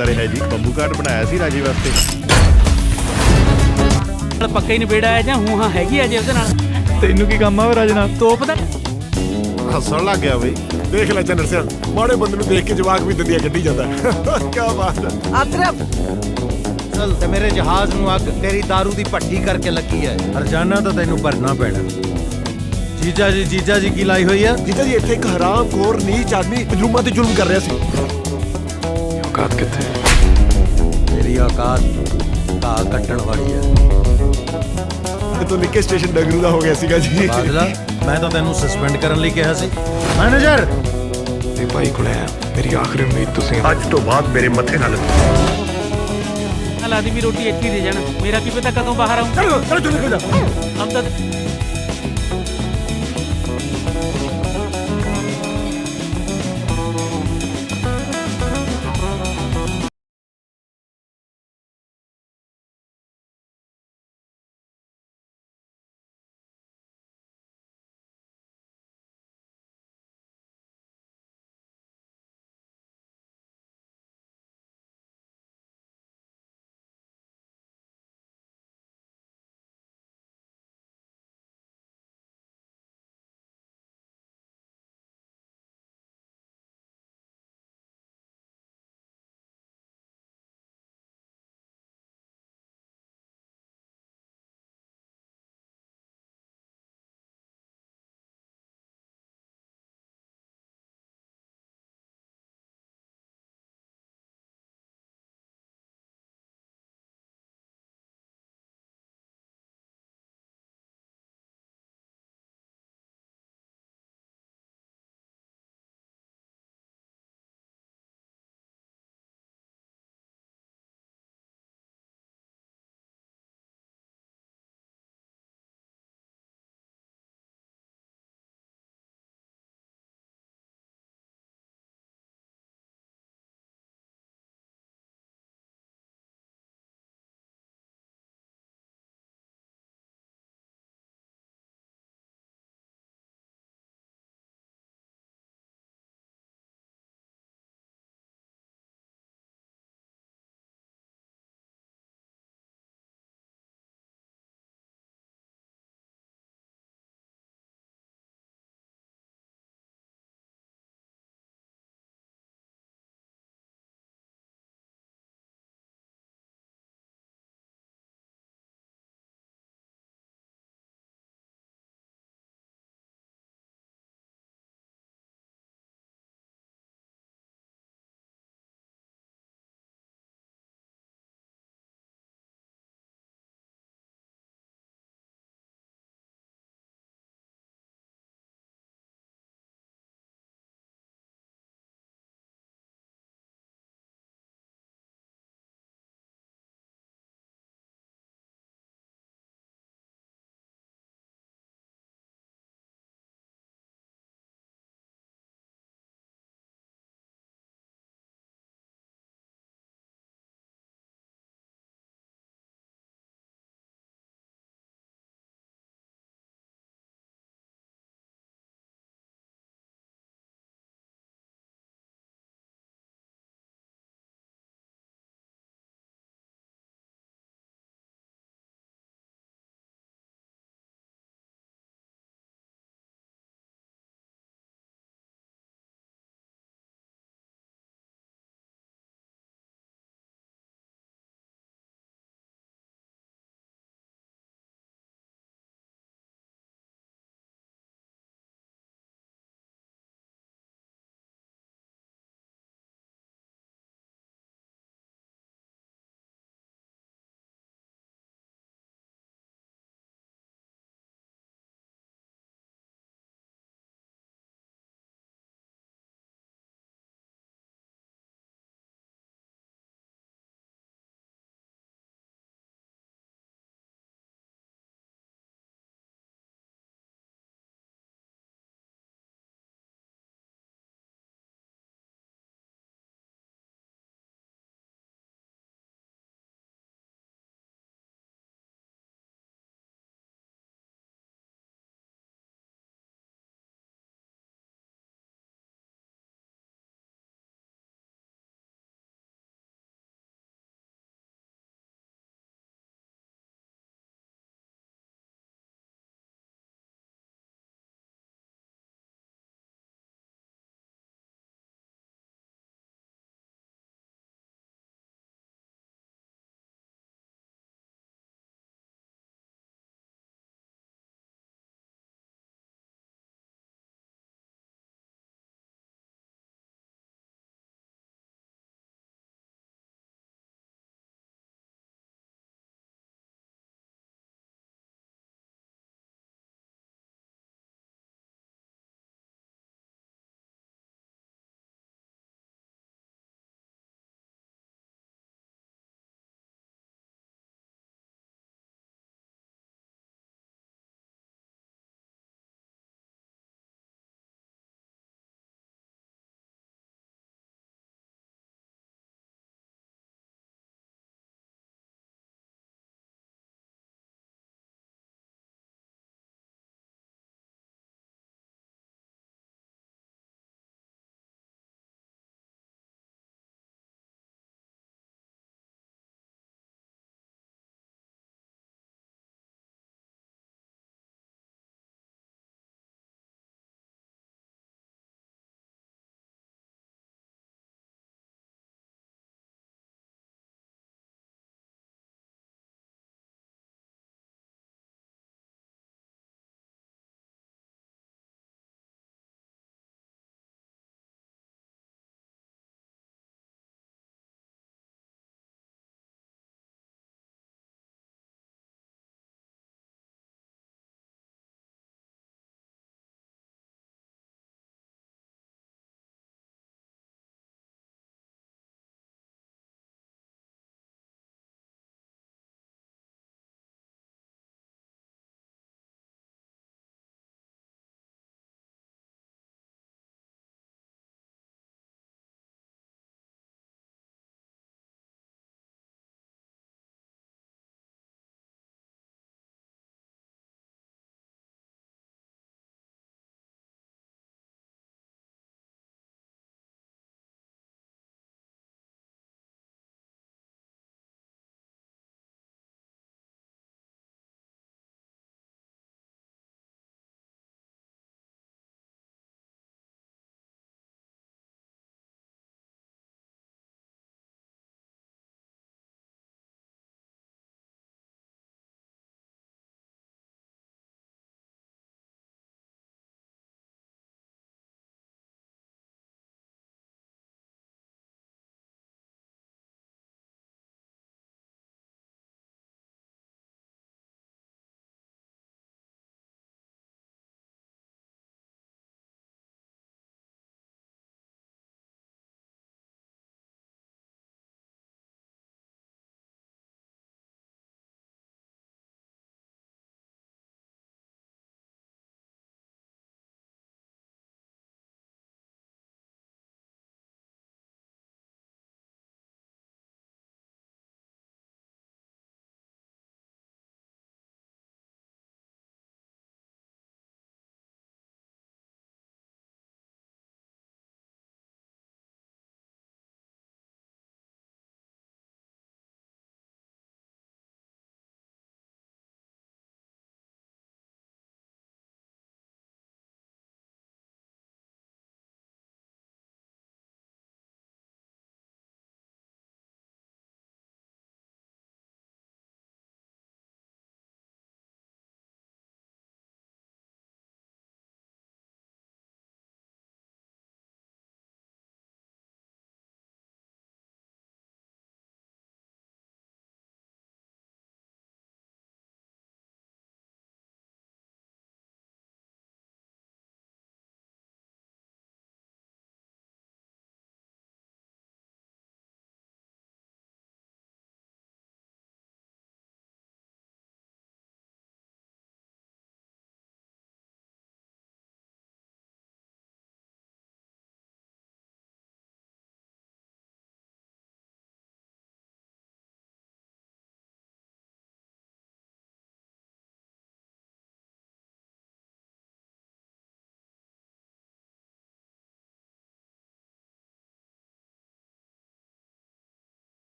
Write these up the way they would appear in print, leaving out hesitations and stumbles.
करता रहा जी। बंबू घाट बनाया सी राजे वास्ते। पक्का ही निबेड़ा है ਜਾਂ ਹੂੰ ਹਾਂ ਹੈਗੀ ਆ ਜੇ ਉਹਦੇ ਨਾਲ ਤੈਨੂੰ ਕੀ ਕੰਮ ਆ ਓਏ ਰਾਜ ਨਾਲ ਤੋਪ ਦਾ हसन लग गया बई। देख ले चन्नर सिंह माड़े बंदे ਨੂੰ देख के जवाक भी दंदियां ਕੱਢੀ ਜਾਂਦਾ क्या बात है। ਅਤਰਫ ਚਲ ਤੇ ਮੇਰੇ ਜਹਾਜ਼ ਨੂੰ ਅੱਗ ਤੇਰੀ दारू ਦੀ ਭੱਟੀ ਕਰਕੇ ਲੱਗੀ ਹੈ। ਹਰਜਾਨਾ ਤਾਂ ਤੈਨੂੰ ਭਰਨਾ ਪੈਣਾ। ਜੀਜਾ ਜੀ ਕੀ ਲਾਈ ਹੋਈ ਆ? जीजा जी ਇੱਥੇ ਇੱਕ ਹਰਾਮਖੋਰ ਨੀਚ ਆਦਮੀ ਮਜਲੂਮਾਂ ਤੇ ਜ਼ੁਲਮ ਕਰ ਰਿਹਾ ਸੀ। ਔਕਾਤ ਕਿੱਥੇ? ਤੇਰੀ ਔਕਾਤ ਘਾਹ ਕੱਟਣ ਵਾਲੀ ਹੈ। ਇਹ ਤੋਂ ਨਿੱਕੇ ਸਟੇਸ਼ਨ ਡਗਰੂ ਦਾ ਹੋ ਗਿਆ ਸੀਗਾ ਜੀ। ਬਾਦਲਾ ਮੈਂ ਤਾਂ ਤੈਨੂੰ ਸਸਪੈਂਡ ਕਰਨ ਲਈ ਕਿਹਾ ਸੀ। ਮੈਨੇਜਰ ਤੇ ਭਾਈ ਕੋਲ ਆਇਆ ਮੇਰੀ ਆਖਰੀ ਉਮੀਦ ਤੁਸੀਂ ਅੱਜ ਤੋਂ ਬਾਅਦ ਮੇਰੇ ਮੱਥੇ ਨਾਲ ਲਾਦੀ ਵੀ ਰੋਟੀ ਇੱਥੇ ਹੀ ਦੇ ਜਾਣਾ ਮੇਰਾ ਕੀ ਪਤਾ ਕਦੋਂ ਬਾਹਰ ਆਉਂ ਚਲੋ ਚਲੋ ਚਲੋ ਜਾ ਹਮ ਤਾਂ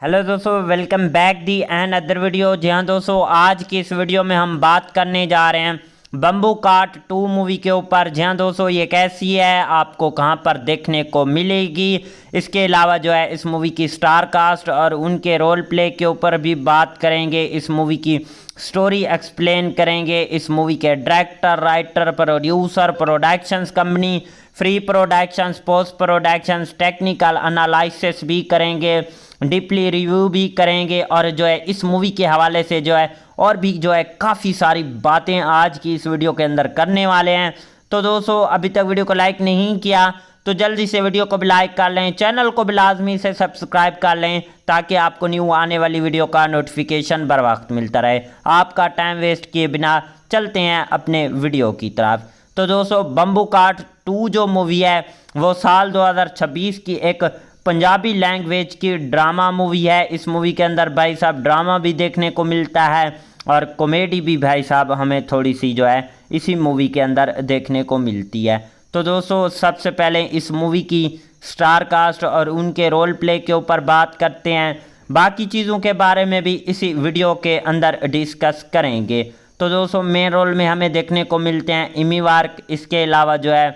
हेलो दोस्तों, welcome back the and other video. जी हाँ दोस्तों, आज की इस वीडियो में हम बात करने जा रहे हैं बम्बू काट 2 मूवी के ऊपर। जी हाँ दोस्तों, ये कैसी है, आपको कहाँ पर देखने को मिलेगी, इसके अलावा जो है इस मूवी की स्टार कास्ट और उनके रोल प्ले के ऊपर भी बात करेंगे। इस मूवी की स्टोरी एक्सप्लेन करेंगे, इस मूवी के director, writer, producer, productions company, free productions, post productions, technical analysis भी करेंगे, डीपली रिव्यू भी करेंगे और जो है इस मूवी के हवाले से जो है और भी जो है काफ़ी सारी बातें आज की इस वीडियो के अंदर करने वाले हैं। तो दोस्तों, अभी तक वीडियो को लाइक नहीं किया तो जल्दी से वीडियो को भी लाइक कर लें, चैनल को भी लाजमी से सब्सक्राइब कर लें ताकि आपको न्यू आने वाली वीडियो का नोटिफिकेशन बर वक्त मिलता रहे। आपका टाइम वेस्ट किए बिना चलते हैं अपने वीडियो की तरफ। तो दोस्तों, बम्बू काट 2 जो मूवी है वो साल 2026 की एक पंजाबी लैंग्वेज की ड्रामा मूवी है। इस मूवी के अंदर भाई साहब ड्रामा भी देखने को मिलता है और कॉमेडी भी भाई साहब हमें थोड़ी सी जो है इसी मूवी के अंदर देखने को मिलती है। तो दोस्तों, सबसे पहले इस मूवी की स्टार कास्ट और उनके रोल प्ले के ऊपर बात करते हैं। बाकी चीज़ों के बारे में भी इसी वीडियो के अंदर डिस्कस करेंगे। तो दोस्तों, मेन रोल में हमें देखने को मिलते हैं इमी वार्क, इसके अलावा जो है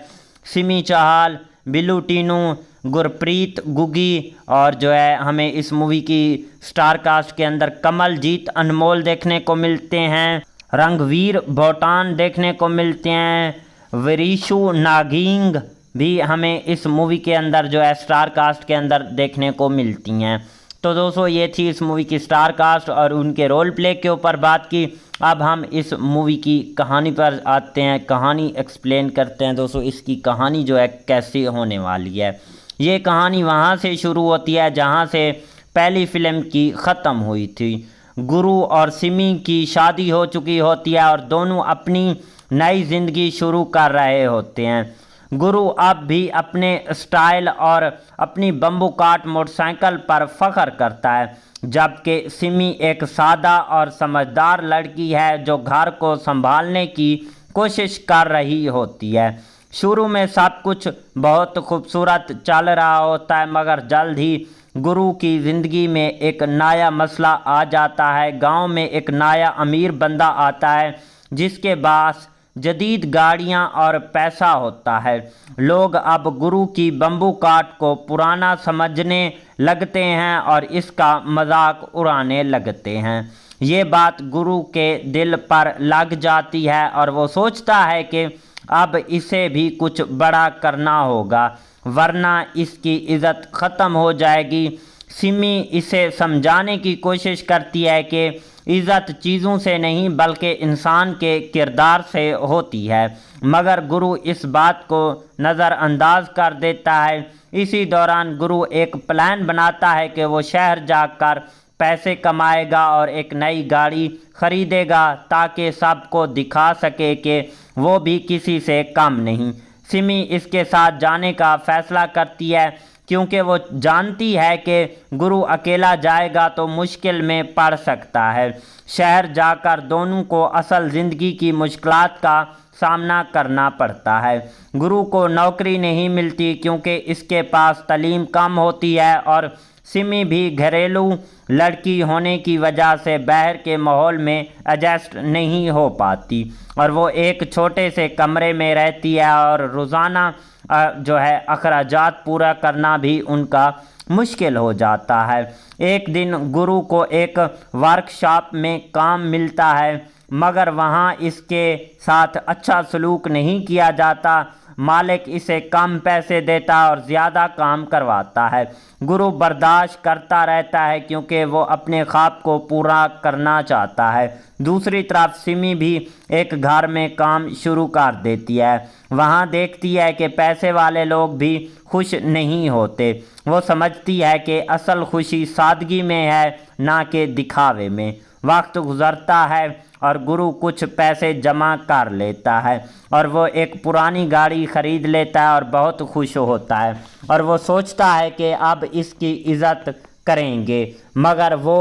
सिमी चाहल, बिल्लू टीनू, गुरप्रीत गुगी और जो है हमें इस मूवी की स्टार कास्ट के अंदर कमलजीत अनमोल देखने को मिलते हैं, रंगवीर भोटान देखने को मिलते हैं, विरीशु नागिंग भी हमें इस मूवी के अंदर जो है स्टार कास्ट के अंदर देखने को मिलती हैं। तो दोस्तों, ये थी इस मूवी की स्टार कास्ट और उनके रोल प्ले के ऊपर बात की। अब हम इस मूवी की कहानी पर आते हैं, कहानी एक्सप्लेन करते हैं। दोस्तों, इसकी कहानी जो है कैसी होने वाली है। ये कहानी वहाँ से शुरू होती है जहाँ से पहली फिल्म की ख़त्म हुई थी। गुरु और सिमी की शादी हो चुकी होती है और दोनों अपनी नई ज़िंदगी शुरू कर रहे होते हैं। गुरु अब भी अपने स्टाइल और अपनी बम्बू काट मोटरसाइकिल पर फख्र करता है, जबकि सिमी एक सादा और समझदार लड़की है जो घर को संभालने की कोशिश कर रही होती है। शुरू में सब कुछ बहुत खूबसूरत चल रहा होता है, मगर जल्द ही गुरु की ज़िंदगी में एक नया मसला आ जाता है। गांव में एक नया अमीर बंदा आता है जिसके पास जदीद गाड़ियां और पैसा होता है। लोग अब गुरु की बम्बू काट को पुराना समझने लगते हैं और इसका मजाक उड़ाने लगते हैं। ये बात गुरु के दिल पर लग जाती है और वो सोचता है कि अब इसे भी कुछ बड़ा करना होगा वरना इसकी इज़्ज़त ख़त्म हो जाएगी। सिमी इसे समझाने की कोशिश करती है कि इज़्ज़त चीज़ों से नहीं बल्कि इंसान के किरदार से होती है, मगर गुरु इस बात को नज़रअंदाज कर देता है। इसी दौरान गुरु एक प्लान बनाता है कि वो शहर जाकर पैसे कमाएगा और एक नई गाड़ी खरीदेगा ताकि सबको दिखा सके कि वो भी किसी से कम नहीं। सिमी इसके साथ जाने का फ़ैसला करती है क्योंकि वो जानती है कि गुरु अकेला जाएगा तो मुश्किल में पड़ सकता है। शहर जाकर दोनों को असल ज़िंदगी की मुश्किलात का सामना करना पड़ता है। गुरु को नौकरी नहीं मिलती क्योंकि इसके पास तालीम कम होती है और सिमी भी घरेलू लड़की होने की वजह से बाहर के माहौल में एडजस्ट नहीं हो पाती और वो एक छोटे से कमरे में रहती है और रोज़ाना जो है अखराजात पूरा करना भी उनका मुश्किल हो जाता है। एक दिन गुरु को एक वर्कशॉप में काम मिलता है, मगर वहाँ इसके साथ अच्छा सलूक नहीं किया जाता। मालिक इसे कम पैसे देता और ज़्यादा काम करवाता है। गुरु बर्दाश्त करता रहता है क्योंकि वो अपने ख्वाब को पूरा करना चाहता है। दूसरी तरफ सिमी भी एक घर में काम शुरू कर देती है। वहाँ देखती है कि पैसे वाले लोग भी खुश नहीं होते। वो समझती है कि असल खुशी सादगी में है, ना कि दिखावे में। वक्त गुज़रता है और गुरु कुछ पैसे जमा कर लेता है और वो एक पुरानी गाड़ी ख़रीद लेता है और बहुत खुश होता है और वो सोचता है कि अब इसकी इज़्ज़त करेंगे। मगर वो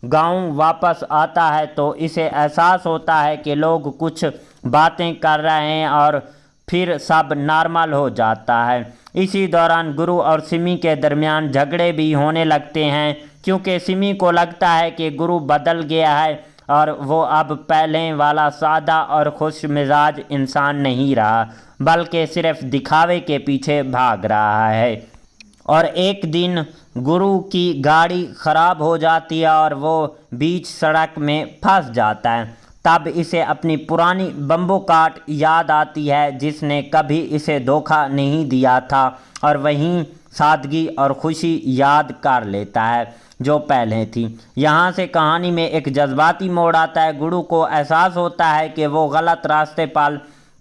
गांव वापस आता है तो इसे एहसास होता है कि लोग कुछ बातें कर रहे हैं और फिर सब नॉर्मल हो जाता है। इसी दौरान गुरु और सिमी के दरमियान झगड़े भी होने लगते हैं क्योंकि सिमी को लगता है कि गुरु बदल गया है और वो अब पहले वाला सादा और खुश मिजाज इंसान नहीं रहा, बल्कि सिर्फ दिखावे के पीछे भाग रहा है। और एक दिन गुरु की गाड़ी ख़राब हो जाती है और वो बीच सड़क में फंस जाता है। तब इसे अपनी पुरानी बम्बू कार्ट याद आती है जिसने कभी इसे धोखा नहीं दिया था, और वहीं सादगी और खुशी याद कर लेता है जो पहले थी। यहाँ से कहानी में एक जज्बाती मोड़ आता है। गुरु को एहसास होता है कि वो गलत रास्ते पर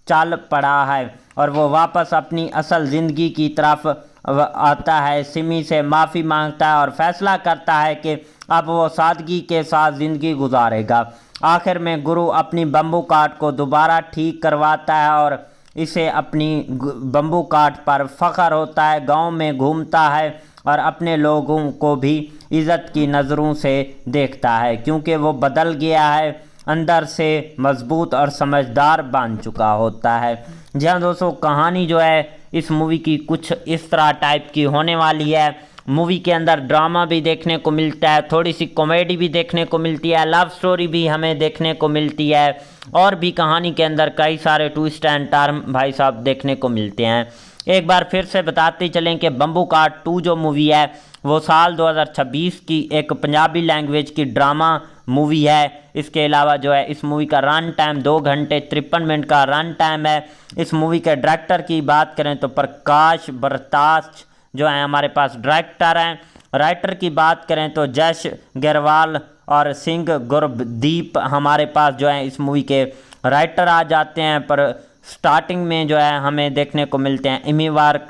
चल पड़ा है और वो वापस अपनी असल ज़िंदगी की तरफ आता है। सिमी से माफ़ी मांगता है और फैसला करता है कि अब वो सादगी के साथ ज़िंदगी गुजारेगा। आखिर में गुरु अपनी बम्बू कार्ट को दोबारा ठीक करवाता है और इसे अपनी बम्बू कार्ट पर फ़ख्र होता है। गांव में घूमता है और अपने लोगों को भी इज़्ज़त की नज़रों से देखता है, क्योंकि वो बदल गया है, अंदर से मजबूत और समझदार बन चुका होता है। जी हाँ दोस्तों, कहानी जो है इस मूवी की कुछ इस तरह टाइप की होने वाली है। मूवी के अंदर ड्रामा भी देखने को मिलता है, थोड़ी सी कॉमेडी भी देखने को मिलती है, लव स्टोरी भी हमें देखने को मिलती है, और भी कहानी के अंदर कई सारे ट्विस्ट एंड टर्न भाई साहब देखने को मिलते हैं। एक बार फिर से बताते चलें कि बम्बू कार्ट 2 जो मूवी है वो साल 2026 की एक पंजाबी लैंग्वेज की ड्रामा मूवी है। इसके अलावा जो है इस मूवी का रन टाइम 2 घंटे 53 मिनट का रन टाइम है। इस मूवी के डायरेक्टर की बात करें तो प्रकाश बरताश जो है हमारे पास डायरेक्टर हैं। राइटर की बात करें तो जश गरवाल और सिंह गुरदीप हमारे पास जो है इस मूवी के राइटर आ जाते हैं। पर स्टार्टिंग में जो है हमें देखने को मिलते हैं इमी वार्क,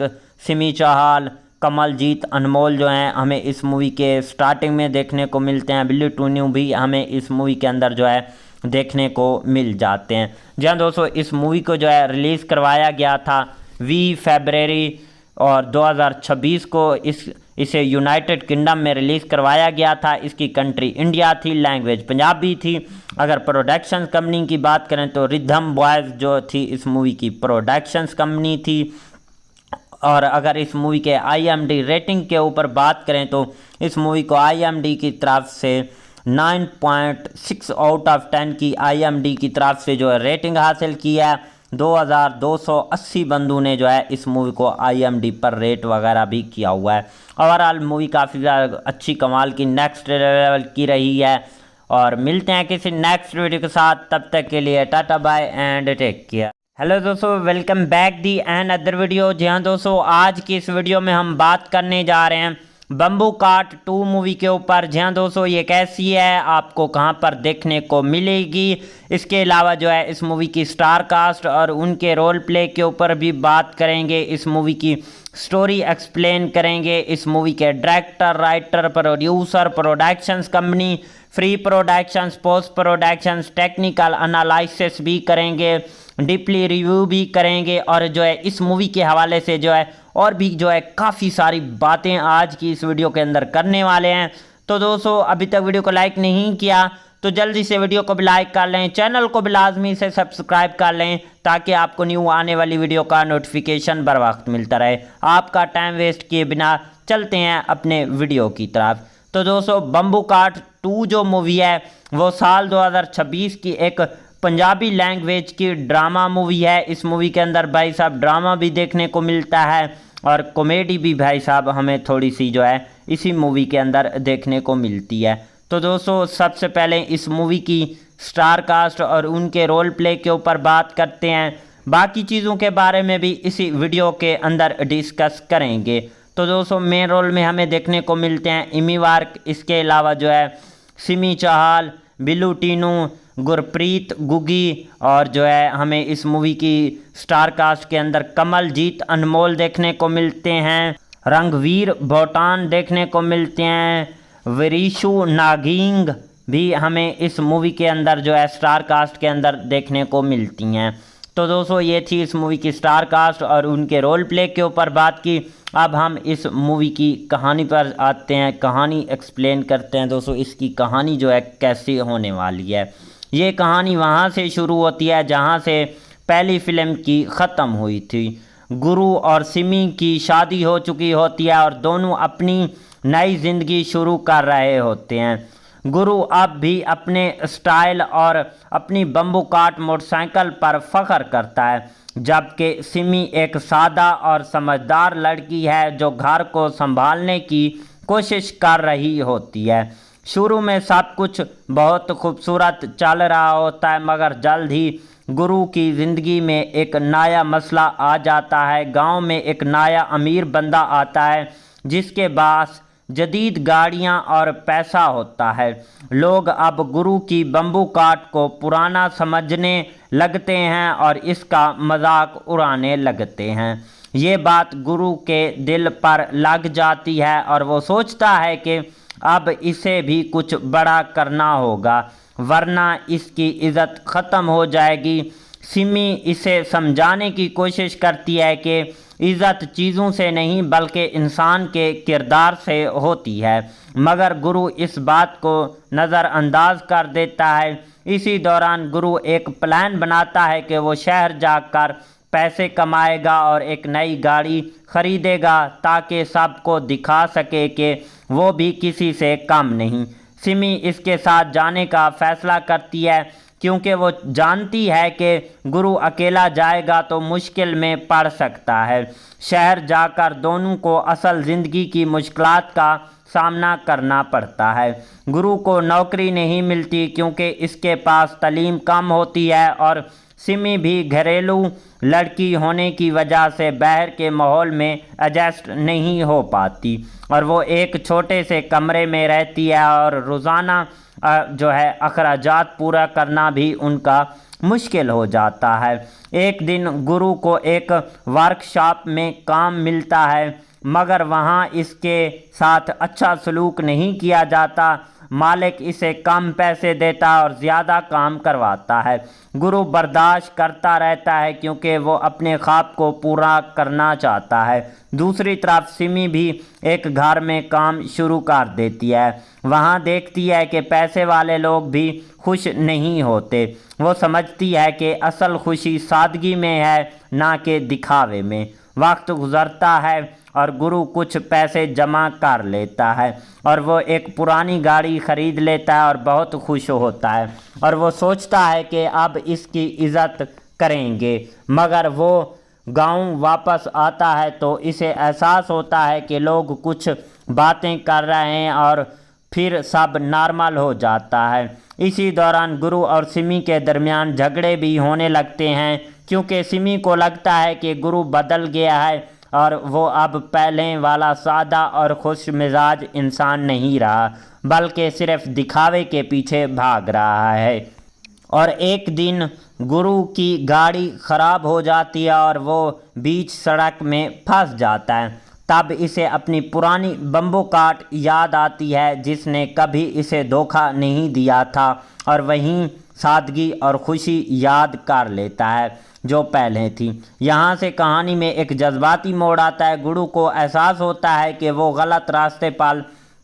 सिमी चाहल, कमलजीत अनमोल जो हैं हमें इस मूवी के स्टार्टिंग में देखने को मिलते हैं। बिल्ली टून्यू भी हमें इस मूवी के अंदर जो है देखने को मिल जाते हैं। जी हाँ दोस्तों, इस मूवी को जो है रिलीज़ करवाया गया था 20 फरवरी और 2026 को इसे यूनाइटेड किंगडम में रिलीज़ करवाया गया था। इसकी कंट्री इंडिया थी, लैंग्वेज पंजाबी थी। अगर प्रोडक्शंस कंपनी की बात करें तो रिदम बॉयज़ जो थी इस मूवी की प्रोडक्शंस कंपनी थी। और अगर इस मूवी के IMDb रेटिंग के ऊपर बात करें तो इस मूवी को IMDb की तरफ से 9.6 आउट ऑफ 10 की IMDb की तरफ से जो है रेटिंग हासिल की है। 2280 बंदों ने जो है इस मूवी को IMDb पर रेट वगैरह भी किया हुआ है। ओवरऑल मूवी काफ़ी ज़्यादा अच्छी कमाल की नेक्स्ट लेवल की रही है। और मिलते हैं किसी नेक्स्ट वीडियो के साथ, तब तक के लिए tata bye and take care. Hello दोस्तों, welcome back the and other video. जी हाँ दोस्तों, आज की इस वीडियो में हम बात करने जा रहे हैं बम्बू कार्ट 2 मूवी के ऊपर। जी हाँ दोस्तों, ये कैसी है, आपको कहाँ पर देखने को मिलेगी, इसके अलावा जो है इस मूवी की स्टार कास्ट और उनके रोल प्ले के ऊपर भी बात करेंगे। इस मूवी की स्टोरी एक्सप्लेन करेंगे। इस मूवी के director, writer, producer, productions company, free productions, post productions, technical analysis भी करेंगे, डीपली रिव्यू भी करेंगे, और जो है इस मूवी के हवाले से जो है और भी जो है काफ़ी सारी बातें आज की इस वीडियो के अंदर करने वाले हैं। तो दोस्तों, अभी तक वीडियो को लाइक नहीं किया तो जल्दी से वीडियो को भी लाइक कर लें, चैनल को भी लाजमी से सब्सक्राइब कर लें ताकि आपको न्यू आने वाली वीडियो का नोटिफिकेशन बर वक्त मिलता रहे। आपका टाइम वेस्ट किए बिना चलते हैं अपने वीडियो की तरफ। तो दोस्तों, बम्बू कार्ट 2 जो मूवी है वो साल 2026 की एक पंजाबी लैंग्वेज की ड्रामा मूवी है। इस मूवी के अंदर भाई साहब ड्रामा भी देखने को मिलता है और कॉमेडी भी भाई साहब हमें थोड़ी सी जो है इसी मूवी के अंदर देखने को मिलती है। तो दोस्तों, सबसे पहले इस मूवी की स्टार कास्ट और उनके रोल प्ले के ऊपर बात करते हैं। बाकी चीज़ों के बारे में भी इसी वीडियो के अंदर डिस्कस करेंगे। तो दोस्तों, मेन रोल में हमें देखने को मिलते हैं इमी वार्क, इसके अलावा जो है सिमी चाहल, बिल्लू टीनू, गुरप्रीत गुगी, और जो है हमें इस मूवी की स्टार कास्ट के अंदर कमलजीत अनमोल देखने को मिलते हैं, रंगवीर बोटान देखने को मिलते हैं, विरीशु नागिंग भी हमें इस मूवी के अंदर जो है स्टार कास्ट के अंदर देखने को मिलती हैं। तो दोस्तों, ये थी इस मूवी की स्टार कास्ट और उनके रोल प्ले के ऊपर बात की। अब हम इस मूवी की कहानी पर आते हैं, कहानी एक्सप्लेन करते हैं। दोस्तों, इसकी कहानी जो है कैसी होने वाली है। ये कहानी वहाँ से शुरू होती है जहाँ से पहली फिल्म की ख़त्म हुई थी। गुरु और सिमी की शादी हो चुकी होती है और दोनों अपनी नई ज़िंदगी शुरू कर रहे होते हैं। गुरु अब भी अपने स्टाइल और अपनी बम्बू काट मोटरसाइकिल पर फख्र करता है, जबकि सिमी एक सादा और समझदार लड़की है जो घर को संभालने की कोशिश कर रही होती है। शुरू में सब कुछ बहुत खूबसूरत चल रहा होता है, मगर जल्द ही गुरु की ज़िंदगी में एक नया मसला आ जाता है। गांव में एक नया अमीर बंदा आता है जिसके पास जदीद गाड़ियां और पैसा होता है। लोग अब गुरु की बम्बू काट को पुराना समझने लगते हैं और इसका मजाक उड़ाने लगते हैं। ये बात गुरु के दिल पर लग जाती है और वो सोचता है कि अब इसे भी कुछ बड़ा करना होगा, वरना इसकी इज़्ज़त ख़त्म हो जाएगी। सिमी इसे समझाने की कोशिश करती है कि इज़्ज़त चीज़ों से नहीं बल्कि इंसान के किरदार से होती है, मगर गुरु इस बात को नज़रअंदाज कर देता है। इसी दौरान गुरु एक प्लान बनाता है कि वो शहर जाकर पैसे कमाएगा और एक नई गाड़ी ख़रीदेगा ताकि सबको दिखा सके कि वो भी किसी से कम नहीं। सिमी इसके साथ जाने का फ़ैसला करती है क्योंकि वो जानती है कि गुरु अकेला जाएगा तो मुश्किल में पड़ सकता है। शहर जाकर दोनों को असल ज़िंदगी की मुश्किलात का सामना करना पड़ता है। गुरु को नौकरी नहीं मिलती क्योंकि इसके पास तालीम कम होती है और सिमी भी घरेलू लड़की होने की वजह से बाहर के माहौल में एडजस्ट नहीं हो पाती और वो एक छोटे से कमरे में रहती है और रोज़ाना जो है अखराजात पूरा करना भी उनका मुश्किल हो जाता है। एक दिन गुरु को एक वर्कशॉप में काम मिलता है, मगर वहाँ इसके साथ अच्छा सलूक नहीं किया जाता। मालिक इसे कम पैसे देता और ज़्यादा काम करवाता है। गुरु बर्दाश्त करता रहता है क्योंकि वो अपने ख्वाब को पूरा करना चाहता है। दूसरी तरफ सिमी भी एक घर में काम शुरू कर देती है। वहाँ देखती है कि पैसे वाले लोग भी खुश नहीं होते। वो समझती है कि असल खुशी सादगी में है, ना कि दिखावे में। वक्त गुज़रता है और गुरु कुछ पैसे जमा कर लेता है और वो एक पुरानी गाड़ी ख़रीद लेता है और बहुत खुश होता है और वो सोचता है कि अब इसकी इज़्ज़त करेंगे। मगर वो गांव वापस आता है तो इसे एहसास होता है कि लोग कुछ बातें कर रहे हैं और फिर सब नॉर्मल हो जाता है। इसी दौरान गुरु और सिमी के दरमियान झगड़े भी होने लगते हैं क्योंकि सिमी को लगता है कि गुरु बदल गया है और वो अब पहले वाला सादा और खुश मिजाज इंसान नहीं रहा, बल्कि सिर्फ दिखावे के पीछे भाग रहा है। और एक दिन गुरु की गाड़ी ख़राब हो जाती है और वो बीच सड़क में फंस जाता है। तब इसे अपनी पुरानी बम्बू काट याद आती है जिसने कभी इसे धोखा नहीं दिया था और वहीं सादगी और खुशी याद कर लेता है जो पहले थी। यहाँ से कहानी में एक जज्बाती मोड़ आता है। गुरु को एहसास होता है कि वो गलत रास्ते पर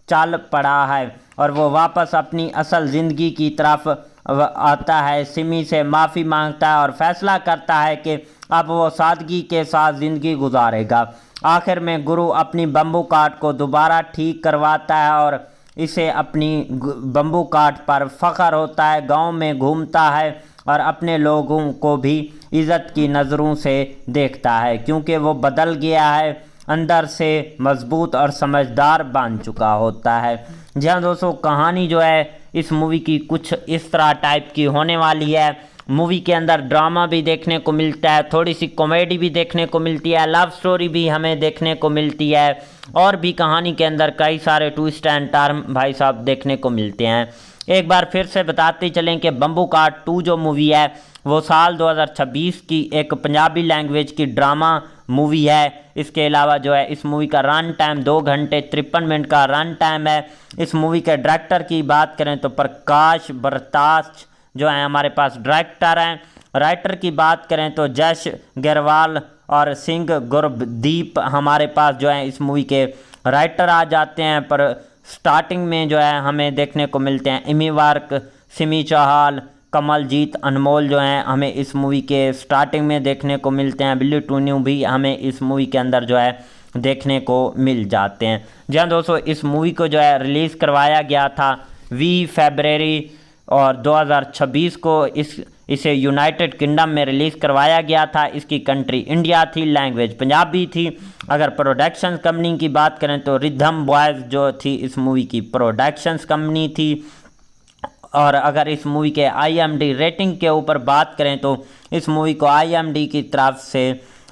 चल पड़ा है और वो वापस अपनी असल ज़िंदगी की तरफ आता है। सिमी से माफ़ी मांगता है और फैसला करता है कि अब वो सादगी के साथ ज़िंदगी गुजारेगा। आखिर में गुरु अपनी बम्बू काट को दोबारा ठीक करवाता है और इसे अपनी बम्बू काट पर फ़ख्र होता है। गांव में घूमता है और अपने लोगों को भी इज़्ज़त की नज़रों से देखता है क्योंकि वो बदल गया है, अंदर से मजबूत और समझदार बन चुका होता है। जी हाँ दोस्तों, कहानी जो है इस मूवी की कुछ इस तरह टाइप की होने वाली है। मूवी के अंदर ड्रामा भी देखने को मिलता है, थोड़ी सी कॉमेडी भी देखने को मिलती है, लव स्टोरी भी हमें देखने को मिलती है और भी कहानी के अंदर कई सारे ट्विस्ट एंड टर्न भाई साहब देखने को मिलते हैं। एक बार फिर से बताते चलें कि बम्बू काट 2 जो मूवी है वो साल 2026 की एक पंजाबी लैंग्वेज की ड्रामा मूवी है। इसके अलावा जो है इस मूवी का रन टाइम 2 घंटे 53 मिनट का रन टाइम है। इस मूवी के डायरेक्टर की बात करें तो प्रकाश बरताश जो है हमारे पास डायरेक्टर हैं। राइटर की बात करें तो जश गरवाल और सिंह गुरदीप हमारे पास जो है इस मूवी के राइटर आ जाते हैं। पर स्टार्टिंग में जो है हमें देखने को मिलते हैं इमी वार्क, सिमी चाहल, कमलजीत अनमोल जो हैं हमें इस मूवी के स्टार्टिंग में देखने को मिलते हैं। बिल्ली टून्यू भी हमें इस मूवी के अंदर जो है देखने को मिल जाते हैं। जी हाँ दोस्तों, इस मूवी को जो है रिलीज़ करवाया गया था 20 फरवरी और 2026 को इसे यूनाइटेड किंगडम में रिलीज़ करवाया गया था। इसकी कंट्री इंडिया थी, लैंग्वेज पंजाबी थी। अगर प्रोडक्शंस कंपनी की बात करें तो रिदम बॉयज़ जो थी इस मूवी की प्रोडक्शंस कंपनी थी। और अगर इस मूवी के IMDb रेटिंग के ऊपर बात करें तो इस मूवी को IMDb की तरफ से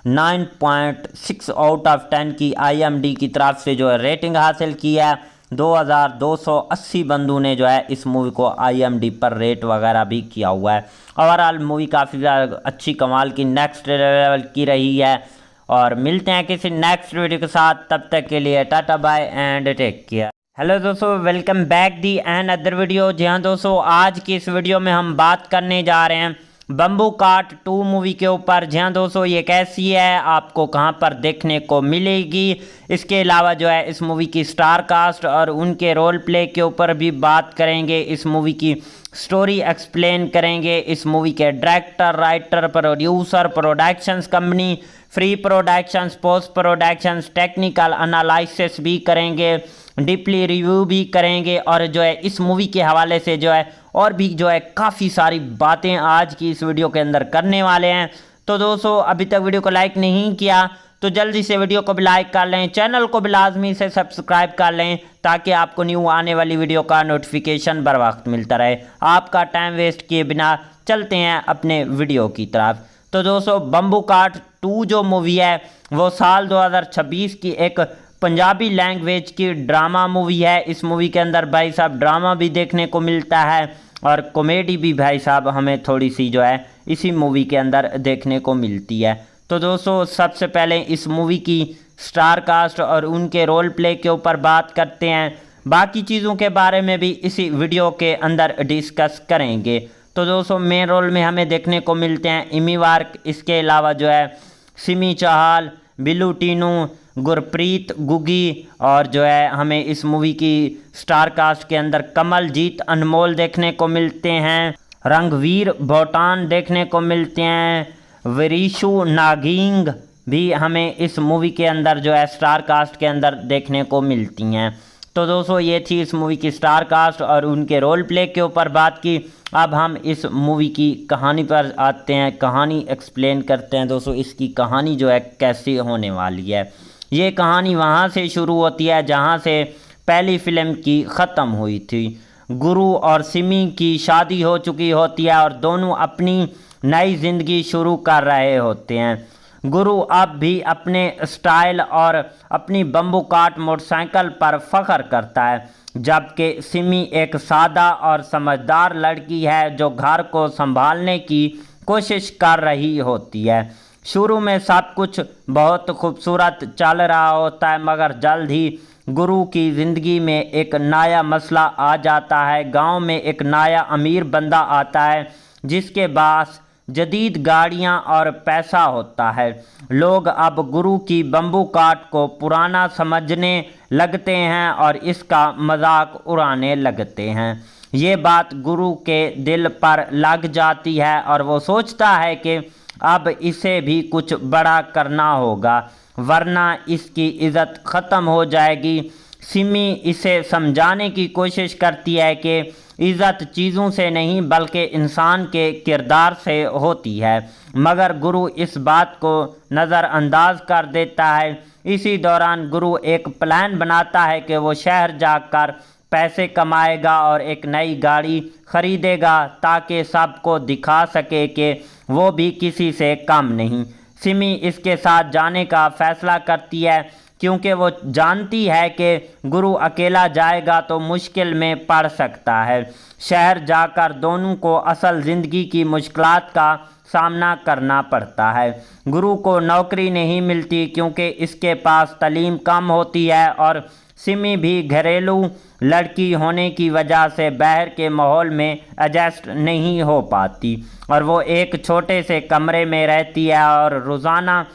9.6 आउट ऑफ 10 की IMDb की तरफ से जो है रेटिंग हासिल की है। 2280 बंदों ने जो है इस मूवी को IMDb पर रेट वगैरह भी किया हुआ है। ओवरऑल मूवी काफ़ी ज़्यादा अच्छी कमाल की नेक्स्ट लेवल की रही है। और मिलते हैं किसी नेक्स्ट वीडियो के साथ, तब तक के लिए tata bye and take care. Hello दोस्तों, welcome back the and other video. जी हाँ दोस्तों, आज की इस वीडियो में हम बात करने जा रहे हैं बम्बू काट 2 मूवी के ऊपर। जी हाँ दोस्तों, ये कैसी है, आपको कहाँ पर देखने को मिलेगी, इसके अलावा जो है इस मूवी की स्टार कास्ट और उनके रोल प्ले के ऊपर भी बात करेंगे। इस मूवी की स्टोरी एक्सप्लेन करेंगे। इस मूवी के director, writer, producer, productions company, free productions, post productions, technical analysis भी करेंगे, डीपली रिव्यू भी करेंगे। और जो है इस मूवी के हवाले से जो है और भी जो है काफ़ी सारी बातें आज की इस वीडियो के अंदर करने वाले हैं। तो दोस्तों, अभी तक वीडियो को लाइक नहीं किया तो जल्दी से वीडियो को भी लाइक कर लें, चैनल को भी लाजमी से सब्सक्राइब कर लें ताकि आपको न्यू आने वाली वीडियो का नोटिफिकेशन बर वक्त मिलता रहे। आपका टाइम वेस्ट किए बिना चलते हैं अपने वीडियो की तरफ। तो दोस्तों, बम्बू काट 2 जो मूवी है वो साल 2026 की एक पंजाबी लैंग्वेज की ड्रामा मूवी है। इस मूवी के अंदर भाई साहब ड्रामा भी देखने को मिलता है और कॉमेडी भी भाई साहब हमें थोड़ी सी जो है इसी मूवी के अंदर देखने को मिलती है। तो दोस्तों, सबसे पहले इस मूवी की स्टार कास्ट और उनके रोल प्ले के ऊपर बात करते हैं। बाकी चीज़ों के बारे में भी इसी वीडियो के अंदर डिस्कस करेंगे। तो दोस्तों, मेन रोल में हमें देखने को मिलते हैं इमी वार्क, इसके अलावा जो है सिमी चाहल, बिल्लू टीनू, गुरप्रीत गुगी और जो है हमें इस मूवी की स्टार कास्ट के अंदर कमलजीत अनमोल देखने को मिलते हैं, रंगवीर भोटान देखने को मिलते हैं, विरीशु नागिंग भी हमें इस मूवी के अंदर जो है स्टार कास्ट के अंदर देखने को मिलती हैं। तो दोस्तों, ये थी इस मूवी की स्टार कास्ट और उनके रोल प्ले के ऊपर बात की। अब हम इस मूवी की कहानी पर आते हैं, कहानी एक्सप्लेन करते हैं। दोस्तों, इसकी कहानी जो है कैसी होने वाली है। ये कहानी वहाँ से शुरू होती है जहाँ से पहली फिल्म की ख़त्म हुई थी। गुरु और सिमी की शादी हो चुकी होती है और दोनों अपनी नई ज़िंदगी शुरू कर रहे होते हैं। गुरु अब भी अपने स्टाइल और अपनी बम्बू काट मोटरसाइकिल पर फख्र करता है, जबकि सिमी एक सादा और समझदार लड़की है जो घर को संभालने की कोशिश कर रही होती है। शुरू में सब कुछ बहुत खूबसूरत चल रहा होता है, मगर जल्द ही गुरु की ज़िंदगी में एक नया मसला आ जाता है। गांव में एक नया अमीर बंदा आता है जिसके पास जदीद गाड़ियां और पैसा होता है। लोग अब गुरु की बम्बू काट को पुराना समझने लगते हैं और इसका मजाक उड़ाने लगते हैं। ये बात गुरु के दिल पर लग जाती है और वो सोचता है कि अब इसे भी कुछ बड़ा करना होगा वरना इसकी इज़्ज़त ख़त्म हो जाएगी। सिमी इसे समझाने की कोशिश करती है कि इज़्ज़त चीज़ों से नहीं बल्कि इंसान के किरदार से होती है, मगर गुरु इस बात को नज़रअंदाज कर देता है। इसी दौरान गुरु एक प्लान बनाता है कि वो शहर जाकर पैसे कमाएगा और एक नई गाड़ी ख़रीदेगा ताकि सबको दिखा सके कि वो भी किसी से कम नहीं। सिमी इसके साथ जाने का फ़ैसला करती है क्योंकि वो जानती है कि गुरु अकेला जाएगा तो मुश्किल में पड़ सकता है। शहर जाकर दोनों को असल ज़िंदगी की मुश्किलात का सामना करना पड़ता है। गुरु को नौकरी नहीं मिलती क्योंकि इसके पास तालीम कम होती है और सिमी भी घरेलू लड़की होने की वजह से बाहर के माहौल में एडजस्ट नहीं हो पाती और वो एक छोटे से कमरे में रहती है और रोज़ाना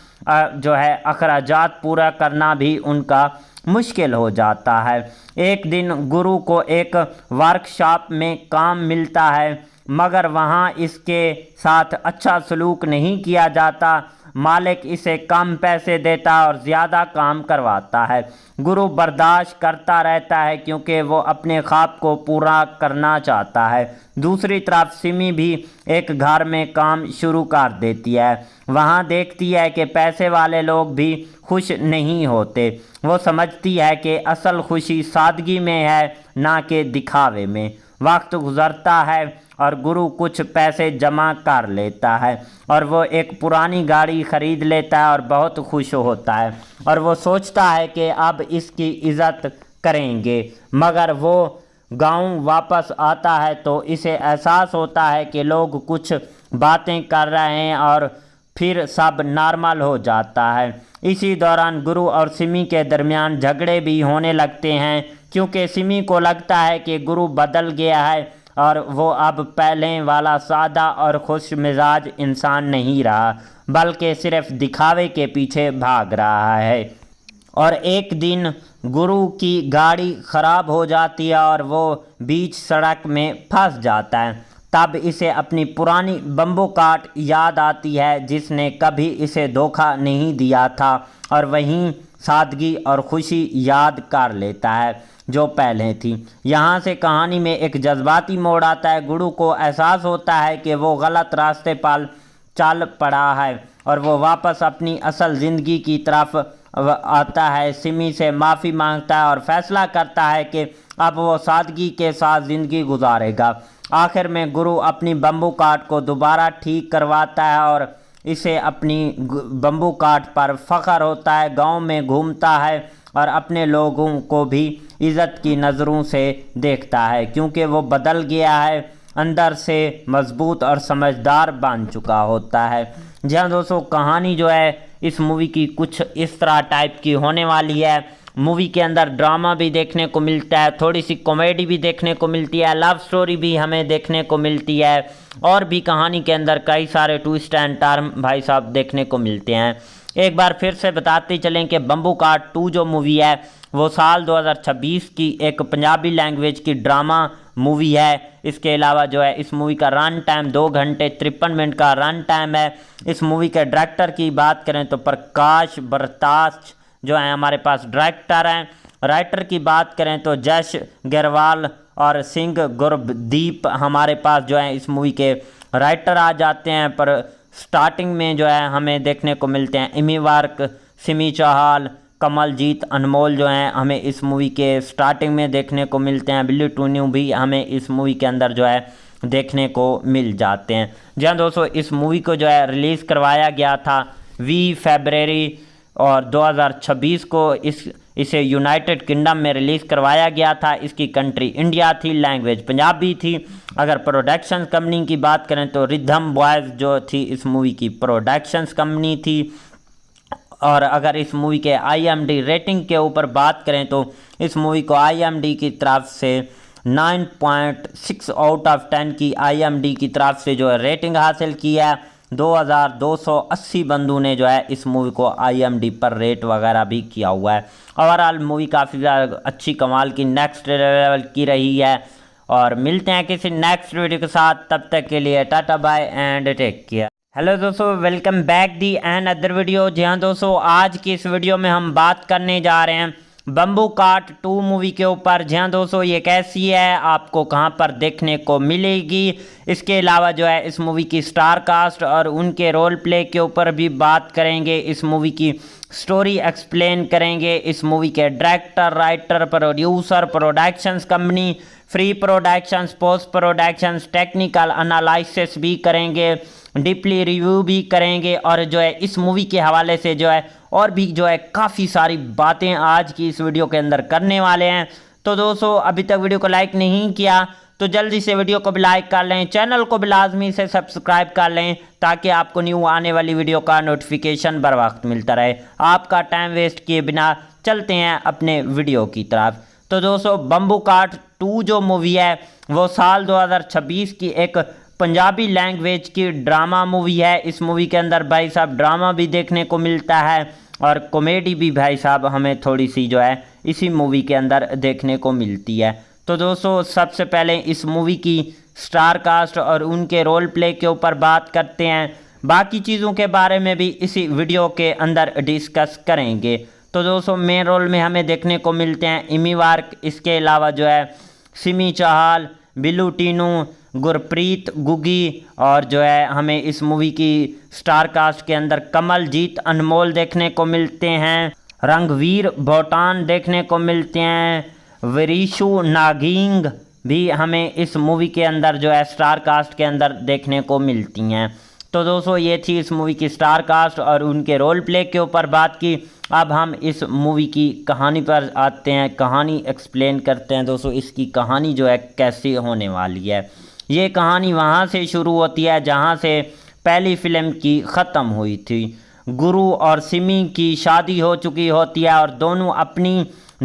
जो है अखराजात पूरा करना भी उनका मुश्किल हो जाता है। एक दिन गुरु को एक वर्कशॉप में काम मिलता है, मगर वहाँ इसके साथ अच्छा सलूक नहीं किया जाता। मालिक इसे कम पैसे देता है और ज़्यादा काम करवाता है। गुरु बर्दाश्त करता रहता है क्योंकि वो अपने ख्वाब को पूरा करना चाहता है। दूसरी तरफ सिमी भी एक घर में काम शुरू कर देती है। वहाँ देखती है कि पैसे वाले लोग भी खुश नहीं होते। वो समझती है कि असल खुशी सादगी में है, ना कि दिखावे में। वक्त गुजरता है और गुरु कुछ पैसे जमा कर लेता है और वो एक पुरानी गाड़ी ख़रीद लेता है और बहुत खुश होता है और वो सोचता है कि अब इसकी इज़्ज़त करेंगे। मगर वो गांव वापस आता है तो इसे एहसास होता है कि लोग कुछ बातें कर रहे हैं और फिर सब नॉर्मल हो जाता है। इसी दौरान गुरु और सिमी के दरमियान झगड़े भी होने लगते हैं क्योंकि सिमी को लगता है कि गुरु बदल गया है और वो अब पहले वाला सादा और खुश मिजाज इंसान नहीं रहा, बल्कि सिर्फ दिखावे के पीछे भाग रहा है। और एक दिन गुरु की गाड़ी ख़राब हो जाती है और वो बीच सड़क में फंस जाता है। तब इसे अपनी पुरानी बम्बू कार्ट याद आती है जिसने कभी इसे धोखा नहीं दिया था और वहीं सादगी और खुशी याद कर लेता है जो पहले थी। यहाँ से कहानी में एक जज्बाती मोड़ आता है। गुरु को एहसास होता है कि वो गलत रास्ते पर चल पड़ा है और वो वापस अपनी असल ज़िंदगी की तरफ आता है। सिमी से माफ़ी मांगता है और फैसला करता है कि अब वो सादगी के साथ ज़िंदगी गुजारेगा। आखिर में गुरु अपनी बम्बू कार्ट को दोबारा ठीक करवाता है और इसे अपनी बम्बू कार्ट पर फ़ख्र होता है। गांव में घूमता है और अपने लोगों को भी इज़्ज़त की नज़रों से देखता है क्योंकि वो बदल गया है, अंदर से मजबूत और समझदार बन चुका होता है। जी हाँ दोस्तों, कहानी जो है इस मूवी की कुछ इस तरह टाइप की होने वाली है। मूवी के अंदर ड्रामा भी देखने को मिलता है, थोड़ी सी कॉमेडी भी देखने को मिलती है, लव स्टोरी भी हमें देखने को मिलती है और भी कहानी के अंदर कई सारे ट्विस्ट एंड टर्न भाई साहब देखने को मिलते हैं। एक बार फिर से बताते चलें कि बम्बू कार्ट 2 जो मूवी है वो साल 2026 की एक पंजाबी लैंग्वेज की ड्रामा मूवी है। इसके अलावा जो है इस मूवी का रन टाइम 2 घंटे 53 मिनट का रन टाइम है। इस मूवी के डायरेक्टर की बात करें तो प्रकाश बरताश जो है हमारे पास डायरेक्टर हैं। राइटर की बात करें तो जश गरवाल और सिंह गुरदीप हमारे पास जो है इस मूवी के राइटर आ जाते हैं। पर स्टार्टिंग में जो है हमें देखने को मिलते हैं इमी वार्क, सिमी चाहल, कमलजीत अनमोल जो हैं हमें इस मूवी के स्टार्टिंग में देखने को मिलते हैं। बिल्ली टून्यू भी हमें इस मूवी के अंदर जो है देखने को मिल जाते हैं। जी हाँ दोस्तों, इस मूवी को जो है रिलीज़ करवाया गया था 20 फरवरी और 2026 को इसे यूनाइटेड किंगडम में रिलीज़ करवाया गया था। इसकी कंट्री इंडिया थी, लैंग्वेज पंजाबी थी। अगर प्रोडक्शंस कंपनी की बात करें तो रिदम बॉयज़ जो थी इस मूवी की प्रोडक्शंस कंपनी थी। और अगर इस मूवी के IMDb रेटिंग के ऊपर बात करें तो इस मूवी को IMDb की तरफ से 9.6 आउट ऑफ 10 की IMDb की तरफ से जो है रेटिंग हासिल की है। 2280 बंदों ने जो है इस मूवी को IMDb पर रेट वगैरह भी किया हुआ है। ओवरऑल मूवी काफ़ी ज़्यादा अच्छी कमाल की नेक्स्ट लेवल की रही है। और मिलते हैं किसी नेक्स्ट वीडियो के साथ, तब तक के लिए tata bye and take care. Hello दोस्तों, welcome back the and other video. जी हाँ दोस्तों, आज की इस वीडियो में हम बात करने जा रहे हैं बम्बू कार्ट 2 मूवी के ऊपर। जी हाँ दोस्तों, ये कैसी है, आपको कहाँ पर देखने को मिलेगी, इसके अलावा जो है इस मूवी की स्टार कास्ट और उनके रोल प्ले के ऊपर भी बात करेंगे। इस मूवी की स्टोरी एक्सप्लेन करेंगे। इस मूवी के director, writer, producer, productions company, free productions, post productions, technical analysis भी करेंगे, डीपली रिव्यू भी करेंगे और जो है इस मूवी के हवाले से जो है और भी जो है काफ़ी सारी बातें आज की इस वीडियो के अंदर करने वाले हैं। तो दोस्तों, अभी तक वीडियो को लाइक नहीं किया तो जल्दी से वीडियो को भी लाइक कर लें, चैनल को भी लाजमी से सब्सक्राइब कर लें ताकि आपको न्यू आने वाली वीडियो का नोटिफिकेशन बर वक्त मिलता रहे। आपका टाइम वेस्ट किए बिना चलते हैं अपने वीडियो की तरफ। तो दोस्तों, बम्बू कार्ट 2 जो मूवी है वो साल 2026 की एक पंजाबी लैंग्वेज की ड्रामा मूवी है। इस मूवी के अंदर भाई साहब ड्रामा भी देखने को मिलता है और कॉमेडी भी भाई साहब हमें थोड़ी सी जो है इसी मूवी के अंदर देखने को मिलती है। तो दोस्तों, सबसे पहले इस मूवी की स्टार कास्ट और उनके रोल प्ले के ऊपर बात करते हैं। बाकी चीज़ों के बारे में भी इसी वीडियो के अंदर डिस्कस करेंगे। तो दोस्तों मेन रोल में हमें देखने को मिलते हैं इमी वार्क, इसके अलावा जो है सिमी चाहल, बिल्लू टीनू, गुरप्रीत गुगी, और जो है हमें इस मूवी की स्टार कास्ट के अंदर कमलजीत अनमोल देखने को मिलते हैं, रंगवीर भोटान देखने को मिलते हैं, विरीशु नागिंग भी हमें इस मूवी के अंदर जो है स्टार कास्ट के अंदर देखने को मिलती हैं। तो दोस्तों ये थी इस मूवी की स्टार कास्ट और उनके रोल प्ले के ऊपर बात की। अब हम इस मूवी की कहानी पर आते हैं, कहानी एक्सप्लेन करते हैं। दोस्तों इसकी कहानी जो है कैसी होने वाली है, ये कहानी वहाँ से शुरू होती है जहाँ से पहली फिल्म की ख़त्म हुई थी। गुरु और सिमी की शादी हो चुकी होती है और दोनों अपनी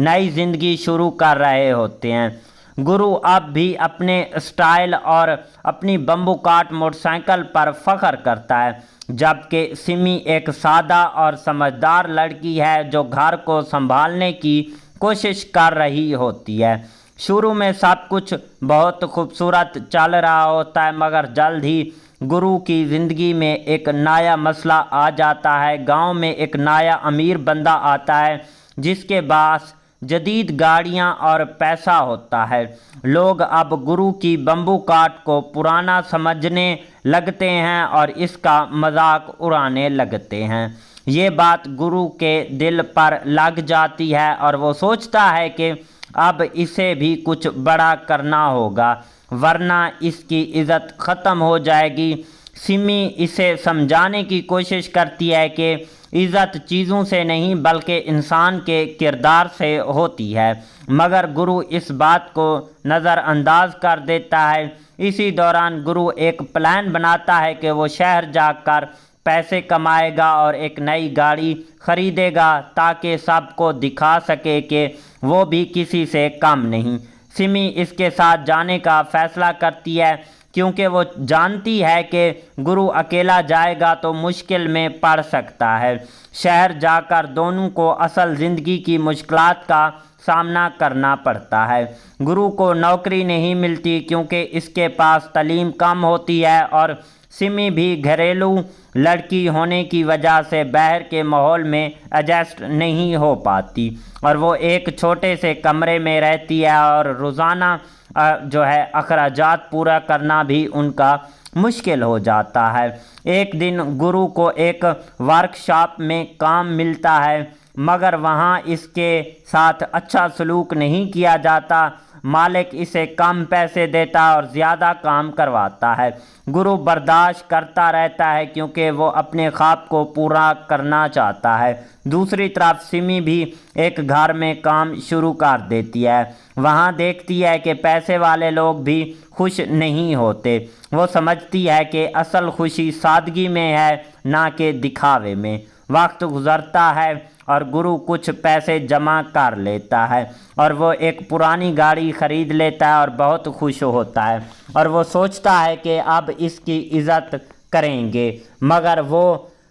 नई ज़िंदगी शुरू कर रहे होते हैं। गुरु अब भी अपने स्टाइल और अपनी बम्बू काट मोटरसाइकिल पर फख्र करता है, जबकि सिमी एक सादा और समझदार लड़की है जो घर को संभालने की कोशिश कर रही होती है। शुरू में सब कुछ बहुत खूबसूरत चल रहा होता है, मगर जल्द ही गुरु की ज़िंदगी में एक नया मसला आ जाता है। गांव में एक नया अमीर बंदा आता है जिसके पास जदीद गाड़ियां और पैसा होता है। लोग अब गुरु की बम्बू काट को पुराना समझने लगते हैं और इसका मजाक उड़ाने लगते हैं। ये बात गुरु के दिल पर लग जाती है और वो सोचता है कि अब इसे भी कुछ बड़ा करना होगा वरना इसकी इज़्ज़त ख़त्म हो जाएगी। सिमी इसे समझाने की कोशिश करती है कि इज़्ज़त चीज़ों से नहीं बल्कि इंसान के किरदार से होती है, मगर गुरु इस बात को नज़रअंदाज कर देता है। इसी दौरान गुरु एक प्लान बनाता है कि वो शहर जाकर पैसे कमाएगा और एक नई गाड़ी ख़रीदेगा ताकि सबको दिखा सके कि वो भी किसी से कम नहीं। सिमी इसके साथ जाने का फ़ैसला करती है क्योंकि वो जानती है कि गुरु अकेला जाएगा तो मुश्किल में पड़ सकता है। शहर जाकर दोनों को असल ज़िंदगी की मुश्किलात का सामना करना पड़ता है। गुरु को नौकरी नहीं मिलती क्योंकि इसके पास तालीम कम होती है और सिमी भी घरेलू लड़की होने की वजह से बाहर के माहौल में एडजस्ट नहीं हो पाती और वो एक छोटे से कमरे में रहती है और रोज़ाना जो है अखराजात पूरा करना भी उनका मुश्किल हो जाता है। एक दिन गुरु को एक वर्कशॉप में काम मिलता है, मगर वहाँ इसके साथ अच्छा सलूक नहीं किया जाता। मालिक इसे कम पैसे देता और ज़्यादा काम करवाता है। गुरु बर्दाश्त करता रहता है क्योंकि वो अपने ख्वाब को पूरा करना चाहता है। दूसरी तरफ सिमी भी एक घर में काम शुरू कर देती है। वहाँ देखती है कि पैसे वाले लोग भी खुश नहीं होते। वो समझती है कि असल खुशी सादगी में है, ना कि दिखावे में। वक्त गुज़रता है और गुरु कुछ पैसे जमा कर लेता है और वो एक पुरानी गाड़ी ख़रीद लेता है और बहुत खुश होता है और वो सोचता है कि अब इसकी इज़्ज़त करेंगे। मगर वो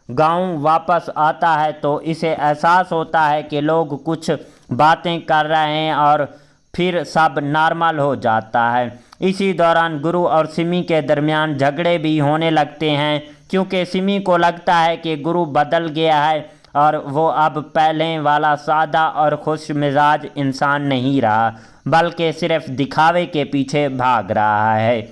गांव वापस आता है तो इसे एहसास होता है कि लोग कुछ बातें कर रहे हैं और फिर सब नॉर्मल हो जाता है। इसी दौरान गुरु और सिमी के दरमियान झगड़े भी होने लगते हैं क्योंकि सिमी को लगता है कि गुरु बदल गया है और वो अब पहले वाला सादा और खुश मिजाज इंसान नहीं रहा, बल्कि सिर्फ दिखावे के पीछे भाग रहा है।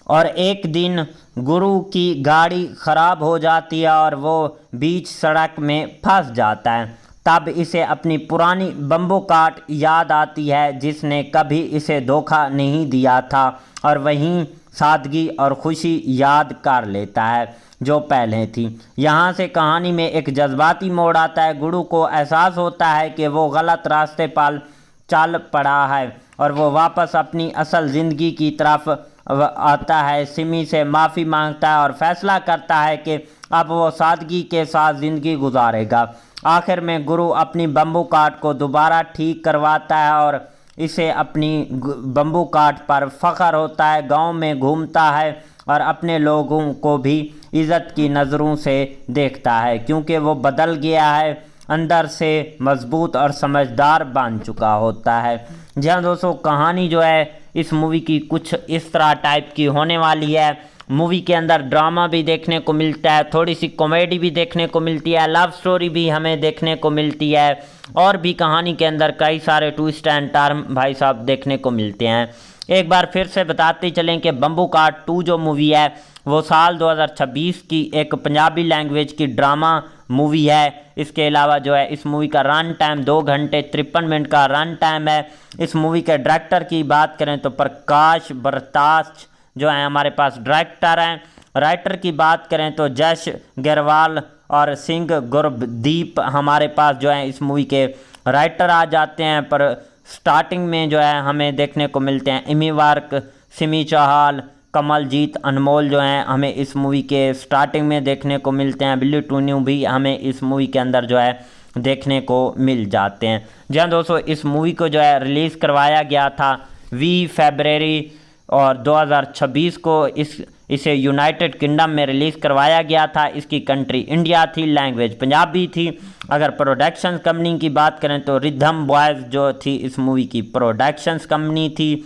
और एक दिन गुरु की गाड़ी ख़राब हो जाती है और वो बीच सड़क में फंस जाता है। तब इसे अपनी पुरानी बम्बू काट याद आती है जिसने कभी इसे धोखा नहीं दिया था और वहीं सादगी और खुशी याद कर लेता है जो पहले थी। यहाँ से कहानी में एक जज्बाती मोड़ आता है। गुरु को एहसास होता है कि वो गलत रास्ते पर चल पड़ा है और वो वापस अपनी असल ज़िंदगी की तरफ आता है। सिमी से माफ़ी मांगता है और फैसला करता है कि अब वो सादगी के साथ ज़िंदगी गुजारेगा। आखिर में गुरु अपनी बम्बू काट को दोबारा ठीक करवाता है और इसे अपनी बम्बू काट पर फ़ख्र होता है। गांव में घूमता है और अपने लोगों को भी इज़्ज़त की नज़रों से देखता है क्योंकि वो बदल गया है, अंदर से मजबूत और समझदार बन चुका होता है। जी हाँ दोस्तों, कहानी जो है इस मूवी की कुछ इस तरह टाइप की होने वाली है मूवी के अंदर ड्रामा भी देखने को मिलता है, थोड़ी सी कॉमेडी भी देखने को मिलती है, लव स्टोरी भी हमें देखने को मिलती है और भी कहानी के अंदर कई सारे ट्विस्ट एंड टर्न भाई साहब देखने को मिलते हैं। एक बार फिर से बताते चलें कि बम्बू काट 2 जो मूवी है वो साल 2026 की एक पंजाबी लैंग्वेज की ड्रामा मूवी है। इसके अलावा जो है इस मूवी का रन टाइम 2 घंटे 53 मिनट का रन टाइम है। इस मूवी के डायरेक्टर की बात करें तो प्रकाश बरताश जो है हमारे पास डायरेक्टर हैं। राइटर की बात करें तो जश गेरवाल और सिंह गुरदीप हमारे पास जो है इस मूवी के राइटर आ जाते हैं। पर स्टार्टिंग में जो है हमें देखने को मिलते हैं इमी वार्क, सिमी चाहल, कमलजीत अनमोल जो हैं हमें इस मूवी के स्टार्टिंग में देखने को मिलते हैं। बिल्ली टून्यू भी हमें इस मूवी के अंदर जो है देखने को मिल जाते हैं। जी हाँ दोस्तों, इस मूवी को जो है रिलीज़ करवाया गया था 20 फरवरी और 2026 को इसे यूनाइटेड किंगडम में रिलीज़ करवाया गया था। इसकी कंट्री इंडिया थी, लैंग्वेज पंजाबी थी। अगर प्रोडक्शंस कंपनी की बात करें तो रिदम बॉयज़ जो थी इस मूवी की प्रोडक्शंस कंपनी थी।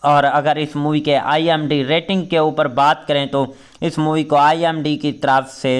और अगर इस मूवी के IMDb रेटिंग के ऊपर बात करें तो इस मूवी को IMDb की तरफ से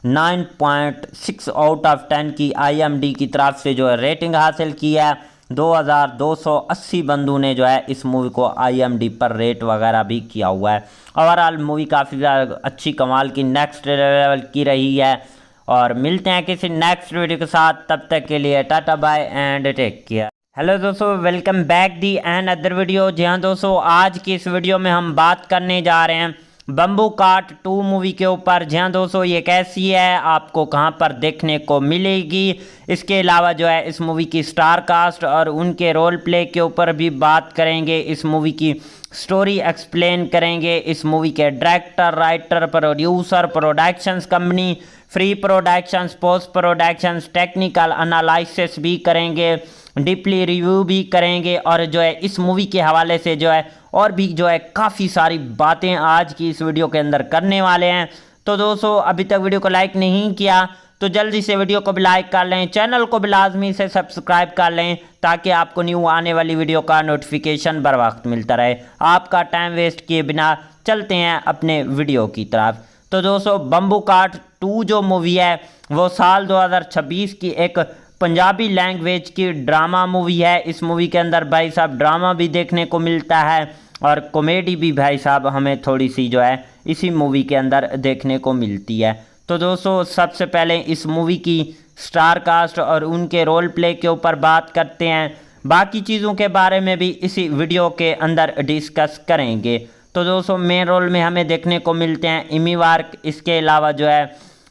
9.6 आउट ऑफ 10 की IMDb की तरफ से जो है रेटिंग हासिल की है। 2280 बंदों ने जो है इस मूवी को IMDb पर रेट वगैरह भी किया हुआ है। ओवरऑल मूवी काफ़ी ज़्यादा अच्छी कमाल की नेक्स्ट लेवल की रही है। और मिलते हैं किसी नेक्स्ट वीडियो के साथ, तब तक के लिए tata bye and take care. Hello दोस्तों, welcome back the and other video. जी हाँ दोस्तों, आज की इस वीडियो में हम बात करने जा रहे हैं बम्बू काट 2 मूवी के ऊपर। जी हाँ दोस्तों, ये कैसी है, आपको कहाँ पर देखने को मिलेगी, इसके अलावा जो है इस मूवी की स्टार कास्ट और उनके रोल प्ले के ऊपर भी बात करेंगे। इस मूवी की स्टोरी एक्सप्लेन करेंगे। इस मूवी के director, writer, producer, productions company, free productions, post productions, technical analysis भी करेंगे, डीपली रिव्यू भी करेंगे और जो है इस मूवी के हवाले से जो है और भी जो है काफ़ी सारी बातें आज की इस वीडियो के अंदर करने वाले हैं। तो दोस्तों, अभी तक वीडियो को लाइक नहीं किया तो जल्दी से वीडियो को भी लाइक कर लें, चैनल को भी लाजमी से सब्सक्राइब कर लें ताकि आपको न्यू आने वाली वीडियो का नोटिफिकेशन बर वक्त मिलता रहे। आपका टाइम वेस्ट किए बिना चलते हैं अपने वीडियो की तरफ। तो दोस्तों, बम्बू काट 2 जो मूवी है वो साल 2026 की एक पंजाबी लैंग्वेज की ड्रामा मूवी है। इस मूवी के अंदर भाई साहब ड्रामा भी देखने को मिलता है और कॉमेडी भी भाई साहब हमें थोड़ी सी जो है इसी मूवी के अंदर देखने को मिलती है। तो दोस्तों, सबसे पहले इस मूवी की स्टार कास्ट और उनके रोल प्ले के ऊपर बात करते हैं। बाकी चीज़ों के बारे में भी इसी वीडियो के अंदर डिस्कस करेंगे। तो दोस्तों, मेन रोल में हमें देखने को मिलते हैं इमी वार्क, इसके अलावा जो है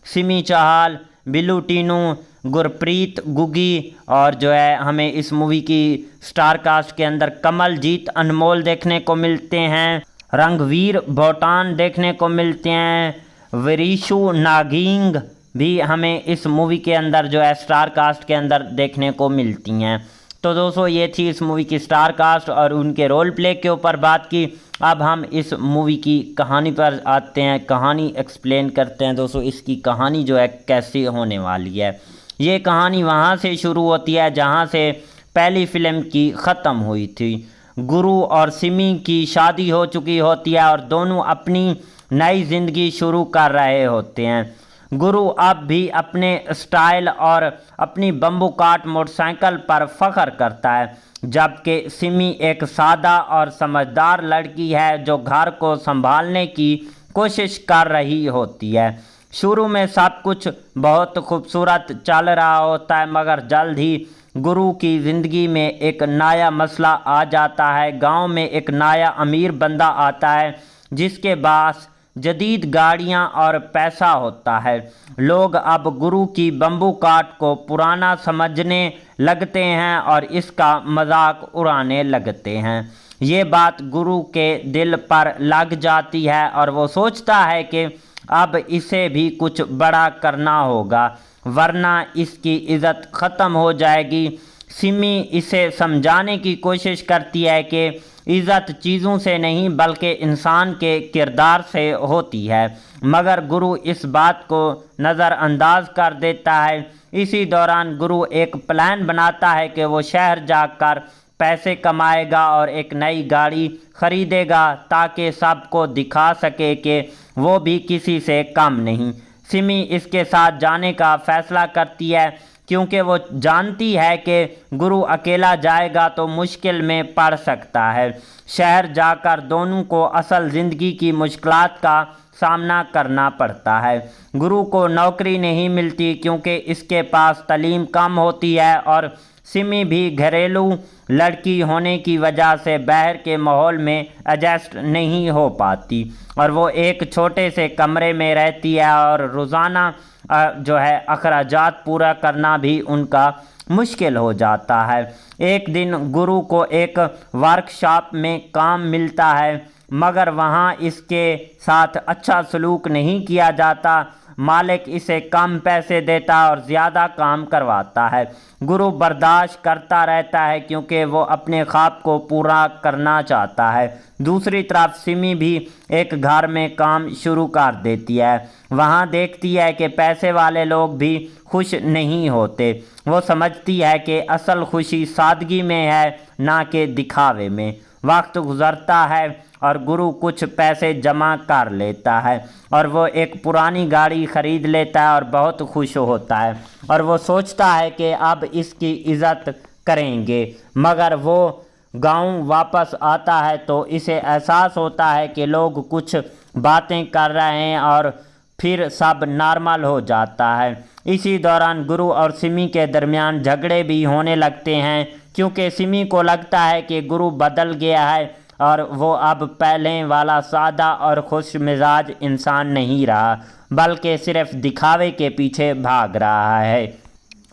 सिमी चाहल, बिल्लू टीनू, गुरप्रीत गुगी और जो है हमें इस मूवी की स्टार कास्ट के अंदर कमलजीत अनमोल देखने को मिलते हैं, रंगवीर भोटान देखने को मिलते हैं, विरीशु नागिंग भी हमें इस मूवी के अंदर जो है स्टार कास्ट के अंदर देखने को मिलती हैं। तो दोस्तों, ये थी इस मूवी की स्टार कास्ट और उनके रोल प्ले के ऊपर बात की। अब हम इस मूवी की कहानी पर आते हैं, कहानी एक्सप्लेन करते हैं। दोस्तों, इसकी कहानी जो है कैसी होने वाली है। ये कहानी वहाँ से शुरू होती है जहाँ से पहली फिल्म की ख़त्म हुई थी। गुरु और सिमी की शादी हो चुकी होती है और दोनों अपनी नई ज़िंदगी शुरू कर रहे होते हैं। गुरु अब भी अपने स्टाइल और अपनी बम्बू काट मोटरसाइकिल पर फख्र करता है, जबकि सिमी एक सादा और समझदार लड़की है जो घर को संभालने की कोशिश कर रही होती है। शुरू में सब कुछ बहुत खूबसूरत चल रहा होता है, मगर जल्द ही गुरु की ज़िंदगी में एक नया मसला आ जाता है। गांव में एक नया अमीर बंदा आता है जिसके पास जदीद गाड़ियां और पैसा होता है। लोग अब गुरु की बम्बू काट को पुराना समझने लगते हैं और इसका मजाक उड़ाने लगते हैं। ये बात गुरु के दिल पर लग जाती है और वो सोचता है कि अब इसे भी कुछ बड़ा करना होगा वरना इसकी इज़्ज़त ख़त्म हो जाएगी। सिमी इसे समझाने की कोशिश करती है कि इज़्ज़त चीज़ों से नहीं बल्कि इंसान के किरदार से होती है, मगर गुरु इस बात को नज़रअंदाज कर देता है। इसी दौरान गुरु एक प्लान बनाता है कि वो शहर जाकर पैसे कमाएगा और एक नई गाड़ी खरीदेगा ताकि सबको दिखा सके कि वो भी किसी से कम नहीं। सिमी इसके साथ जाने का फैसला करती है क्योंकि वो जानती है कि गुरु अकेला जाएगा तो मुश्किल में पड़ सकता है। शहर जाकर दोनों को असल ज़िंदगी की मुश्किलात का सामना करना पड़ता है। गुरु को नौकरी नहीं मिलती क्योंकि इसके पास तालीम कम होती है और सिमी भी घरेलू लड़की होने की वजह से बाहर के माहौल में एडजस्ट नहीं हो पाती और वो एक छोटे से कमरे में रहती है और रोज़ाना जो है अखराजात पूरा करना भी उनका मुश्किल हो जाता है। एक दिन गुरु को एक वर्कशॉप में काम मिलता है मगर वहाँ इसके साथ अच्छा सलूक नहीं किया जाता। मालिक इसे कम पैसे देता और ज़्यादा काम करवाता है। गुरु बर्दाश्त करता रहता है क्योंकि वो अपने ख्वाब को पूरा करना चाहता है। दूसरी तरफ सिमी भी एक घर में काम शुरू कर देती है। वहाँ देखती है कि पैसे वाले लोग भी खुश नहीं होते। वो समझती है कि असल खुशी सादगी में है ना कि दिखावे में। वक्त गुज़रता है और गुरु कुछ पैसे जमा कर लेता है और वो एक पुरानी गाड़ी ख़रीद लेता है और बहुत खुश होता है और वो सोचता है कि अब इसकी इज़्ज़त करेंगे। मगर वो गांव वापस आता है तो इसे एहसास होता है कि लोग कुछ बातें कर रहे हैं और फिर सब नॉर्मल हो जाता है। इसी दौरान गुरु और सिमी के दरमियान झगड़े भी होने लगते हैं क्योंकि सिमी को लगता है कि गुरु बदल गया है और वो अब पहले वाला सादा और खुश मिजाज इंसान नहीं रहा बल्कि सिर्फ दिखावे के पीछे भाग रहा है।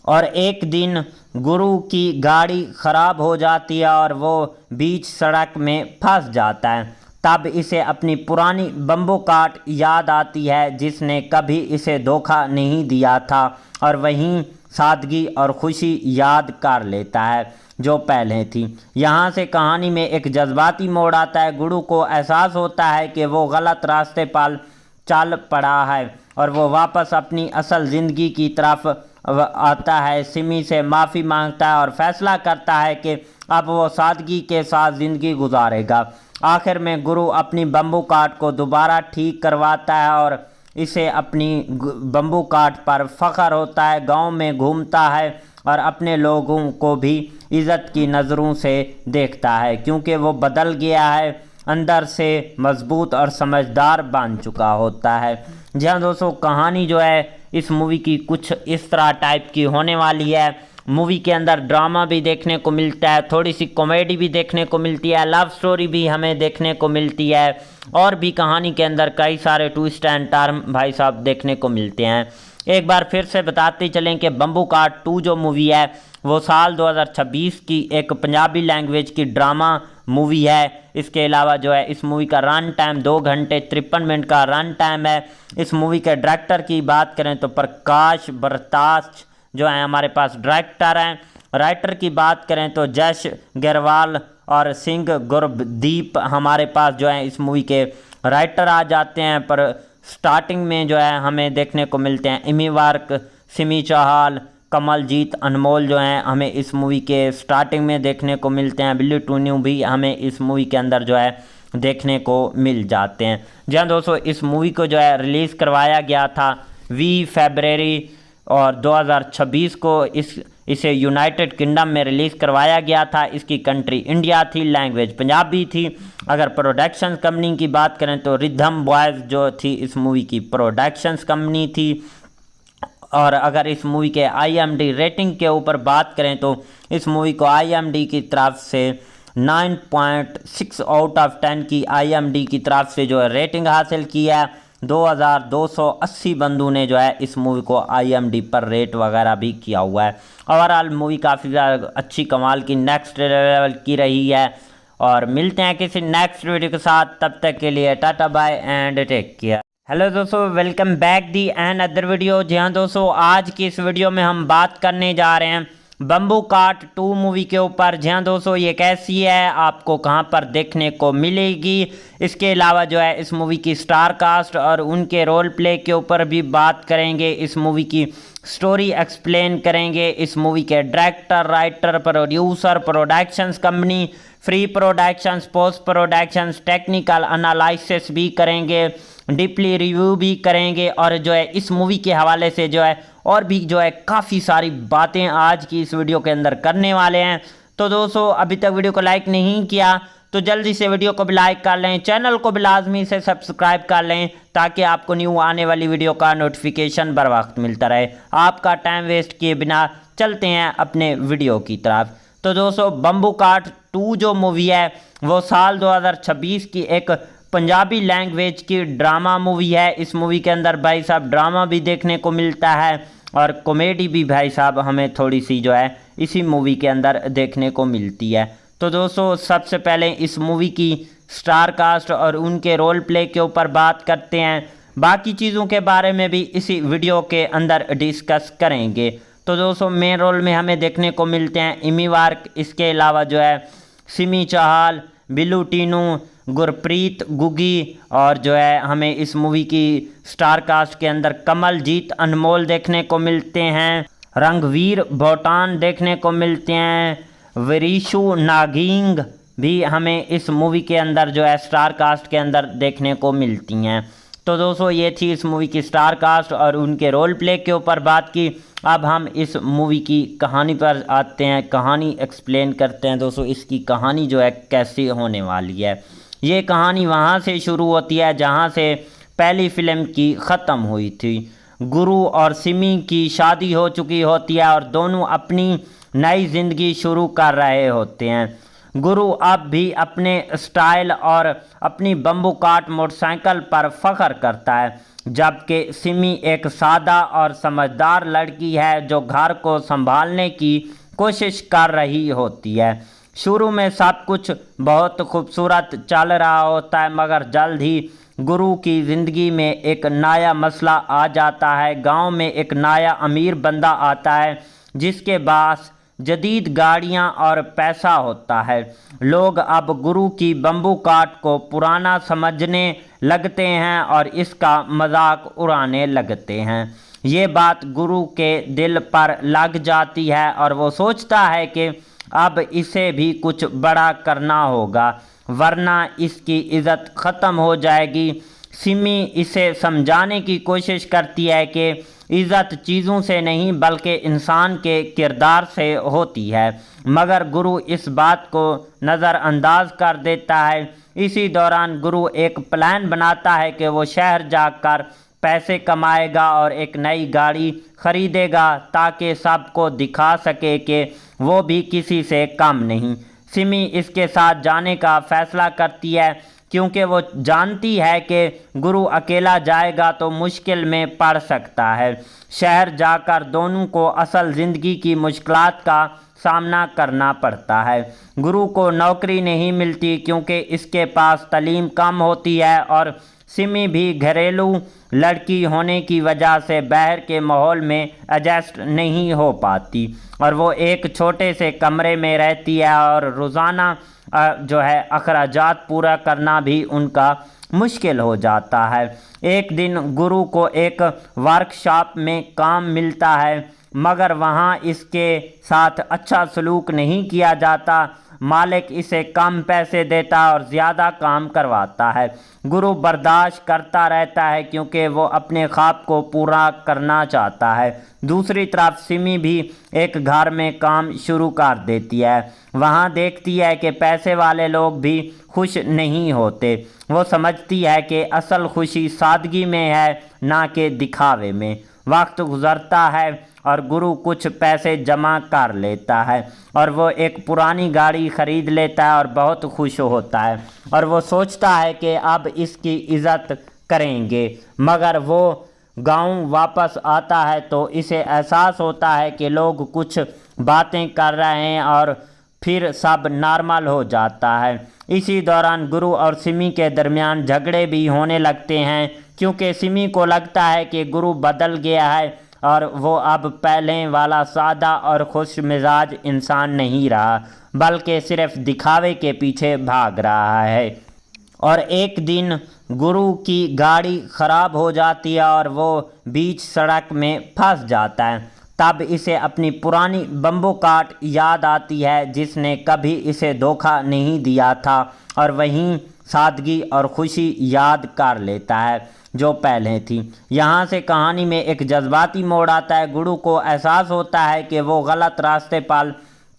और एक दिन गुरु की गाड़ी ख़राब हो जाती है और वो बीच सड़क में फंस जाता है। तब इसे अपनी पुरानी बम्बू कार्ट याद आती है जिसने कभी इसे धोखा नहीं दिया था और वहीं सादगी और खुशी याद कर लेता है जो पहले थी। यहाँ से कहानी में एक जज्बाती मोड़ आता है। गुरु को एहसास होता है कि वो गलत रास्ते पर चल पड़ा है और वो वापस अपनी असल ज़िंदगी की तरफ आता है। सिमी से माफ़ी मांगता है और फैसला करता है कि अब वो सादगी के साथ ज़िंदगी गुजारेगा। आखिर में गुरु अपनी बम्बू कार्ट को दोबारा ठीक करवाता है और इसे अपनी बम्बू कार्ट पर फ़ख्र होता है। गांव में घूमता है और अपने लोगों को भी इज़्ज़त की नज़रों से देखता है क्योंकि वो बदल गया है, अंदर से मजबूत और समझदार बन चुका होता है। जी हाँ दोस्तों, कहानी जो है इस मूवी की कुछ इस तरह टाइप की होने वाली है। मूवी के अंदर ड्रामा भी देखने को मिलता है, थोड़ी सी कॉमेडी भी देखने को मिलती है, लव स्टोरी भी हमें देखने को मिलती है और भी कहानी के अंदर कई सारे ट्विस्ट एंड टर्न भाई साहब देखने को मिलते हैं। एक बार फिर से बताते चलें कि बम्बू कार्ट 2 जो मूवी है वो साल 2026 की एक पंजाबी लैंग्वेज की ड्रामा मूवी है। इसके अलावा जो है इस मूवी का रन टाइम 2 घंटे 53 मिनट का रन टाइम है। इस मूवी के डायरेक्टर की बात करें तो प्रकाश बरताश जो है हमारे पास डायरेक्टर हैं। राइटर की बात करें तो जश गरवाल और सिंह गुरदीप हमारे पास जो है इस मूवी के राइटर आ जाते हैं। पर स्टार्टिंग में जो है हमें देखने को मिलते हैं इमी वार्क, सिमी चाहल, कमलजीत अनमोल जो हैं हमें इस मूवी के स्टार्टिंग में देखने को मिलते हैं। बिल्ली टून्यू भी हमें इस मूवी के अंदर जो है देखने को मिल जाते हैं। जी हाँ दोस्तों, इस मूवी को जो है रिलीज़ करवाया गया था 20 फरवरी और 2026 को इसे यूनाइटेड किंगडम में रिलीज़ करवाया गया था। इसकी कंट्री इंडिया थी, लैंग्वेज पंजाबी थी। अगर प्रोडक्शन कंपनी की बात करें तो रिदम बॉयज़ जो थी इस मूवी की प्रोडक्शंस कंपनी थी। और अगर इस मूवी के IMDb रेटिंग के ऊपर बात करें तो इस मूवी को IMDb की तरफ से 9.6 आउट ऑफ 10 की IMDb की तरफ से जो है रेटिंग हासिल की है। 2280 बंदों ने जो है इस मूवी को IMDb पर रेट वगैरह भी किया हुआ है। ओवरऑल मूवी काफ़ी ज़्यादा अच्छी कमाल की नेक्स्ट लेवल की रही है। और मिलते हैं किसी नेक्स्ट वीडियो के साथ, तब तक के लिए tata bye and take care. Hello दोस्तों, welcome back the and other video. जी हाँ दोस्तों, आज की इस वीडियो में हम बात करने जा रहे हैं बम्बू काट 2 मूवी के ऊपर। जी हाँ दोस्तों, ये कैसी है, आपको कहां पर देखने को मिलेगी। इसके अलावा जो है इस मूवी की स्टार कास्ट और उनके रोल प्ले के ऊपर भी बात करेंगे। इस मूवी की स्टोरी एक्सप्लेन करेंगे। इस मूवी के director, writer, producer, productions company, free productions, post productions, technical analysis भी करेंगे, डीपली रिव्यू भी करेंगे और जो है इस मूवी के हवाले से जो है और भी जो है काफ़ी सारी बातें आज की इस वीडियो के अंदर करने वाले हैं। तो दोस्तों, अभी तक वीडियो को लाइक नहीं किया तो जल्दी से वीडियो को भी लाइक कर लें, चैनल को भी लाजमी से सब्सक्राइब कर लें ताकि आपको न्यू आने वाली वीडियो का नोटिफिकेशन बर वक्त मिलता रहे। आपका टाइम वेस्ट किए बिना चलते हैं अपने वीडियो की तरफ। तो दोस्तों, बम्बू काट 2 जो मूवी है वो साल 2026 की एक पंजाबी लैंग्वेज की ड्रामा मूवी है। इस मूवी के अंदर भाई साहब ड्रामा भी देखने को मिलता है और कॉमेडी भी भाई साहब हमें थोड़ी सी जो है इसी मूवी के अंदर देखने को मिलती है। तो दोस्तों, सबसे पहले इस मूवी की स्टार कास्ट और उनके रोल प्ले के ऊपर बात करते हैं। बाकी चीज़ों के बारे में भी इसी वीडियो के अंदर डिस्कस करेंगे। तो दोस्तों, मेन रोल में हमें देखने को मिलते हैं इमी वार्क, इसके अलावा जो है सिमी चाहल, बिल्लू टीनू, गुरप्रीत गुगी और जो है हमें इस मूवी की स्टार कास्ट के अंदर कमलजीत अनमोल देखने को मिलते हैं, रंगवीर भोटान देखने को मिलते हैं, विरीशु नागिंग भी हमें इस मूवी के अंदर जो है स्टार कास्ट के अंदर देखने को मिलती हैं। तो दोस्तों, ये थी इस मूवी की स्टार कास्ट और उनके रोल प्ले के ऊपर बात की। अब हम इस मूवी की कहानी पर आते हैं, कहानी एक्सप्लेन करते हैं। दोस्तों, इसकी कहानी जो है कैसी होने वाली है। ये कहानी वहाँ से शुरू होती है जहाँ से पहली फिल्म की ख़त्म हुई थी। गुरु और सिमी की शादी हो चुकी होती है और दोनों अपनी नई ज़िंदगी शुरू कर रहे होते हैं। गुरु अब भी अपने स्टाइल और अपनी बम्बू काट मोटरसाइकिल पर फख्र करता है, जबकि सिमी एक सादा और समझदार लड़की है जो घर को संभालने की कोशिश कर रही होती है। शुरू में सब कुछ बहुत खूबसूरत चल रहा होता है, मगर जल्द ही गुरु की ज़िंदगी में एक नया मसला आ जाता है। गांव में एक नया अमीर बंदा आता है जिसके पास जदीद गाड़ियां और पैसा होता है। लोग अब गुरु की बम्बू काट को पुराना समझने लगते हैं और इसका मजाक उड़ाने लगते हैं। ये बात गुरु के दिल पर लग जाती है और वो सोचता है कि अब इसे भी कुछ बड़ा करना होगा वरना इसकी इज़्ज़त ख़त्म हो जाएगी। सिमी इसे समझाने की कोशिश करती है कि इज़्ज़त चीज़ों से नहीं बल्कि इंसान के किरदार से होती है, मगर गुरु इस बात को नज़रअंदाज कर देता है। इसी दौरान गुरु एक प्लान बनाता है कि वो शहर जाकर पैसे कमाएगा और एक नई गाड़ी ख़रीदेगा ताकि सबको दिखा सके कि वो भी किसी से कम नहीं। सिमी इसके साथ जाने का फ़ैसला करती है क्योंकि वो जानती है कि गुरु अकेला जाएगा तो मुश्किल में पड़ सकता है। शहर जाकर दोनों को असल ज़िंदगी की मुश्किलात का सामना करना पड़ता है। गुरु को नौकरी नहीं मिलती क्योंकि इसके पास तालीम कम होती है और सिमी भी घरेलू लड़की होने की वजह से बाहर के माहौल में एडजस्ट नहीं हो पाती और वो एक छोटे से कमरे में रहती है और रोज़ाना जो है अखराजात पूरा करना भी उनका मुश्किल हो जाता है। एक दिन गुरु को एक वर्कशॉप में काम मिलता है, मगर वहाँ इसके साथ अच्छा सलूक नहीं किया जाता। मालिक इसे कम पैसे देता और ज़्यादा काम करवाता है। गुरु बर्दाश्त करता रहता है क्योंकि वो अपने ख्वाब को पूरा करना चाहता है। दूसरी तरफ सिमी भी एक घर में काम शुरू कर देती है। वहाँ देखती है कि पैसे वाले लोग भी खुश नहीं होते। वो समझती है कि असल खुशी सादगी में है, ना कि दिखावे में। वक्त गुजरता है और गुरु कुछ पैसे जमा कर लेता है और वो एक पुरानी गाड़ी ख़रीद लेता है और बहुत खुश होता है और वो सोचता है कि अब इसकी इज़्ज़त करेंगे। मगर वो गांव वापस आता है तो इसे एहसास होता है कि लोग कुछ बातें कर रहे हैं और फिर सब नॉर्मल हो जाता है। इसी दौरान गुरु और सिमी के दरमियान झगड़े भी होने लगते हैं क्योंकि सिमी को लगता है कि गुरु बदल गया है और वो अब पहले वाला सादा और खुश मिजाज इंसान नहीं रहा, बल्कि सिर्फ दिखावे के पीछे भाग रहा है। और एक दिन गुरु की गाड़ी ख़राब हो जाती है और वो बीच सड़क में फंस जाता है। तब इसे अपनी पुरानी बम्बू काट याद आती है, जिसने कभी इसे धोखा नहीं दिया था, और वहीं सादगी और खुशी याद कर लेता है जो पहले थी। यहाँ से कहानी में एक जज्बाती मोड़ आता है। गुरु को एहसास होता है कि वो गलत रास्ते पर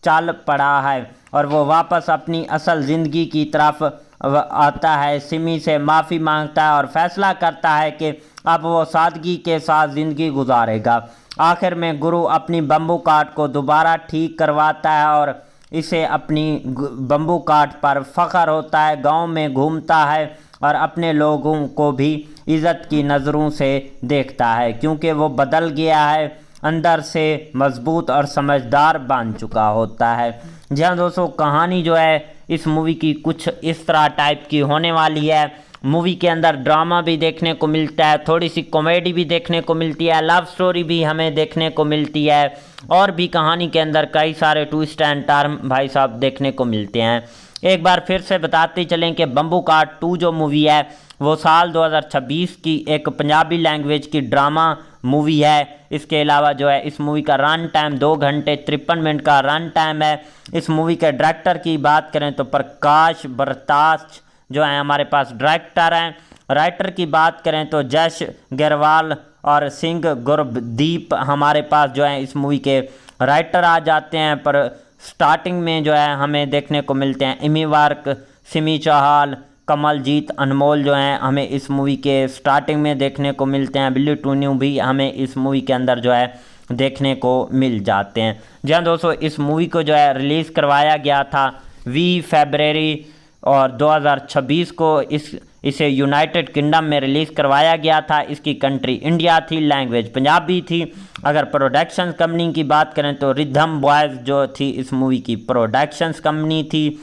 चल पड़ा है और वो वापस अपनी असल ज़िंदगी की तरफ आता है। सिमी से माफ़ी मांगता है और फैसला करता है कि अब वो सादगी के साथ ज़िंदगी गुजारेगा। आखिर में गुरु अपनी बम्बू काट को दोबारा ठीक करवाता है और इसे अपनी बम्बू काट पर फ़ख्र होता है। गांव में घूमता है और अपने लोगों को भी इज़्ज़त की नज़रों से देखता है, क्योंकि वो बदल गया है, अंदर से मजबूत और समझदार बन चुका होता है। जी हाँ दोस्तों, कहानी जो है इस मूवी की कुछ इस तरह टाइप की होने वाली है। मूवी के अंदर ड्रामा भी देखने को मिलता है, थोड़ी सी कॉमेडी भी देखने को मिलती है, लव स्टोरी भी हमें देखने को मिलती है, और भी कहानी के अंदर कई सारे ट्विस्ट एंड टर्न भाई साहब देखने को मिलते हैं। एक बार फिर से बताते चलें कि बम्बू काट 2 जो मूवी है वो साल 2026 की एक पंजाबी लैंग्वेज की ड्रामा मूवी है। इसके अलावा जो है इस मूवी का रन टाइम 2 घंटे 53 मिनट का रन टाइम है। इस मूवी के डायरेक्टर की बात करें तो प्रकाश बरताश जो है हमारे पास डायरेक्टर हैं। राइटर की बात करें तो जश गरवाल और सिंह गुरदीप हमारे पास जो है इस मूवी के राइटर आ जाते हैं। पर स्टार्टिंग में जो है हमें देखने को मिलते हैं इमी वार्क, सिमी चाहल, कमलजीत अनमोल जो हैं हमें इस मूवी के स्टार्टिंग में देखने को मिलते हैं। बिल्ली टून्यू भी हमें इस मूवी के अंदर जो है देखने को मिल जाते हैं। जी हाँ दोस्तों, इस मूवी को जो है रिलीज़ करवाया गया था 20 फरवरी और 2026 को इसे यूनाइटेड किंगडम में रिलीज़ करवाया गया था। इसकी कंट्री इंडिया थी, लैंग्वेज पंजाबी थी। अगर प्रोडक्शंस कंपनी की बात करें तो रिदम बॉयज़ जो थी इस मूवी की प्रोडक्शंस कंपनी थी।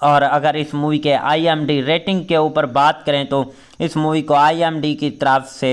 और अगर इस मूवी के IMDb रेटिंग के ऊपर बात करें तो इस मूवी को IMDb की तरफ से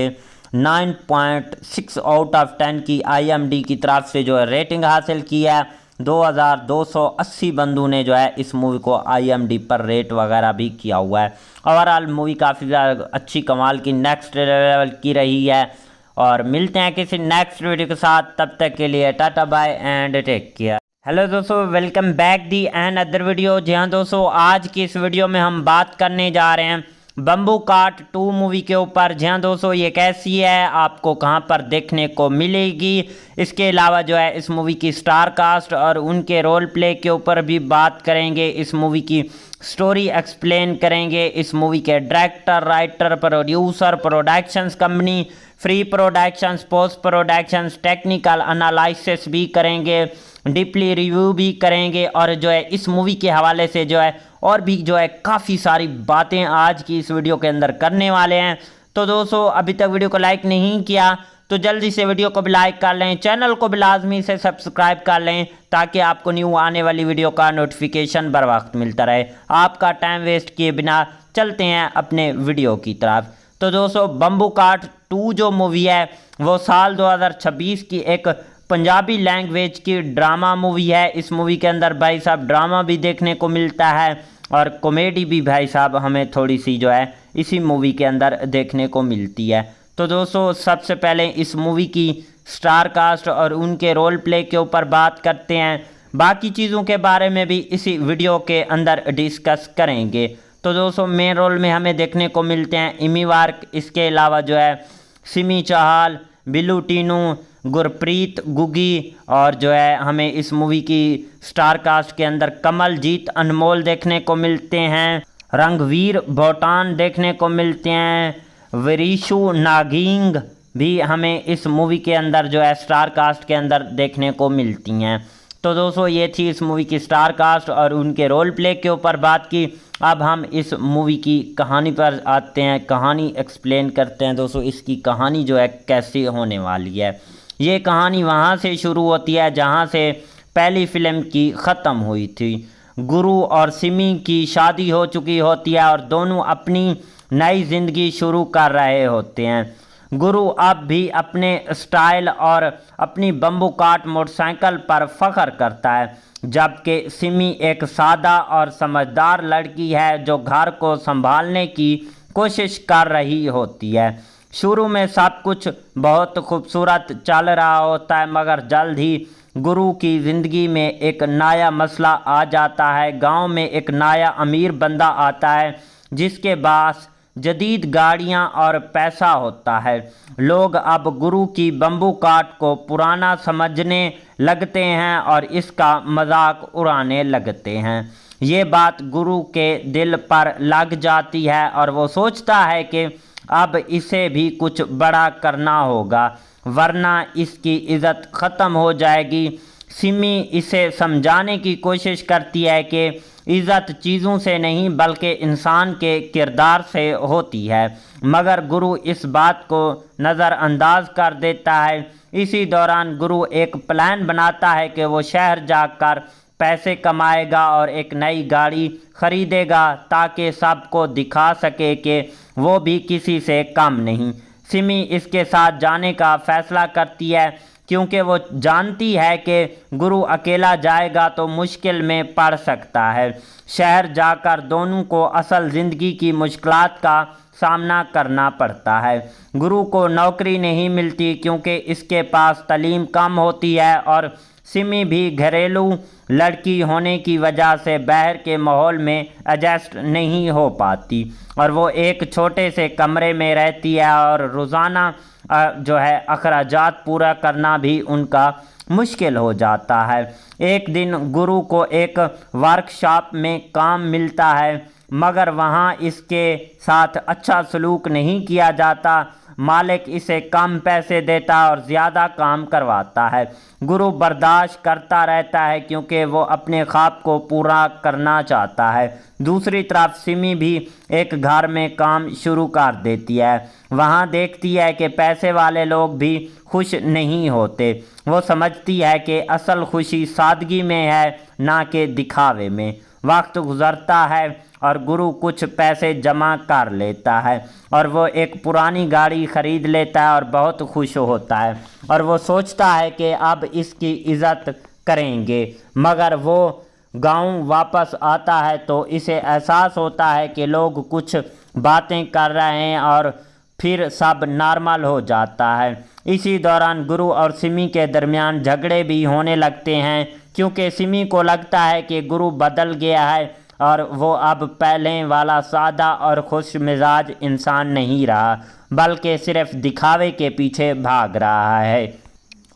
9.6 आउट ऑफ 10 की IMDb की तरफ से जो है रेटिंग हासिल की है। 2280 बंदों ने जो है इस मूवी को IMDb पर रेट वगैरह भी किया हुआ है। ओवरऑल मूवी काफ़ी ज़्यादा अच्छी कमाल की नेक्स्ट लेवल की रही है। और मिलते हैं किसी नेक्स्ट वीडियो के साथ, तब तक के लिए tata bye and take care. Hello दोस्तों, welcome back the and other video. जी हाँ दोस्तों, आज की इस वीडियो में हम बात करने जा रहे हैं बम्बू काट 2 मूवी के ऊपर। जी हाँ दोस्तों, ये कैसी है, आपको कहाँ पर देखने को मिलेगी, इसके अलावा जो है इस मूवी की स्टार कास्ट और उनके रोल प्ले के ऊपर भी बात करेंगे। इस मूवी की स्टोरी एक्सप्लेन करेंगे। इस मूवी के director, writer, producer, productions company, free productions, post productions, technical analysis भी करेंगे, डीपली रिव्यू भी करेंगे, और जो है इस मूवी के हवाले से जो है और भी जो है काफ़ी सारी बातें आज की इस वीडियो के अंदर करने वाले हैं। तो दोस्तों, अभी तक वीडियो को लाइक नहीं किया तो जल्दी से वीडियो को भी लाइक कर लें, चैनल को भी लाजमी से सब्सक्राइब कर लें, ताकि आपको न्यू आने वाली वीडियो का नोटिफिकेशन बर वक्त मिलता रहे। आपका टाइम वेस्ट किए बिना चलते हैं अपने वीडियो की तरफ। तो दोस्तों, बम्बू काट 2 जो मूवी है वो साल 2026 की एक पंजाबी लैंग्वेज की ड्रामा मूवी है। इस मूवी के अंदर भाई साहब ड्रामा भी देखने को मिलता है और कॉमेडी भी भाई साहब हमें थोड़ी सी जो है इसी मूवी के अंदर देखने को मिलती है। तो दोस्तों, सबसे पहले इस मूवी की स्टार कास्ट और उनके रोल प्ले के ऊपर बात करते हैं। बाकी चीज़ों के बारे में भी इसी वीडियो के अंदर डिस्कस करेंगे। तो दोस्तों, मेन रोल में हमें देखने को मिलते हैं इमी वार्क, इसके अलावा जो है सिमी चाहल, बिल्लू टीनू, गुरप्रीत गुगी, और जो है हमें इस मूवी की स्टार कास्ट के अंदर कमलजीत अनमोल देखने को मिलते हैं, रंगवीर भोटान देखने को मिलते हैं, विरीशु नागिंग भी हमें इस मूवी के अंदर जो है स्टार कास्ट के अंदर देखने को मिलती हैं। तो दोस्तों, ये थी इस मूवी की स्टार कास्ट और उनके रोल प्ले के ऊपर बात की। अब हम इस मूवी की कहानी पर आते हैं, कहानी एक्सप्लेन करते हैं। दोस्तों, इसकी कहानी जो है कैसी होने वाली है। ये कहानी वहाँ से शुरू होती है जहाँ से पहली फिल्म की ख़त्म हुई थी। गुरु और सिमी की शादी हो चुकी होती है और दोनों अपनी नई ज़िंदगी शुरू कर रहे होते हैं। गुरु अब भी अपने स्टाइल और अपनी बम्बू काट मोटरसाइकिल पर फख्र करता है, जबकि सिमी एक सादा और समझदार लड़की है जो घर को संभालने की कोशिश कर रही होती है। शुरू में सब कुछ बहुत खूबसूरत चल रहा होता है, मगर जल्द ही गुरु की ज़िंदगी में एक नया मसला आ जाता है। गांव में एक नया अमीर बंदा आता है जिसके पास जदीद गाड़ियां और पैसा होता है। लोग अब गुरु की बम्बू काट को पुराना समझने लगते हैं और इसका मजाक उड़ाने लगते हैं। ये बात गुरु के दिल पर लग जाती है और वो सोचता है कि अब इसे भी कुछ बड़ा करना होगा, वरना इसकी इज़्ज़त ख़त्म हो जाएगी। सिमी इसे समझाने की कोशिश करती है कि इज़्ज़त चीज़ों से नहीं बल्कि इंसान के किरदार से होती है, मगर गुरु इस बात को नज़रअंदाज कर देता है। इसी दौरान गुरु एक प्लान बनाता है कि वो शहर जाकर पैसे कमाएगा और एक नई गाड़ी ख़रीदेगा ताकि सबको दिखा सके कि वो भी किसी से कम नहीं। सिमी इसके साथ जाने का फ़ैसला करती है क्योंकि वो जानती है कि गुरु अकेला जाएगा तो मुश्किल में पड़ सकता है। शहर जाकर दोनों को असल ज़िंदगी की मुश्किलात का सामना करना पड़ता है। गुरु को नौकरी नहीं मिलती क्योंकि इसके पास तालीम कम होती है और सिमी भी घरेलू लड़की होने की वजह से बाहर के माहौल में एडजस्ट नहीं हो पाती और वो एक छोटे से कमरे में रहती है और रोज़ाना जो है अखराजात पूरा करना भी उनका मुश्किल हो जाता है। एक दिन गुरु को एक वर्कशॉप में काम मिलता है, मगर वहाँ इसके साथ अच्छा सलूक नहीं किया जाता। मालिक इसे कम पैसे देता और ज़्यादा काम करवाता है। गुरु बर्दाश्त करता रहता है क्योंकि वो अपने ख्वाब को पूरा करना चाहता है। दूसरी तरफ सिमी भी एक घर में काम शुरू कर देती है। वहाँ देखती है कि पैसे वाले लोग भी खुश नहीं होते। वो समझती है कि असल खुशी सादगी में है, ना कि दिखावे में। वक्त गुज़रता है और गुरु कुछ पैसे जमा कर लेता है और वो एक पुरानी गाड़ी ख़रीद लेता है और बहुत खुश होता है और वो सोचता है कि अब इसकी इज़्ज़त करेंगे। मगर वो गांव वापस आता है तो इसे एहसास होता है कि लोग कुछ बातें कर रहे हैं और फिर सब नॉर्मल हो जाता है। इसी दौरान गुरु और सिमी के दरमियान झगड़े भी होने लगते हैं क्योंकि सिमी को लगता है कि गुरु बदल गया है और वो अब पहले वाला सादा और खुश मिजाज इंसान नहीं रहा, बल्कि सिर्फ दिखावे के पीछे भाग रहा है।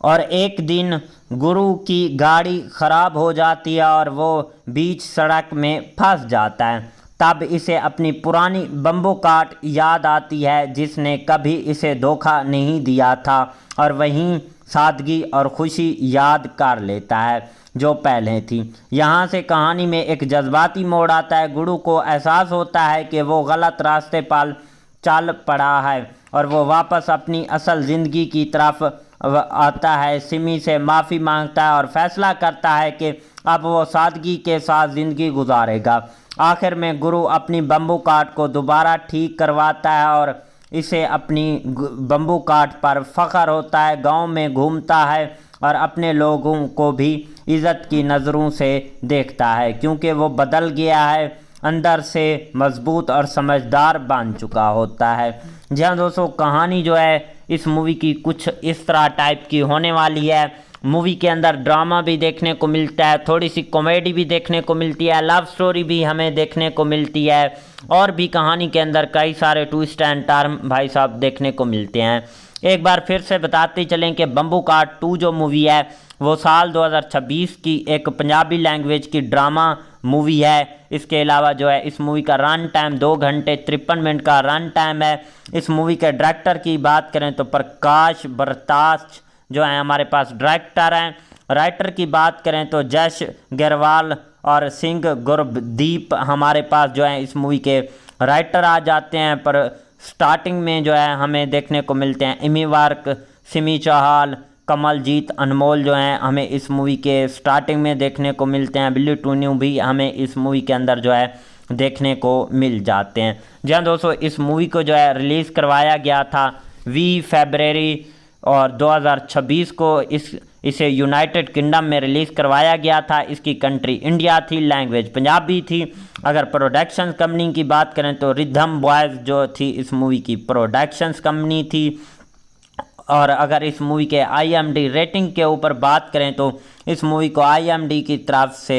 और एक दिन गुरु की गाड़ी ख़राब हो जाती है और वो बीच सड़क में फंस जाता है। तब इसे अपनी पुरानी बम्बू काट याद आती है जिसने कभी इसे धोखा नहीं दिया था और वहीं सादगी और खुशी याद कर लेता है जो पहले थी। यहाँ से कहानी में एक जज्बाती मोड़ आता है। गुरु को एहसास होता है कि वो गलत रास्ते पर चल पड़ा है और वो वापस अपनी असल ज़िंदगी की तरफ आता है। सिमी से माफ़ी मांगता है और फैसला करता है कि अब वो सादगी के साथ ज़िंदगी गुजारेगा। आखिर में गुरु अपनी बम्बू काट को दोबारा ठीक करवाता है और इसे अपनी बम्बू काट पर फ़ख्र होता है। गांव में घूमता है और अपने लोगों को भी इज़्ज़त की नज़रों से देखता है क्योंकि वो बदल गया है, अंदर से मजबूत और समझदार बन चुका होता है। जी हाँ दोस्तों, कहानी जो है इस मूवी की कुछ इस तरह टाइप की होने वाली है। मूवी के अंदर ड्रामा भी देखने को मिलता है, थोड़ी सी कॉमेडी भी देखने को मिलती है, लव स्टोरी भी हमें देखने को मिलती है और भी कहानी के अंदर कई सारे ट्विस्ट एंड टर्न भाई साहब देखने को मिलते हैं। एक बार फिर से बताते चलें कि बम्बू काट 2 जो मूवी है वो साल 2026 की एक पंजाबी लैंग्वेज की ड्रामा मूवी है। इसके अलावा जो है इस मूवी का रन टाइम 2 घंटे 53 मिनट का रन टाइम है। इस मूवी के डायरेक्टर की बात करें तो प्रकाश बरताश जो है हमारे पास डायरेक्टर हैं। राइटर की बात करें तो जश गरवाल और सिंह गुरदीप हमारे पास जो है इस मूवी के राइटर आ जाते हैं। पर स्टार्टिंग में जो है हमें देखने को मिलते हैं इमी वार्क, सिमी चाहल, कमलजीत अनमोल जो हैं हमें इस मूवी के स्टार्टिंग में देखने को मिलते हैं। बिल्ली टून्यू भी हमें इस मूवी के अंदर जो है देखने को मिल जाते हैं। जी हाँ दोस्तों, इस मूवी को जो है रिलीज़ करवाया गया था 20 फरवरी और 2026 को इसे यूनाइटेड किंगडम में रिलीज़ करवाया गया था। इसकी कंट्री इंडिया थी, लैंग्वेज पंजाबी थी। अगर प्रोडक्शंस कंपनी की बात करें तो रिदम बॉयज़ जो थी इस मूवी की प्रोडक्शंस कंपनी थी। और अगर इस मूवी के IMDb रेटिंग के ऊपर बात करें तो इस मूवी को IMDb की तरफ से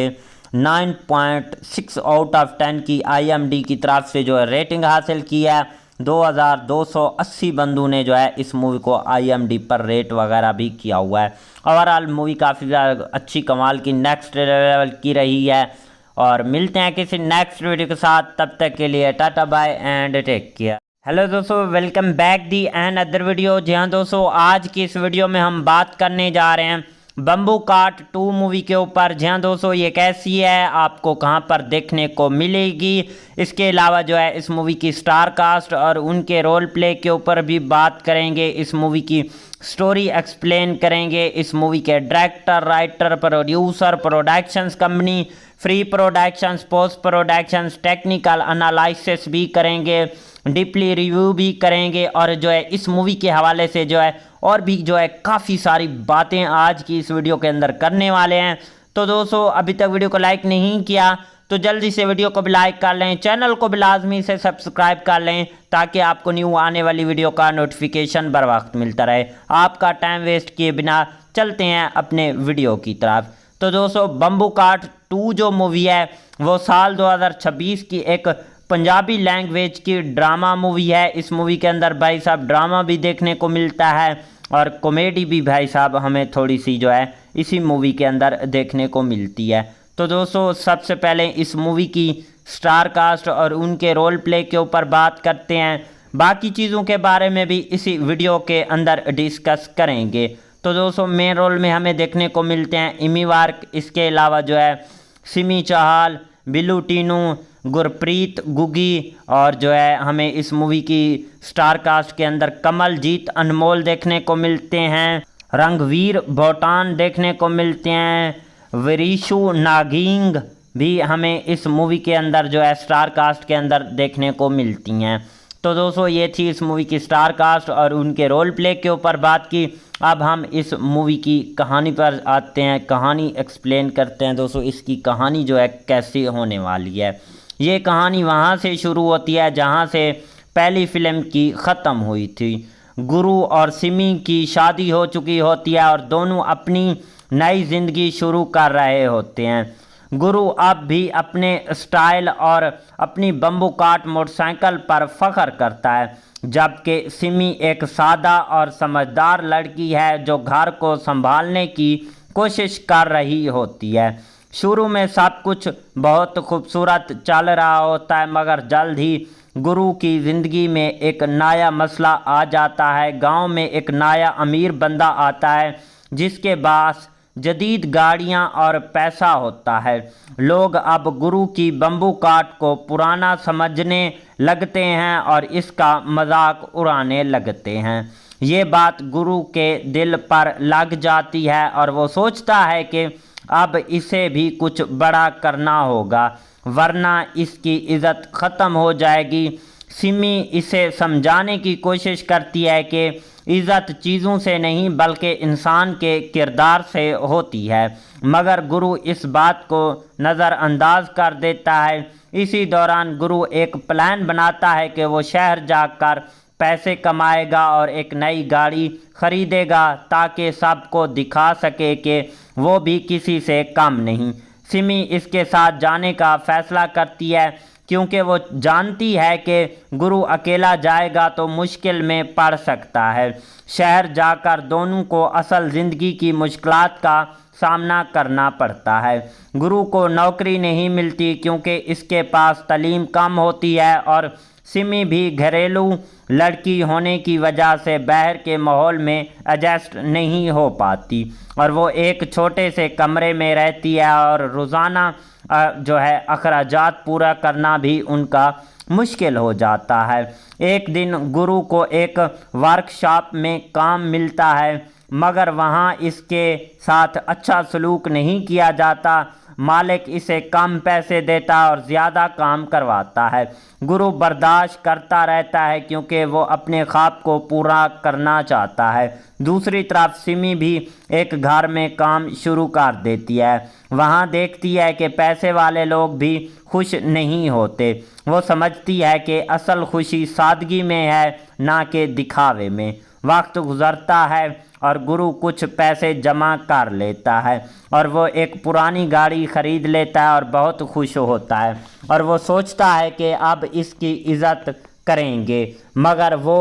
9.6 आउट ऑफ 10 की IMDb की तरफ से जो है रेटिंग हासिल की है। 2280 बंदों ने जो है इस मूवी को IMDb पर रेट वगैरह भी किया हुआ है। ओवरऑल मूवी काफ़ी ज़्यादा अच्छी कमाल की नेक्स्ट लेवल की रही है। और मिलते हैं किसी नेक्स्ट वीडियो के साथ, तब तक के लिए tata bye and take care. Hello दोस्तों, welcome back the and other video. जी हाँ दोस्तों, आज की इस वीडियो में हम बात करने जा रहे हैं बम्बू काट 2 मूवी के ऊपर। जी हाँ दोस्तों, ये कैसी है, आपको कहाँ पर देखने को मिलेगी, इसके अलावा जो है इस मूवी की स्टार कास्ट और उनके रोल प्ले के ऊपर भी बात करेंगे। इस मूवी की स्टोरी एक्सप्लेन करेंगे। इस मूवी के director, writer, producer, productions company, free productions, post productions, technical analysis भी करेंगे, डीपली रिव्यू भी करेंगे। और जो है इस मूवी के हवाले से जो है और भी जो है काफ़ी सारी बातें आज की इस वीडियो के अंदर करने वाले हैं। तो दोस्तों, अभी तक वीडियो को लाइक नहीं किया तो जल्दी से वीडियो को भी लाइक कर लें, चैनल को भी लाजमी से सब्सक्राइब कर लें ताकि आपको न्यू आने वाली वीडियो का नोटिफिकेशन बर वक्त मिलता रहे। आपका टाइम वेस्ट किए बिना चलते हैं अपने वीडियो की तरफ। तो दोस्तों, बम्बू काट 2 जो मूवी है वो साल 2026 की एक पंजाबी लैंग्वेज की ड्रामा मूवी है। इस मूवी के अंदर भाई साहब ड्रामा भी देखने को मिलता है और कॉमेडी भी भाई साहब हमें थोड़ी सी जो है इसी मूवी के अंदर देखने को मिलती है। तो दोस्तों, सबसे पहले इस मूवी की स्टार कास्ट और उनके रोल प्ले के ऊपर बात करते हैं। बाकी चीज़ों के बारे में भी इसी वीडियो के अंदर डिस्कस करेंगे। तो दोस्तों, मेन रोल में हमें देखने को मिलते हैं इमी वार्क, इसके अलावा जो है सिमी चाहल, बिल्लू टीनू, गुरप्रीत गुगी और जो है हमें इस मूवी की स्टार कास्ट के अंदर कमलजीत अनमोल देखने को मिलते हैं, रंगवीर भोटान देखने को मिलते हैं, विरीशु नागिंग भी हमें इस मूवी के अंदर जो है स्टार कास्ट के अंदर देखने को मिलती हैं। तो दोस्तों, ये थी इस मूवी की स्टार कास्ट और उनके रोल प्ले के ऊपर बात की। अब हम इस मूवी की कहानी पर आते हैं, कहानी एक्सप्लेन करते हैं। दोस्तों, इसकी कहानी जो है कैसी होने वाली है। ये कहानी वहाँ से शुरू होती है जहाँ से पहली फिल्म की ख़त्म हुई थी। गुरु और सिमी की शादी हो चुकी होती है और दोनों अपनी नई ज़िंदगी शुरू कर रहे होते हैं। गुरु अब भी अपने स्टाइल और अपनी बम्बू काट मोटरसाइकिल पर फख्र करता है, जबकि सिमी एक सादा और समझदार लड़की है जो घर को संभालने की कोशिश कर रही होती है। शुरू में सब कुछ बहुत खूबसूरत चल रहा होता है, मगर जल्द ही गुरु की ज़िंदगी में एक नया मसला आ जाता है। गांव में एक नया अमीर बंदा आता है जिसके पास जदीद गाड़ियां और पैसा होता है। लोग अब गुरु की बम्बू काट को पुराना समझने लगते हैं और इसका मजाक उड़ाने लगते हैं। ये बात गुरु के दिल पर लग जाती है और वो सोचता है कि अब इसे भी कुछ बड़ा करना होगा वरना इसकी इज़्ज़त ख़त्म हो जाएगी। सिमी इसे समझाने की कोशिश करती है कि इज़्ज़त चीज़ों से नहीं बल्कि इंसान के किरदार से होती है, मगर गुरु इस बात को नज़रअंदाज कर देता है। इसी दौरान गुरु एक प्लान बनाता है कि वो शहर जाकर पैसे कमाएगा और एक नई गाड़ी ख़रीदेगा ताकि सबको दिखा सके कि वो भी किसी से कम नहीं। सिमी इसके साथ जाने का फ़ैसला करती है क्योंकि वो जानती है कि गुरु अकेला जाएगा तो मुश्किल में पड़ सकता है। शहर जाकर दोनों को असल ज़िंदगी की मुश्किलात का सामना करना पड़ता है। गुरु को नौकरी नहीं मिलती क्योंकि इसके पास तालीम कम होती है और सिमी भी घरेलू लड़की होने की वजह से बाहर के माहौल में एडजस्ट नहीं हो पाती और वो एक छोटे से कमरे में रहती है और रोज़ाना जो है अखराजात पूरा करना भी उनका मुश्किल हो जाता है। एक दिन गुरु को एक वर्कशॉप में काम मिलता है, मगर वहाँ इसके साथ अच्छा सलूक नहीं किया जाता मालिक इसे कम पैसे देता है और ज़्यादा काम करवाता है। गुरु बर्दाश्त करता रहता है क्योंकि वो अपने ख्वाब को पूरा करना चाहता है। दूसरी तरफ सिमी भी एक घर में काम शुरू कर देती है। वहाँ देखती है कि पैसे वाले लोग भी खुश नहीं होते। वो समझती है कि असल खुशी सादगी में है, ना कि दिखावे में। वक्त गुजरता है और गुरु कुछ पैसे जमा कर लेता है और वो एक पुरानी गाड़ी ख़रीद लेता है और बहुत खुश होता है और वो सोचता है कि अब इसकी इज़्ज़त करेंगे। मगर वो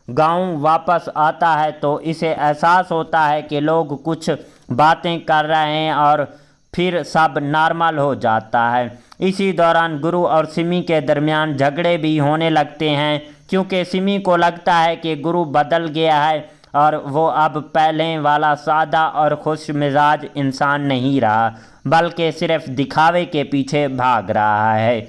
गांव वापस आता है तो इसे एहसास होता है कि लोग कुछ बातें कर रहे हैं और फिर सब नॉर्मल हो जाता है। इसी दौरान गुरु और सिमी के दरमियान झगड़े भी होने लगते हैं क्योंकि सिमी को लगता है कि गुरु बदल गया है और वो अब पहले वाला सादा और खुश मिजाज इंसान नहीं रहा, बल्कि सिर्फ दिखावे के पीछे भाग रहा है।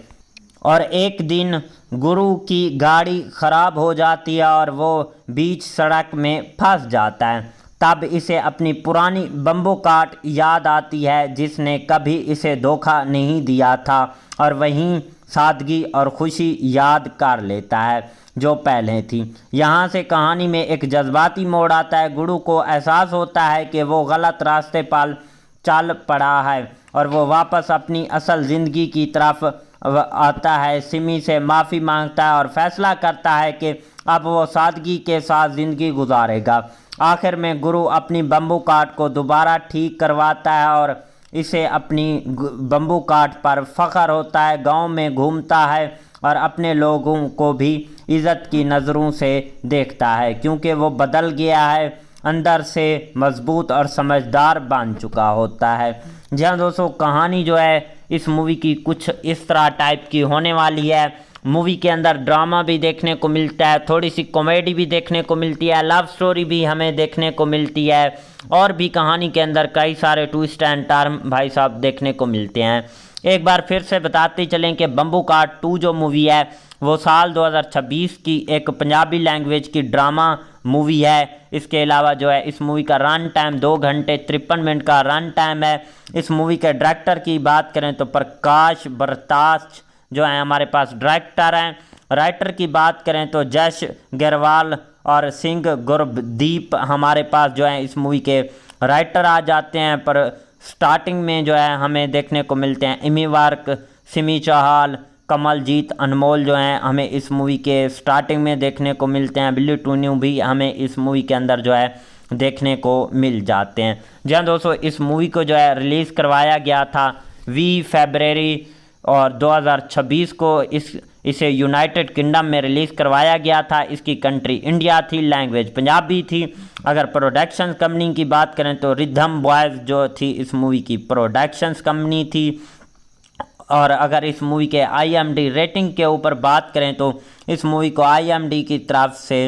और एक दिन गुरु की गाड़ी ख़राब हो जाती है और वो बीच सड़क में फंस जाता है। तब इसे अपनी पुरानी बम्बू कार्ट याद आती है जिसने कभी इसे धोखा नहीं दिया था और वहीं सादगी और खुशी याद कर लेता है जो पहले थी। यहाँ से कहानी में एक जज्बाती मोड़ आता है। गुरु को एहसास होता है कि वो गलत रास्ते पर चल पड़ा है और वो वापस अपनी असल ज़िंदगी की तरफ आता है। सिमी से माफ़ी मांगता है और फैसला करता है कि अब वो सादगी के साथ ज़िंदगी गुजारेगा। आखिर में गुरु अपनी बम्बू कार्ट को दोबारा ठीक करवाता है और इसे अपनी बम्बू कार्ट पर फ़ख्र होता है। गांव में घूमता है और अपने लोगों को भी इज़्ज़त की नज़रों से देखता है क्योंकि वो बदल गया है, अंदर से मजबूत और समझदार बन चुका होता है। जी हाँ दोस्तों, कहानी जो है इस मूवी की कुछ इस तरह टाइप की होने वाली है। मूवी के अंदर ड्रामा भी देखने को मिलता है, थोड़ी सी कॉमेडी भी देखने को मिलती है, लव स्टोरी भी हमें देखने को मिलती है और भी कहानी के अंदर कई सारे ट्विस्ट एंड टर्न भाई साहब देखने को मिलते हैं। एक बार फिर से बताते चलें कि बम्बू कार्ट 2 जो मूवी है वो साल 2026 की एक पंजाबी लैंग्वेज की ड्रामा मूवी है। इसके अलावा जो है इस मूवी का रन टाइम 2 घंटे 53 मिनट का रन टाइम है। इस मूवी के डायरेक्टर की बात करें तो प्रकाश बरताश जो है हमारे पास डायरेक्टर हैं। राइटर की बात करें तो जश गरवाल और सिंह गुरदीप हमारे पास जो है इस मूवी के राइटर आ जाते हैं। पर स्टार्टिंग में जो है हमें देखने को मिलते हैं इमी वार्क, सिमी चाहल, कमलजीत अनमोल जो हैं हमें इस मूवी के स्टार्टिंग में देखने को मिलते हैं। बिल्ली टून्यू भी हमें इस मूवी के अंदर जो है देखने को मिल जाते हैं। जी हाँ दोस्तों, इस मूवी को जो है रिलीज़ करवाया गया था 20 फरवरी और 2026 को इसे यूनाइटेड किंगडम में रिलीज़ करवाया गया था। इसकी कंट्री इंडिया थी, लैंग्वेज पंजाबी थी। अगर प्रोडक्शंस कंपनी की बात करें तो रिदम बॉयज़ जो थी इस मूवी की प्रोडक्शंस कंपनी थी। और अगर इस मूवी के IMDb रेटिंग के ऊपर बात करें तो इस मूवी को IMDb की तरफ से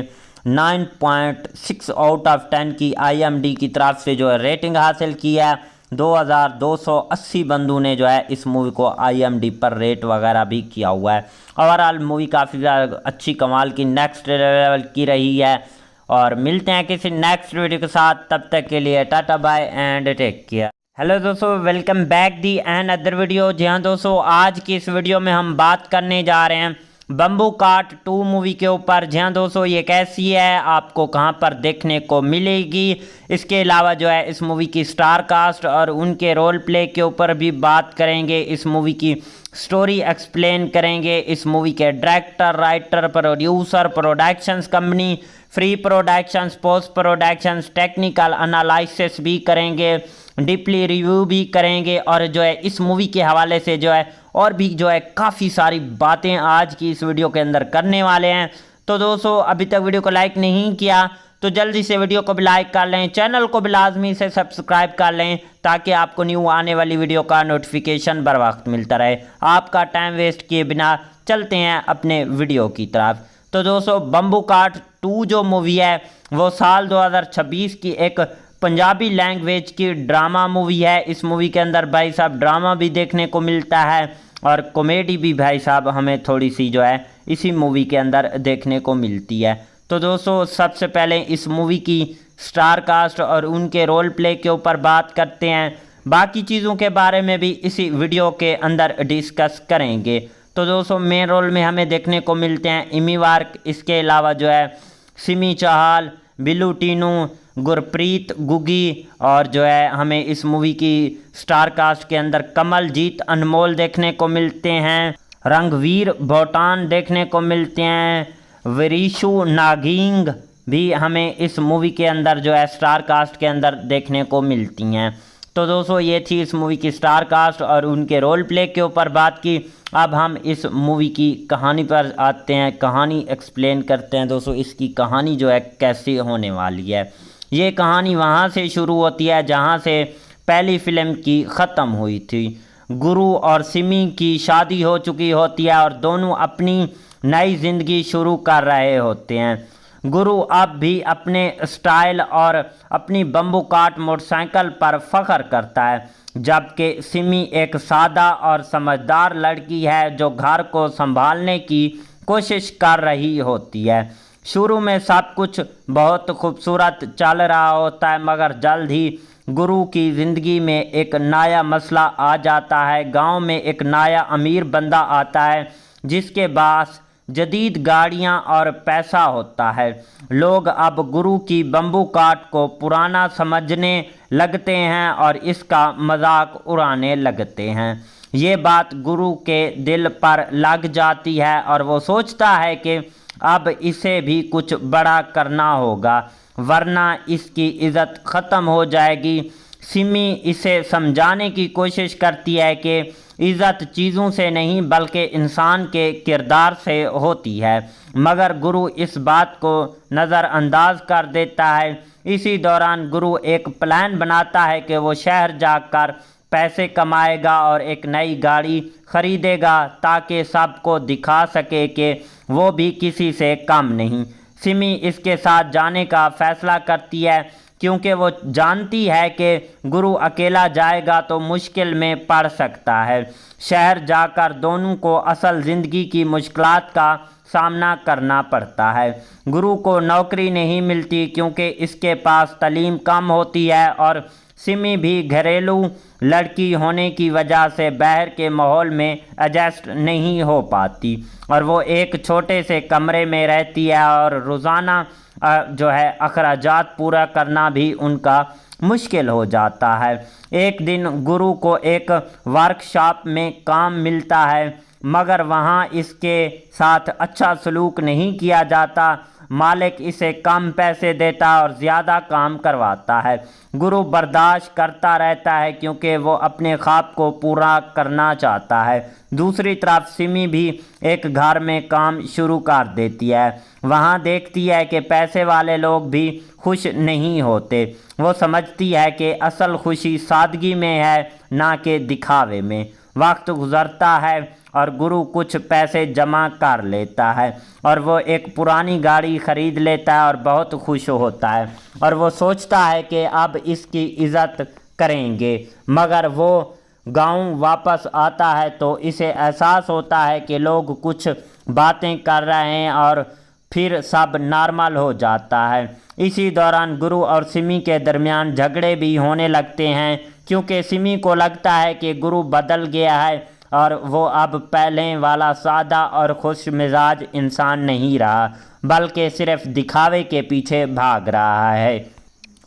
9.6 आउट ऑफ 10 की IMDb की तरफ से जो है रेटिंग हासिल की है। 2280 बंदों ने जो है इस मूवी को IMDb पर रेट वगैरह भी किया हुआ है। ओवरऑल मूवी काफ़ी ज़्यादा अच्छी कमाल की नेक्स्ट लेवल की रही है। और मिलते हैं किसी नेक्स्ट वीडियो के साथ, तब तक के लिए tata bye and take care. Hello दोस्तों, welcome back the and other video. जी हाँ दोस्तों, आज की इस वीडियो में हम बात करने जा रहे हैं बम्बू कार्ट 2 मूवी के ऊपर। जी हाँ दोस्तों, ये कैसी है, आपको कहाँ पर देखने को मिलेगी, इसके अलावा जो है इस मूवी की स्टार कास्ट और उनके रोल प्ले के ऊपर भी बात करेंगे। इस मूवी की स्टोरी एक्सप्लेन करेंगे। इस मूवी के director, writer, producer, productions company, free productions, post productions, technical analysis भी करेंगे, डीपली रिव्यू भी करेंगे और जो है इस मूवी के हवाले से जो है और भी जो है काफ़ी सारी बातें आज की इस वीडियो के अंदर करने वाले हैं। तो दोस्तों, अभी तक वीडियो को लाइक नहीं किया तो जल्दी से वीडियो को भी लाइक कर लें, चैनल को भी लाजमी से सब्सक्राइब कर लें ताकि आपको न्यू आने वाली वीडियो का नोटिफिकेशन बर वक्त मिलता रहे। आपका टाइम वेस्ट किए बिना चलते हैं अपने वीडियो की तरफ। तो दोस्तों, बम्बू कार्ट 2 जो मूवी है वो साल 2026 की एक पंजाबी लैंग्वेज की ड्रामा मूवी है। इस मूवी के अंदर भाई साहब ड्रामा भी देखने को मिलता है और कॉमेडी भी भाई साहब हमें थोड़ी सी जो है इसी मूवी के अंदर देखने को मिलती है। तो दोस्तों, सबसे पहले इस मूवी की स्टार कास्ट और उनके रोल प्ले के ऊपर बात करते हैं। बाकी चीज़ों के बारे में भी इसी वीडियो के अंदर डिस्कस करेंगे। तो दोस्तों मेन रोल में हमें देखने को मिलते हैं इमी वार्क, इसके अलावा जो है सिमी चाहल, बिल्लू टीनू, गुरप्रीत गुगी और जो है हमें इस मूवी की स्टार कास्ट के अंदर कमलजीत अनमोल देखने को मिलते हैं, रणवीर भूटान देखने को मिलते हैं, विरीशु नागिंग भी हमें इस मूवी के अंदर जो है स्टार कास्ट के अंदर देखने को मिलती हैं। तो दोस्तों ये थी इस मूवी की स्टार कास्ट और उनके रोल प्ले के ऊपर बात की। अब हम इस मूवी की कहानी पर आते हैं, कहानी एक्सप्लेन करते हैं। दोस्तों इसकी कहानी जो है कैसी होने वाली है। ये कहानी वहाँ से शुरू होती है जहाँ से पहली फिल्म की ख़त्म हुई थी। गुरु और सिमी की शादी हो चुकी होती है और दोनों अपनी नई ज़िंदगी शुरू कर रहे होते हैं। गुरु अब भी अपने स्टाइल और अपनी बम्बू काट मोटरसाइकिल पर फख्र करता है, जबकि सिमी एक सादा और समझदार लड़की है जो घर को संभालने की कोशिश कर रही होती है। शुरू में सब कुछ बहुत खूबसूरत चल रहा होता है, मगर जल्द ही गुरु की ज़िंदगी में एक नया मसला आ जाता है। गांव में एक नया अमीर बंदा आता है जिसके पास जदीद गाड़ियां और पैसा होता है। लोग अब गुरु की बम्बू काट को पुराना समझने लगते हैं और इसका मजाक उड़ाने लगते हैं। ये बात गुरु के दिल पर लग जाती है और वो सोचता है कि अब इसे भी कुछ बड़ा करना होगा वरना इसकी इज़्ज़त ख़त्म हो जाएगी। सिमी इसे समझाने की कोशिश करती है कि इज़्ज़त चीज़ों से नहीं बल्कि इंसान के किरदार से होती है, मगर गुरु इस बात को नज़रअंदाज कर देता है। इसी दौरान गुरु एक प्लान बनाता है कि वो शहर जाकर पैसे कमाएगा और एक नई गाड़ी ख़रीदेगा ताकि सबको दिखा सके कि वो भी किसी से कम नहीं। सिमी इसके साथ जाने का फ़ैसला करती है क्योंकि वो जानती है कि गुरु अकेला जाएगा तो मुश्किल में पड़ सकता है। शहर जाकर दोनों को असल ज़िंदगी की मुश्किलात का सामना करना पड़ता है। गुरु को नौकरी नहीं मिलती क्योंकि इसके पास तालीम कम होती है और सिमी भी घरेलू लड़की होने की वजह से बाहर के माहौल में एडजस्ट नहीं हो पाती और वो एक छोटे से कमरे में रहती है और रोज़ाना जो है अखराजात पूरा करना भी उनका मुश्किल हो जाता है। एक दिन गुरु को एक वर्कशॉप में काम मिलता है, मगर वहाँ इसके साथ अच्छा सलूक नहीं किया जाता। मालिक इसे कम पैसे देता और ज़्यादा काम करवाता है। गुरु बर्दाश्त करता रहता है क्योंकि वो अपने ख्वाब को पूरा करना चाहता है। दूसरी तरफ सिमी भी एक घर में काम शुरू कर देती है। वहाँ देखती है कि पैसे वाले लोग भी खुश नहीं होते। वो समझती है कि असल खुशी सादगी में है, ना कि दिखावे में। वक्त गुज़रता है और गुरु कुछ पैसे जमा कर लेता है और वो एक पुरानी गाड़ी ख़रीद लेता है और बहुत खुश होता है और वो सोचता है कि अब इसकी इज़्ज़त करेंगे। मगर वो गांव वापस आता है तो इसे एहसास होता है कि लोग कुछ बातें कर रहे हैं और फिर सब नॉर्मल हो जाता है। इसी दौरान गुरु और सिमी के दरमियान झगड़े भी होने लगते हैं क्योंकि सिमी को लगता है कि गुरु बदल गया है और वो अब पहले वाला सादा और खुश मिजाज इंसान नहीं रहा, बल्कि सिर्फ दिखावे के पीछे भाग रहा है।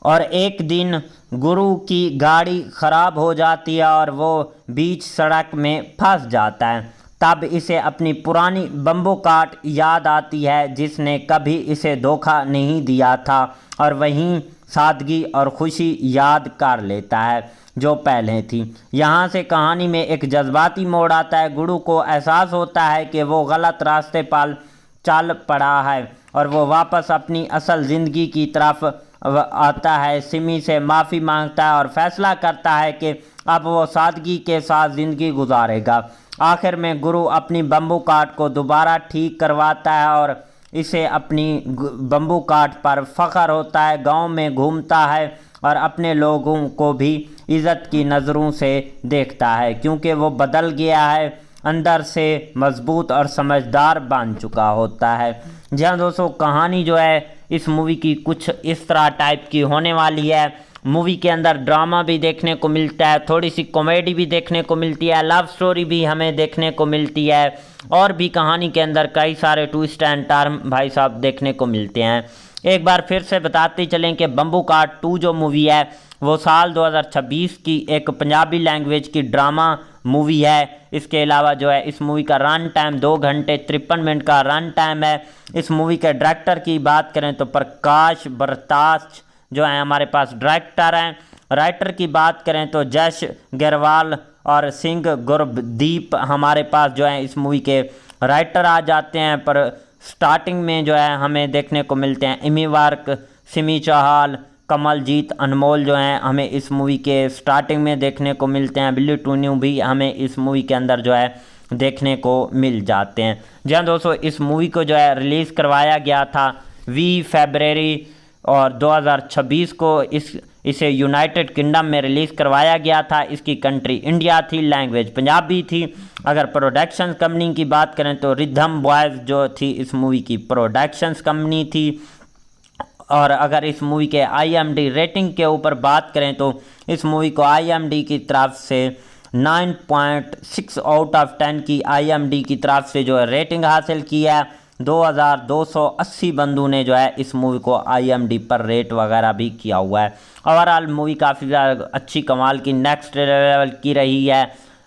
और एक दिन गुरु की गाड़ी ख़राब हो जाती है और वो बीच सड़क में फंस जाता है। तब इसे अपनी पुरानी बम्बू काट याद आती है जिसने कभी इसे धोखा नहीं दिया था और वहीं सादगी और खुशी याद कर लेता है जो पहले थी। यहाँ से कहानी में एक जज्बाती मोड़ आता है। गुरु को एहसास होता है कि वो गलत रास्ते पर चल पड़ा है और वो वापस अपनी असल ज़िंदगी की तरफ आता है। सिमी से माफ़ी मांगता है और फैसला करता है कि अब वो सादगी के साथ ज़िंदगी गुजारेगा। आखिर में गुरु अपनी बम्बू काट को दोबारा ठीक करवाता है और इसे अपनी बम्बू काट पर फ़ख्र होता है। गांव में घूमता है और अपने लोगों को भी इज़्ज़त की नज़रों से देखता है क्योंकि वो बदल गया है, अंदर से मजबूत और समझदार बन चुका होता है। जी हाँ दोस्तों, कहानी जो है इस मूवी की कुछ इस तरह टाइप की होने वाली है मूवी के अंदर ड्रामा भी देखने को मिलता है, थोड़ी सी कॉमेडी भी देखने को मिलती है, लव स्टोरी भी हमें देखने को मिलती है और भी कहानी के अंदर कई सारे ट्विस्ट एंड टर्न भाई साहब देखने को मिलते हैं। एक बार फिर से बताते चलें कि बम्बू काट 2 जो मूवी है वो साल 2026 की एक पंजाबी लैंग्वेज की ड्रामा मूवी है। इसके अलावा जो है इस मूवी का रन टाइम 2 घंटे 53 मिनट का रन टाइम है। इस मूवी के डायरेक्टर की बात करें तो प्रकाश बरताश जो है हमारे पास डायरेक्टर हैं। राइटर की बात करें तो जश गेरवाल और सिंह गुरदीप हमारे पास जो है इस मूवी के राइटर आ जाते हैं। पर स्टार्टिंग में जो है हमें देखने को मिलते हैं एमी वार्क, सिमी चाहल, कमलजीत अनमोल जो हैं हमें इस मूवी के स्टार्टिंग में देखने को मिलते हैं। बिल्ली टून्यू भी हमें इस मूवी के अंदर जो है देखने को मिल जाते हैं। जी हाँ दोस्तों, इस मूवी को जो है रिलीज़ करवाया गया था 20 फरवरी और 2026 को इसे यूनाइटेड किंगडम में रिलीज़ करवाया गया था। इसकी कंट्री इंडिया थी, लैंग्वेज पंजाबी थी। अगर प्रोडक्शन कंपनी की बात करें तो रिदम बॉयज़ जो थी इस मूवी की प्रोडक्शंस कंपनी थी। और अगर इस मूवी के IMDb रेटिंग के ऊपर बात करें तो इस मूवी को IMDb की तरफ से 9.6 आउट ऑफ 10 की IMDb की तरफ से जो है रेटिंग हासिल की है। 2280 बंदों ने जो है इस मूवी को IMDb पर रेट वगैरह भी किया हुआ है। ओवरऑल मूवी काफ़ी ज़्यादा अच्छी कमाल की नेक्स्ट लेवल की रही है।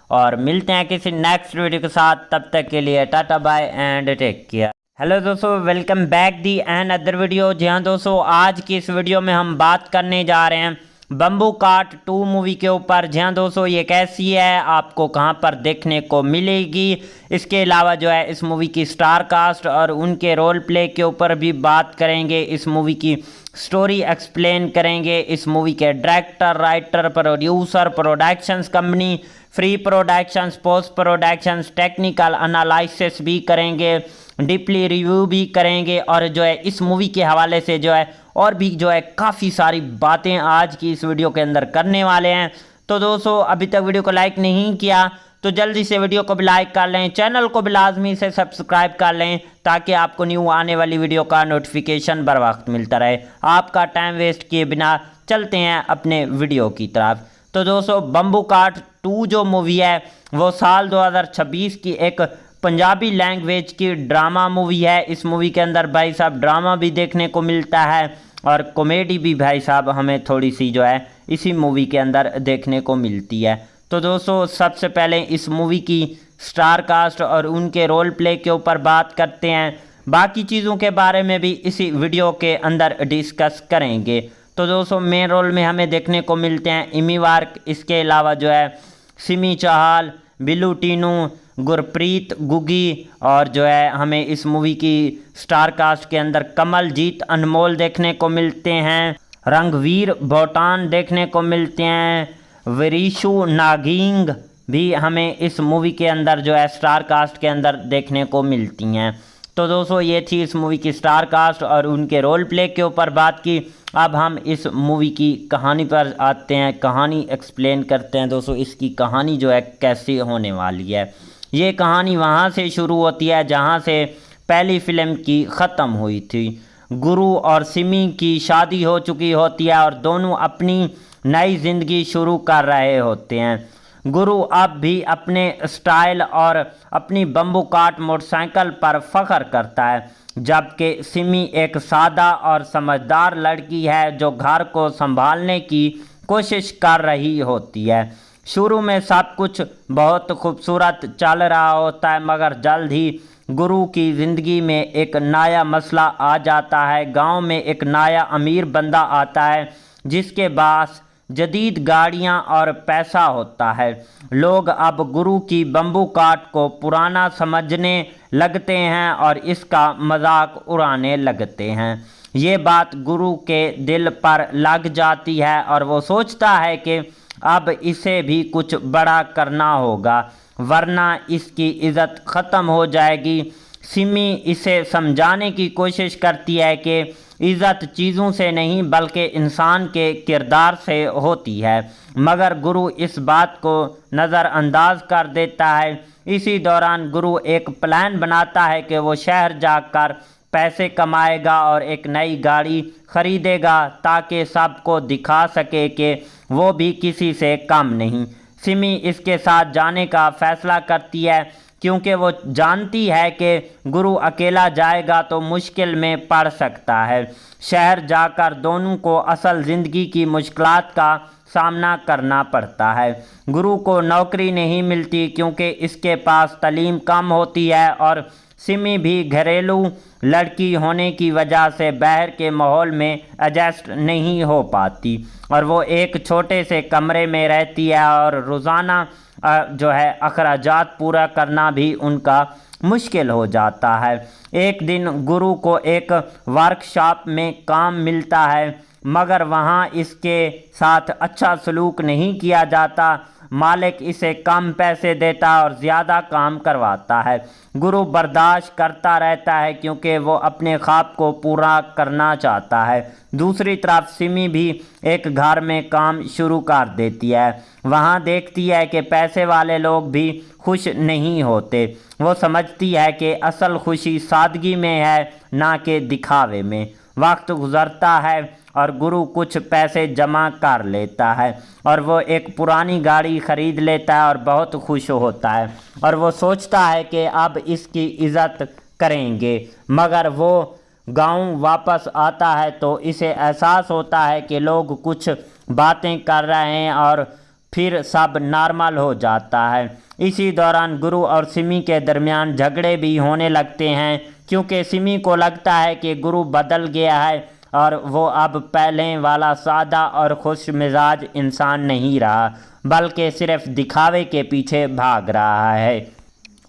और मिलते हैं किसी नेक्स्ट वीडियो के साथ, तब तक के लिए tata bye and take care. Hello दोस्तों, welcome back the and other video. जी हाँ दोस्तों, आज की इस वीडियो में हम बात करने जा रहे हैं बम्बू काट 2 मूवी के ऊपर। जी हाँ दोस्तों, ये कैसी है, आपको कहाँ पर देखने को मिलेगी, इसके अलावा जो है इस मूवी की स्टार कास्ट और उनके रोल प्ले के ऊपर भी बात करेंगे। इस मूवी की स्टोरी एक्सप्लेन करेंगे। इस मूवी के director, writer, producer, productions company, free productions, post productions, technical analysis भी करेंगे, डीपली रिव्यू भी करेंगे और जो है इस मूवी के हवाले से जो है और भी जो है काफ़ी सारी बातें आज की इस वीडियो के अंदर करने वाले हैं। तो दोस्तों, अभी तक वीडियो को लाइक नहीं किया तो जल्दी से वीडियो को भी लाइक कर लें, चैनल को भी लाजमी से सब्सक्राइब कर लें ताकि आपको न्यू आने वाली वीडियो का नोटिफिकेशन बर वक्त मिलता रहे। आपका टाइम वेस्ट किए बिना चलते हैं अपने वीडियो की तरफ। तो दोस्तों, बम्बू काट 2 जो मूवी है वो साल 2026 की एक पंजाबी लैंग्वेज की ड्रामा मूवी है। इस मूवी के अंदर भाई साहब ड्रामा भी देखने को मिलता है और कॉमेडी भी भाई साहब हमें थोड़ी सी जो है इसी मूवी के अंदर देखने को मिलती है। तो दोस्तों, सबसे पहले इस मूवी की स्टार कास्ट और उनके रोल प्ले के ऊपर बात करते हैं। बाकी चीज़ों के बारे में भी इसी वीडियो के अंदर डिस्कस करेंगे। तो दोस्तों, मेन रोल में हमें देखने को मिलते हैं एमी वार्क, इसके अलावा जो है सिमी चाहल, बिल्लू टीनू, गुरप्रीत गुगी और जो है हमें इस मूवी की स्टार कास्ट के अंदर कमलजीत अनमोल देखने को मिलते हैं, रंगवीर बोटान देखने को मिलते हैं, विरीशु नागिंग भी हमें इस मूवी के अंदर जो है स्टार कास्ट के अंदर देखने को मिलती हैं। तो दोस्तों, ये थी इस मूवी की स्टार कास्ट और उनके रोल प्ले के ऊपर बात की। अब हम इस मूवी की कहानी पर आते हैं, कहानी एक्सप्लेन करते हैं। दोस्तों, इसकी कहानी जो है कैसी होने वाली है। ये कहानी वहाँ से शुरू होती है जहाँ से पहली फिल्म की ख़त्म हुई थी। गुरु और सिमी की शादी हो चुकी होती है और दोनों अपनी नई ज़िंदगी शुरू कर रहे होते हैं। गुरु अब भी अपने स्टाइल और अपनी बम्बू काट मोटरसाइकिल पर फख्र करता है, जबकि सिमी एक सादा और समझदार लड़की है जो घर को संभालने की कोशिश कर रही होती है। शुरू में सब कुछ बहुत खूबसूरत चल रहा होता है, मगर जल्द ही गुरु की ज़िंदगी में एक नया मसला आ जाता है। गांव में एक नया अमीर बंदा आता है जिसके पास जदीद गाड़ियां और पैसा होता है। लोग अब गुरु की बम्बू काट को पुराना समझने लगते हैं और इसका मजाक उड़ाने लगते हैं। ये बात गुरु के दिल पर लग जाती है और वो सोचता है कि अब इसे भी कुछ बड़ा करना होगा वरना इसकी इज़्ज़त ख़त्म हो जाएगी। सिमी इसे समझाने की कोशिश करती है कि इज़्ज़त चीज़ों से नहीं बल्कि इंसान के किरदार से होती है, मगर गुरु इस बात को नज़रअंदाज कर देता है। इसी दौरान गुरु एक प्लान बनाता है कि वो शहर जाकर पैसे कमाएगा और एक नई गाड़ी खरीदेगा ताकि सबको दिखा सके कि वो भी किसी से कम नहीं। सिमी इसके साथ जाने का फैसला करती है क्योंकि वो जानती है कि गुरु अकेला जाएगा तो मुश्किल में पड़ सकता है। शहर जाकर दोनों को असल ज़िंदगी की मुश्किलात का सामना करना पड़ता है। गुरु को नौकरी नहीं मिलती क्योंकि इसके पास तालीम कम होती है और सिमी भी घरेलू लड़की होने की वजह से बाहर के माहौल में एडजस्ट नहीं हो पाती और वो एक छोटे से कमरे में रहती है और रोज़ाना जो है अखराजात पूरा करना भी उनका मुश्किल हो जाता है। एक दिन गुरु को एक वर्कशॉप में काम मिलता है मगर वहाँ इसके साथ अच्छा सलूक नहीं किया जाता। मालिक इसे कम पैसे देता और ज़्यादा काम करवाता है। गुरु बर्दाश्त करता रहता है क्योंकि वो अपने ख्वाब को पूरा करना चाहता है। दूसरी तरफ सिमी भी एक घर में काम शुरू कर देती है। वहाँ देखती है कि पैसे वाले लोग भी खुश नहीं होते। वो समझती है कि असल खुशी सादगी में है, ना कि दिखावे में। वक्त गुजरता है और गुरु कुछ पैसे जमा कर लेता है और वो एक पुरानी गाड़ी ख़रीद लेता है और बहुत खुश होता है और वो सोचता है कि अब इसकी इज़्ज़त करेंगे। मगर वो गांव वापस आता है तो इसे एहसास होता है कि लोग कुछ बातें कर रहे हैं और फिर सब नॉर्मल हो जाता है। इसी दौरान गुरु और सिमी के दरमियान झगड़े भी होने लगते हैं क्योंकि सिमी को लगता है कि गुरु बदल गया है और वो अब पहले वाला सादा और खुश मिजाज इंसान नहीं रहा बल्कि सिर्फ दिखावे के पीछे भाग रहा है।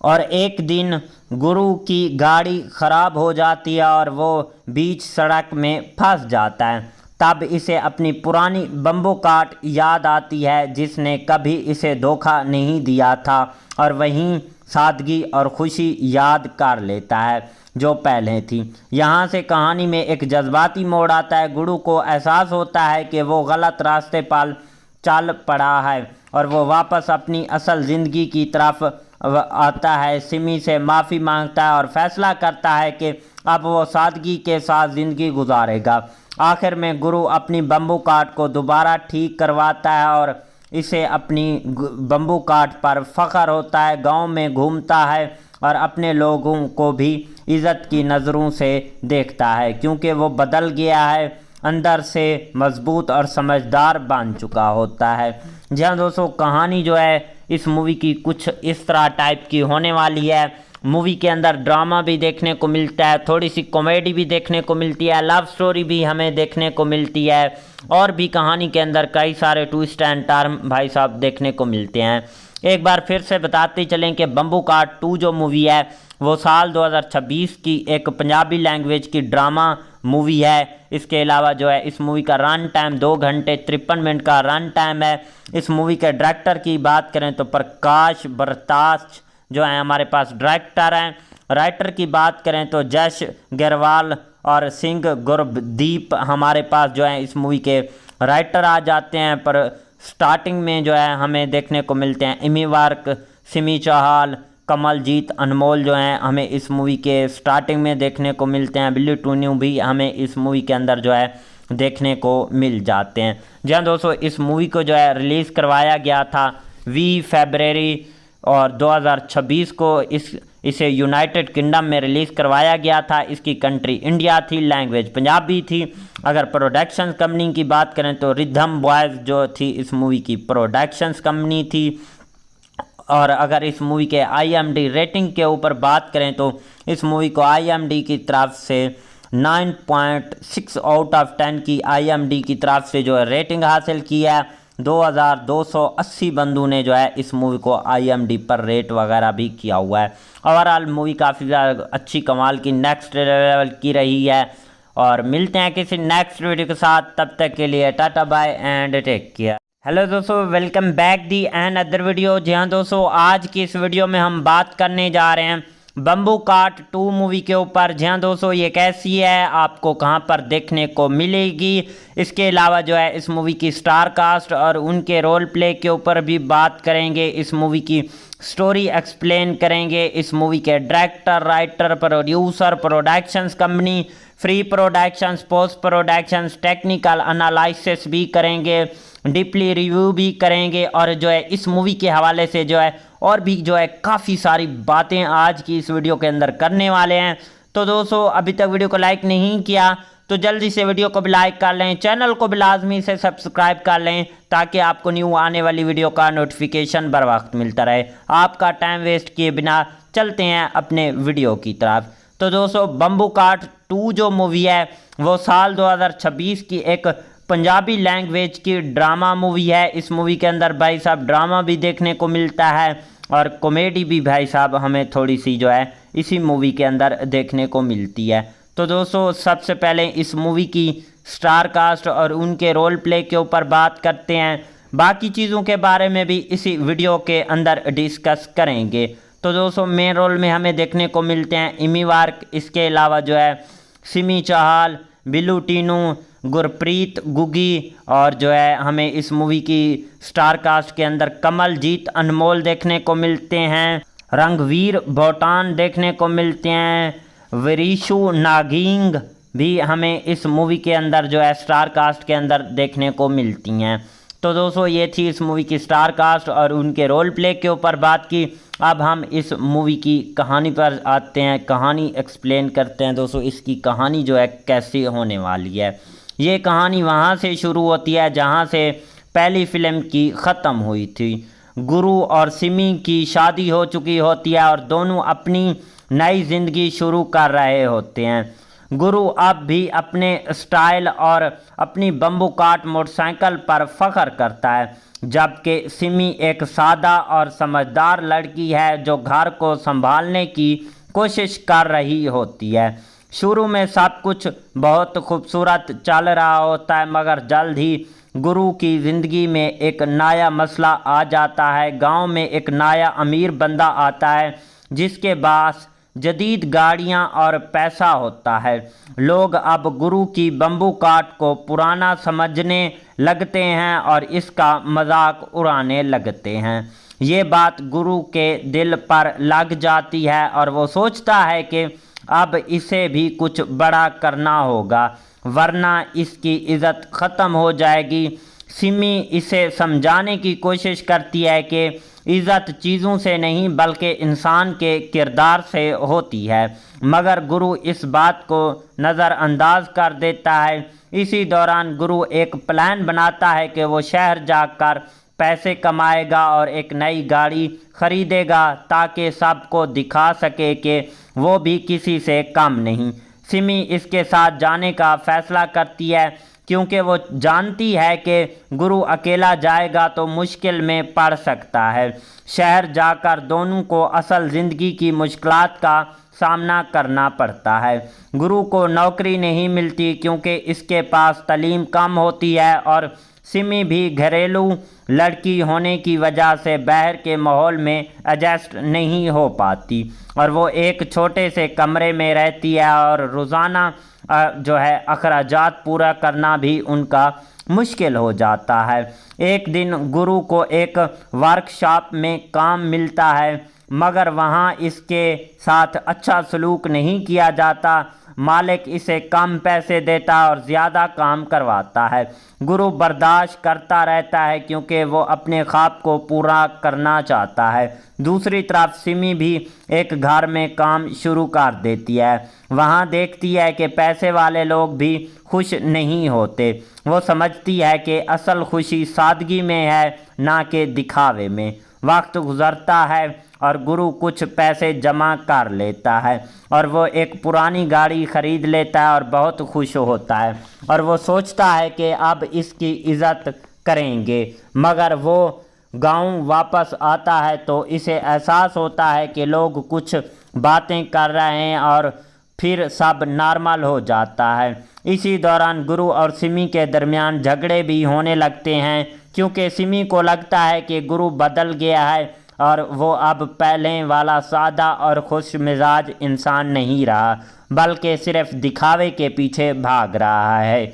और एक दिन गुरु की गाड़ी ख़राब हो जाती है और वो बीच सड़क में फंस जाता है। तब इसे अपनी पुरानी बम्बू कार्ट याद आती है जिसने कभी इसे धोखा नहीं दिया था और वहीं सादगी और खुशी याद कर लेता है जो पहले थी। यहाँ से कहानी में एक जज्बाती मोड़ आता है। गुरु को एहसास होता है कि वो गलत रास्ते पर चल पड़ा है और वो वापस अपनी असल ज़िंदगी की तरफ आता है। सिमी से माफ़ी मांगता है और फैसला करता है कि अब वो सादगी के साथ ज़िंदगी गुजारेगा। आखिर में गुरु अपनी बम्बू कार्ट को दोबारा ठीक करवाता है और इसे अपनी बम्बू कार्ट पर फ़ख्र होता है। गांव में घूमता है और अपने लोगों को भी इज़्ज़त की नज़रों से देखता है क्योंकि वो बदल गया है, अंदर से मजबूत और समझदार बन चुका होता है। जी हाँ दोस्तों, कहानी जो है इस मूवी की कुछ इस तरह टाइप की होने वाली है। मूवी के अंदर ड्रामा भी देखने को मिलता है, थोड़ी सी कॉमेडी भी देखने को मिलती है, लव स्टोरी भी हमें देखने को मिलती है और भी कहानी के अंदर कई सारे ट्विस्ट एंड टर्न भाई साहब देखने को मिलते हैं। एक बार फिर से बताते चलें कि बम्बू कार्ट 2 जो मूवी है वो साल 2026 की एक पंजाबी लैंग्वेज की ड्रामा मूवी है। इसके अलावा जो है इस मूवी का रन टाइम 2 घंटे 53 मिनट का रन टाइम है। इस मूवी के डायरेक्टर की बात करें तो प्रकाश बरताश जो है हमारे पास डायरेक्टर हैं। राइटर की बात करें तो जश गरवाल और सिंह गुरदीप हमारे पास जो है इस मूवी के राइटर आ जाते हैं। पर स्टार्टिंग में जो है हमें देखने को मिलते हैं इमी वार्क, सिमी चाहल, कमलजीत अनमोल जो हैं हमें इस मूवी के स्टार्टिंग में देखने को मिलते हैं। बिल्ली टून्यू भी हमें इस मूवी के अंदर जो है देखने को मिल जाते हैं। जी हाँ दोस्तों, इस मूवी को जो है रिलीज़ करवाया गया था 20 फरवरी और 2026 को इसे यूनाइटेड किंगडम में रिलीज़ करवाया गया था। इसकी कंट्री इंडिया थी, लैंग्वेज पंजाबी थी। अगर प्रोडक्शंस कंपनी की बात करें तो रिदम बॉयज़ जो थी इस मूवी की प्रोडक्शंस कंपनी थी। और अगर इस मूवी के IMDb रेटिंग के ऊपर बात करें तो इस मूवी को IMDb की तरफ से 9.6 आउट ऑफ 10 की IMDb की तरफ से जो है रेटिंग हासिल की है। 2280 बंदों ने जो है इस मूवी को IMDb पर रेट वगैरह भी किया हुआ है। ओवरऑल मूवी काफ़ी ज़्यादा अच्छी कमाल की नेक्स्ट लेवल की रही है। और मिलते हैं किसी नेक्स्ट वीडियो के साथ, तब तक के लिए tata bye and take care. Hello दोस्तों, welcome back the and other video. जी हाँ दोस्तों, आज की इस वीडियो में हम बात करने जा रहे हैं बम्बू कार्ट 2 मूवी के ऊपर। जी हाँ दोस्तों, ये कैसी है, आपको कहाँ पर देखने को मिलेगी, इसके अलावा जो है इस मूवी की स्टार कास्ट और उनके रोल प्ले के ऊपर भी बात करेंगे। इस मूवी की स्टोरी एक्सप्लेन करेंगे। इस मूवी के director, writer, producer, productions company, free productions, post productions, technical analysis भी करेंगे, डीपली रिव्यू भी करेंगे और जो है इस मूवी के हवाले से जो है और भी जो है काफ़ी सारी बातें आज की इस वीडियो के अंदर करने वाले हैं। तो दोस्तों अभी तक वीडियो को लाइक नहीं किया तो जल्दी से वीडियो को भी लाइक कर लें, चैनल को भी लाजमी से सब्सक्राइब कर लें ताकि आपको न्यू आने वाली वीडियो का नोटिफिकेशन बर वक्त मिलता रहे। आपका टाइम वेस्ट किए बिना चलते हैं अपने वीडियो की तरफ। तो दोस्तों बम्बू काट 2 जो मूवी है वो साल 2026 की एक पंजाबी लैंग्वेज की ड्रामा मूवी है। इस मूवी के अंदर भाई साहब ड्रामा भी देखने को मिलता है और कॉमेडी भी भाई साहब हमें थोड़ी सी जो है इसी मूवी के अंदर देखने को मिलती है। तो दोस्तों सबसे पहले इस मूवी की स्टार कास्ट और उनके रोल प्ले के ऊपर बात करते हैं, बाकी चीज़ों के बारे में भी इसी वीडियो के अंदर डिस्कस करेंगे। तो दोस्तों मेन रोल में हमें देखने को मिलते हैं इमी वार्क, इसके अलावा जो है सिमी चाहल, बिल्लू टीनू, गुरप्रीत गुगी और जो है हमें इस मूवी की स्टार कास्ट के अंदर कमलजीत अनमोल देखने को मिलते हैं, रंगवीर भोटान देखने को मिलते हैं, विरीशु नागिंग भी हमें इस मूवी के अंदर जो है स्टार कास्ट के अंदर देखने को मिलती हैं। तो दोस्तों ये थी इस मूवी की स्टार कास्ट और उनके रोल प्ले के ऊपर बात की। अब हम इस मूवी की कहानी पर आते हैं, कहानी एक्सप्लेन करते हैं। दोस्तों इसकी कहानी जो है कैसी होने वाली है, ये कहानी वहाँ से शुरू होती है जहाँ से पहली फिल्म की ख़त्म हुई थी। गुरु और सिमी की शादी हो चुकी होती है और दोनों अपनी नई ज़िंदगी शुरू कर रहे होते हैं। गुरु अब भी अपने स्टाइल और अपनी बम्बू काट मोटरसाइकिल पर फख्र करता है, जबकि सिमी एक सादा और समझदार लड़की है जो घर को संभालने की कोशिश कर रही होती है। शुरू में सब कुछ बहुत खूबसूरत चल रहा होता है मगर जल्द ही गुरु की ज़िंदगी में एक नया मसला आ जाता है। गांव में एक नया अमीर बंदा आता है जिसके पास जदीद गाड़ियां और पैसा होता है। लोग अब गुरु की बम्बू काट को पुराना समझने लगते हैं और इसका मजाक उड़ाने लगते हैं। ये बात गुरु के दिल पर लग जाती है और वो सोचता है कि अब इसे भी कुछ बड़ा करना होगा वरना इसकी इज़्ज़त ख़त्म हो जाएगी। सिमी इसे समझाने की कोशिश करती है कि इज़्ज़त चीज़ों से नहीं बल्कि इंसान के किरदार से होती है, मगर गुरु इस बात को नज़रअंदाज कर देता है। इसी दौरान गुरु एक प्लान बनाता है कि वो शहर जाकर पैसे कमाएगा और एक नई गाड़ी ख़रीदेगा ताकि सबको दिखा सके कि वो भी किसी से कम नहीं। सिमी इसके साथ जाने का फ़ैसला करती है क्योंकि वो जानती है कि गुरु अकेला जाएगा तो मुश्किल में पड़ सकता है। शहर जाकर दोनों को असल ज़िंदगी की मुश्किलात का सामना करना पड़ता है। गुरु को नौकरी नहीं मिलती क्योंकि इसके पास तालीम कम होती है और सिमी भी घरेलू लड़की होने की वजह से बाहर के माहौल में एडजस्ट नहीं हो पाती और वो एक छोटे से कमरे में रहती है और रोज़ाना जो है अखराजात पूरा करना भी उनका मुश्किल हो जाता है। एक दिन गुरु को एक वर्कशॉप में काम मिलता है मगर वहाँ इसके साथ अच्छा सलूक नहीं किया जाता। मालिक इसे कम पैसे देता और ज़्यादा काम करवाता है। गुरु बर्दाश्त करता रहता है क्योंकि वो अपने ख्वाब को पूरा करना चाहता है। दूसरी तरफ सिमी भी एक घर में काम शुरू कर देती है। वहाँ देखती है कि पैसे वाले लोग भी खुश नहीं होते। वो समझती है कि असल खुशी सादगी में है ना कि दिखावे में। वक्त गुज़रता है और गुरु कुछ पैसे जमा कर लेता है और वो एक पुरानी गाड़ी ख़रीद लेता है और बहुत खुश होता है और वो सोचता है कि अब इसकी इज़्ज़त करेंगे। मगर वो गांव वापस आता है तो इसे एहसास होता है कि लोग कुछ बातें कर रहे हैं और फिर सब नॉर्मल हो जाता है। इसी दौरान गुरु और सिमी के दरमियान झगड़े भी होने लगते हैं क्योंकि सिमी को लगता है कि गुरु बदल गया है और वो अब पहले वाला सादा और खुश मिजाज इंसान नहीं रहा बल्कि सिर्फ दिखावे के पीछे भाग रहा है।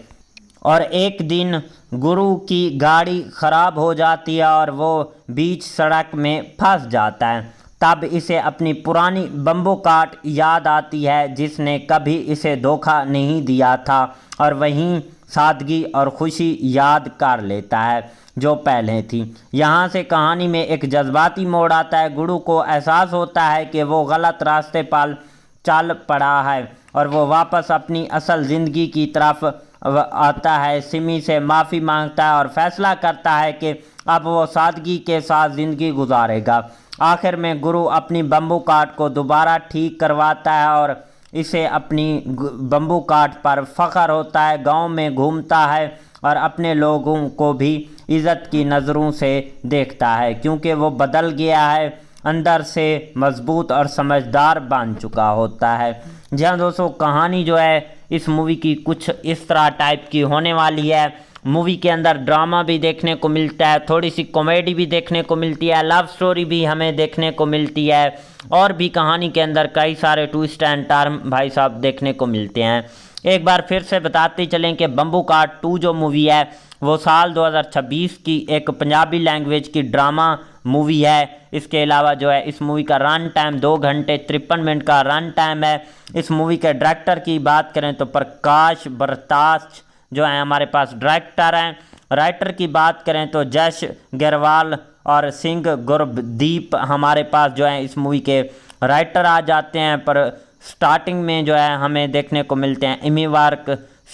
और एक दिन गुरु की गाड़ी ख़राब हो जाती है और वो बीच सड़क में फंस जाता है। तब इसे अपनी पुरानी बम्बू कार्ट याद आती है जिसने कभी इसे धोखा नहीं दिया था, और वहीं सादगी और खुशी याद कर लेता है जो पहले थी। यहाँ से कहानी में एक जज्बाती मोड़ आता है। गुरु को एहसास होता है कि वो गलत रास्ते पर चल पड़ा है और वो वापस अपनी असल ज़िंदगी की तरफ आता है। सिमी से माफ़ी मांगता है और फैसला करता है कि अब वो सादगी के साथ ज़िंदगी गुजारेगा। आखिर में गुरु अपनी बम्बू कार्ट को दोबारा ठीक करवाता है और इसे अपनी बम्बू कार्ट पर फ़ख्र होता है। गांव में घूमता है और अपने लोगों को भी इज़्ज़त की नज़रों से देखता है क्योंकि वो बदल गया है, अंदर से मजबूत और समझदार बन चुका होता है। जी हाँ दोस्तों, कहानी जो है इस मूवी की कुछ इस तरह टाइप की होने वाली है। मूवी के अंदर ड्रामा भी देखने को मिलता है, थोड़ी सी कॉमेडी भी देखने को मिलती है, लव स्टोरी भी हमें देखने को मिलती है, और भी कहानी के अंदर कई सारे ट्विस्ट एंड टर्न भाई साहब देखने को मिलते हैं। एक बार फिर से बताते चलें कि बम्बू कार्ट 2 जो मूवी है वो साल 2026 की एक पंजाबी लैंग्वेज की ड्रामा मूवी है। इसके अलावा जो है इस मूवी का रन टाइम 2 घंटे 53 मिनट का रन टाइम है। इस मूवी के डायरेक्टर की बात करें तो प्रकाश बरताश जो है हमारे पास डायरेक्टर हैं। राइटर की बात करें तो जश गेरवाल और सिंह गुरदीप हमारे पास जो है इस मूवी के राइटर आ जाते हैं। पर स्टार्टिंग में जो है हमें देखने को मिलते हैं एमी वार्क,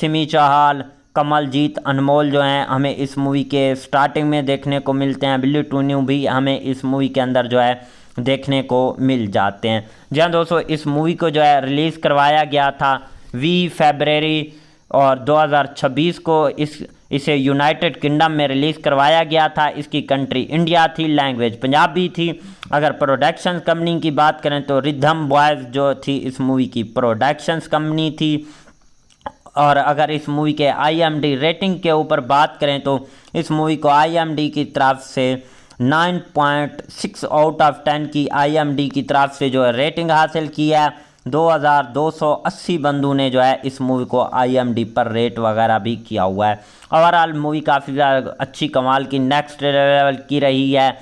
सिमी चाहल, कमलजीत अनमोल जो हैं हमें इस मूवी के स्टार्टिंग में देखने को मिलते हैं। बिल्ली टून्यू भी हमें इस मूवी के अंदर जो है देखने को मिल जाते हैं। जी हाँ दोस्तों, इस मूवी को जो है रिलीज़ करवाया गया था 20 फरवरी और 2026 को इसे यूनाइटेड किंगडम में रिलीज़ करवाया गया था। इसकी कंट्री इंडिया थी, लैंग्वेज पंजाबी थी। अगर प्रोडक्शन कंपनी की बात करें तो रिदम बॉयज़ जो थी इस मूवी की प्रोडक्शंस कंपनी थी। और अगर इस मूवी के IMDb रेटिंग के ऊपर बात करें तो इस मूवी को IMDb की तरफ से 9.6 आउट ऑफ 10 की IMDb की तरफ से जो है रेटिंग हासिल की है। 2280 बंदों ने जो है इस मूवी को IMDb पर रेट वगैरह भी किया हुआ है। ओवरऑल मूवी काफ़ी ज़्यादा अच्छी कमाल की नेक्स्ट लेवल की रही है।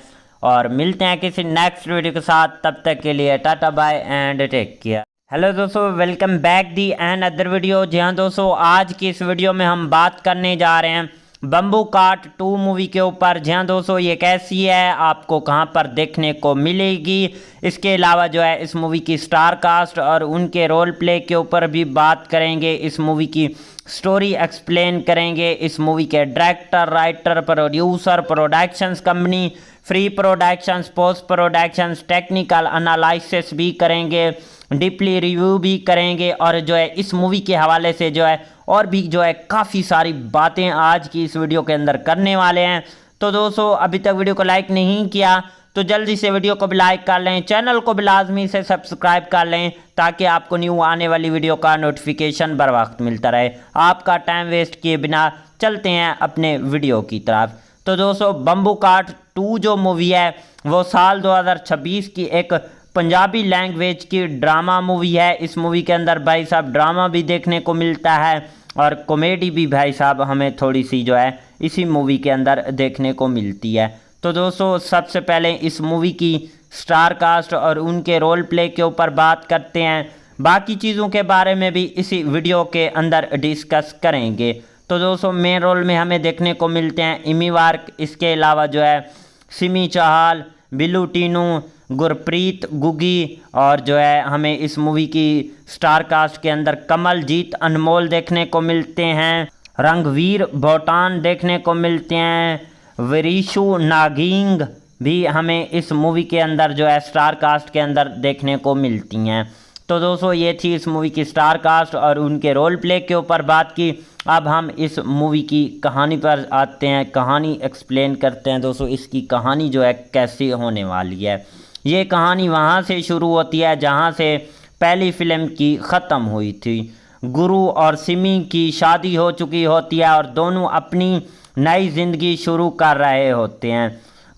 और मिलते हैं किसी नेक्स्ट वीडियो के साथ, तब तक के लिए tata bye and take care. Hello दोस्तों, welcome back the and other video. जी हाँ दोस्तों, आज की इस वीडियो में हम बात करने जा रहे हैं बम्बू कार्ट 2 मूवी के ऊपर। जी हाँ दोस्तों, ये कैसी है, आपको कहाँ पर देखने को मिलेगी, इसके अलावा जो है इस मूवी की स्टार कास्ट और उनके रोल प्ले के ऊपर भी बात करेंगे। इस मूवी की स्टोरी एक्सप्लेन करेंगे। इस मूवी के director, writer, producer, productions company, free productions, post productions, technical analysis भी करेंगे, डीपली रिव्यू भी करेंगे, और जो है इस मूवी के हवाले से जो है और भी जो है काफ़ी सारी बातें आज की इस वीडियो के अंदर करने वाले हैं। तो दोस्तों, अभी तक वीडियो को लाइक नहीं किया तो जल्दी से वीडियो को भी लाइक कर लें, चैनल को भी लाजमी से सब्सक्राइब कर लें ताकि आपको न्यू आने वाली वीडियो का नोटिफिकेशन बर वक्त मिलता रहे। आपका टाइम वेस्ट किए बिना चलते हैं अपने वीडियो की तरफ। तो दोस्तों, बम्बू कार्ट 2 जो मूवी है वो साल 2026 की एक पंजाबी लैंग्वेज की ड्रामा मूवी है। इस मूवी के अंदर भाई साहब ड्रामा भी देखने को मिलता है और कॉमेडी भी भाई साहब हमें थोड़ी सी जो है इसी मूवी के अंदर देखने को मिलती है। तो दोस्तों, सबसे पहले इस मूवी की स्टार कास्ट और उनके रोल प्ले के ऊपर बात करते हैं। बाकी चीज़ों के बारे में भी इसी वीडियो के अंदर डिस्कस करेंगे। तो दोस्तों, मेन रोल में हमें देखने को मिलते हैं एमी वार्क, इसके अलावा जो है सिमी चाहल, बिल्लू टीनू, गुरप्रीत गुगी, और जो है हमें इस मूवी की स्टार कास्ट के अंदर कमलजीत अनमोल देखने को मिलते हैं, रंगवीर भोटान देखने को मिलते हैं, विरीशु नागिंग भी हमें इस मूवी के अंदर जो है स्टार कास्ट के अंदर देखने को मिलती हैं। तो दोस्तों, ये थी इस मूवी की स्टार कास्ट और उनके रोल प्ले के ऊपर बात की। अब हम इस मूवी की कहानी पर आते हैं, कहानी एक्सप्लेन करते हैं। दोस्तों, इसकी कहानी जो है कैसी होने वाली है। ये कहानी वहाँ से शुरू होती है जहाँ से पहली फिल्म की ख़त्म हुई थी। गुरु और सिमी की शादी हो चुकी होती है और दोनों अपनी नई ज़िंदगी शुरू कर रहे होते हैं।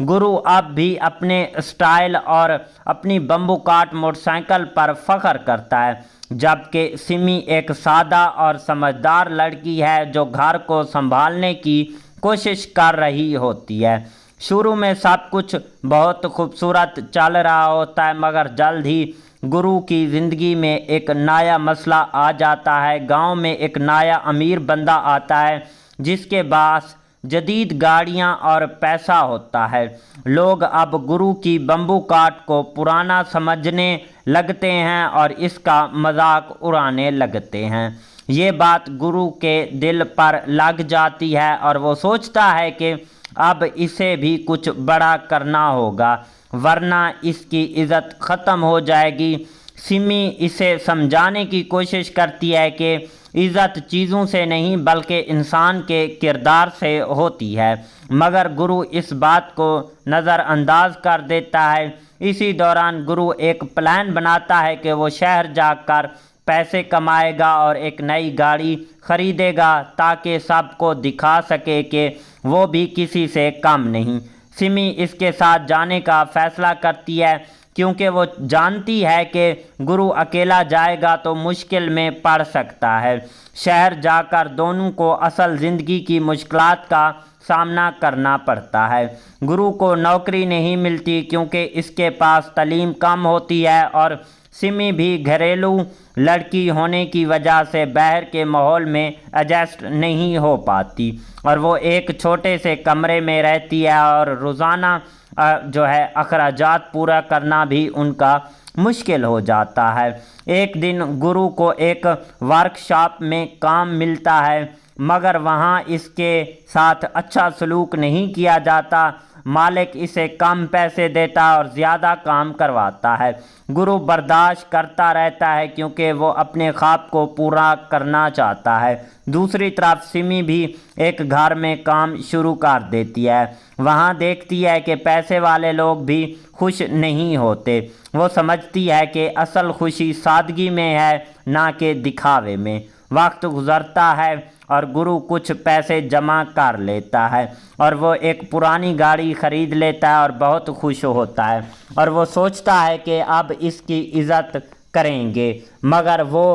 गुरु अब भी अपने स्टाइल और अपनी बम्बू काट मोटरसाइकिल पर फख्र करता है, जबकि सिमी एक सादा और समझदार लड़की है जो घर को संभालने की कोशिश कर रही होती है। शुरू में सब कुछ बहुत खूबसूरत चल रहा होता है, मगर जल्द ही गुरु की ज़िंदगी में एक नया मसला आ जाता है। गांव में एक नया अमीर बंदा आता है जिसके पास जदीद गाड़ियां और पैसा होता है। लोग अब गुरु की बम्बू काट को पुराना समझने लगते हैं और इसका मजाक उड़ाने लगते हैं। ये बात गुरु के दिल पर लग जाती है और वो सोचता है कि अब इसे भी कुछ बड़ा करना होगा, वरना इसकी इज़्ज़त ख़त्म हो जाएगी। सिमी इसे समझाने की कोशिश करती है कि इज़्ज़त चीज़ों से नहीं बल्कि इंसान के किरदार से होती है, मगर गुरु इस बात को नज़रअंदाज कर देता है। इसी दौरान गुरु एक प्लान बनाता है कि वो शहर जाकर पैसे कमाएगा और एक नई गाड़ी ख़रीदेगा ताकि सबको दिखा सके कि वो भी किसी से कम नहीं। सिमी इसके साथ जाने का फ़ैसला करती है क्योंकि वो जानती है कि गुरु अकेला जाएगा तो मुश्किल में पड़ सकता है। शहर जाकर दोनों को असल ज़िंदगी की मुश्किलात का सामना करना पड़ता है। गुरु को नौकरी नहीं मिलती क्योंकि इसके पास तालीम कम होती है और सिमी भी घरेलू लड़की होने की वजह से बाहर के माहौल में एडजस्ट नहीं हो पाती और वो एक छोटे से कमरे में रहती है और रोज़ाना जो है अखराजात पूरा करना भी उनका मुश्किल हो जाता है। एक दिन गुरु को एक वर्कशॉप में काम मिलता है, मगर वहाँ इसके साथ अच्छा सलूक नहीं किया जाता। मालिक इसे कम पैसे देता और ज़्यादा काम करवाता है। गुरु बर्दाश्त करता रहता है क्योंकि वो अपने ख्वाब को पूरा करना चाहता है। दूसरी तरफ सिमी भी एक घर में काम शुरू कर देती है। वहाँ देखती है कि पैसे वाले लोग भी खुश नहीं होते। वो समझती है कि असल खुशी सादगी में है, ना कि दिखावे में। वक्त गुज़रता है और गुरु कुछ पैसे जमा कर लेता है और वो एक पुरानी गाड़ी ख़रीद लेता है और बहुत खुश होता है और वो सोचता है कि अब इसकी इज़्ज़त करेंगे। मगर वो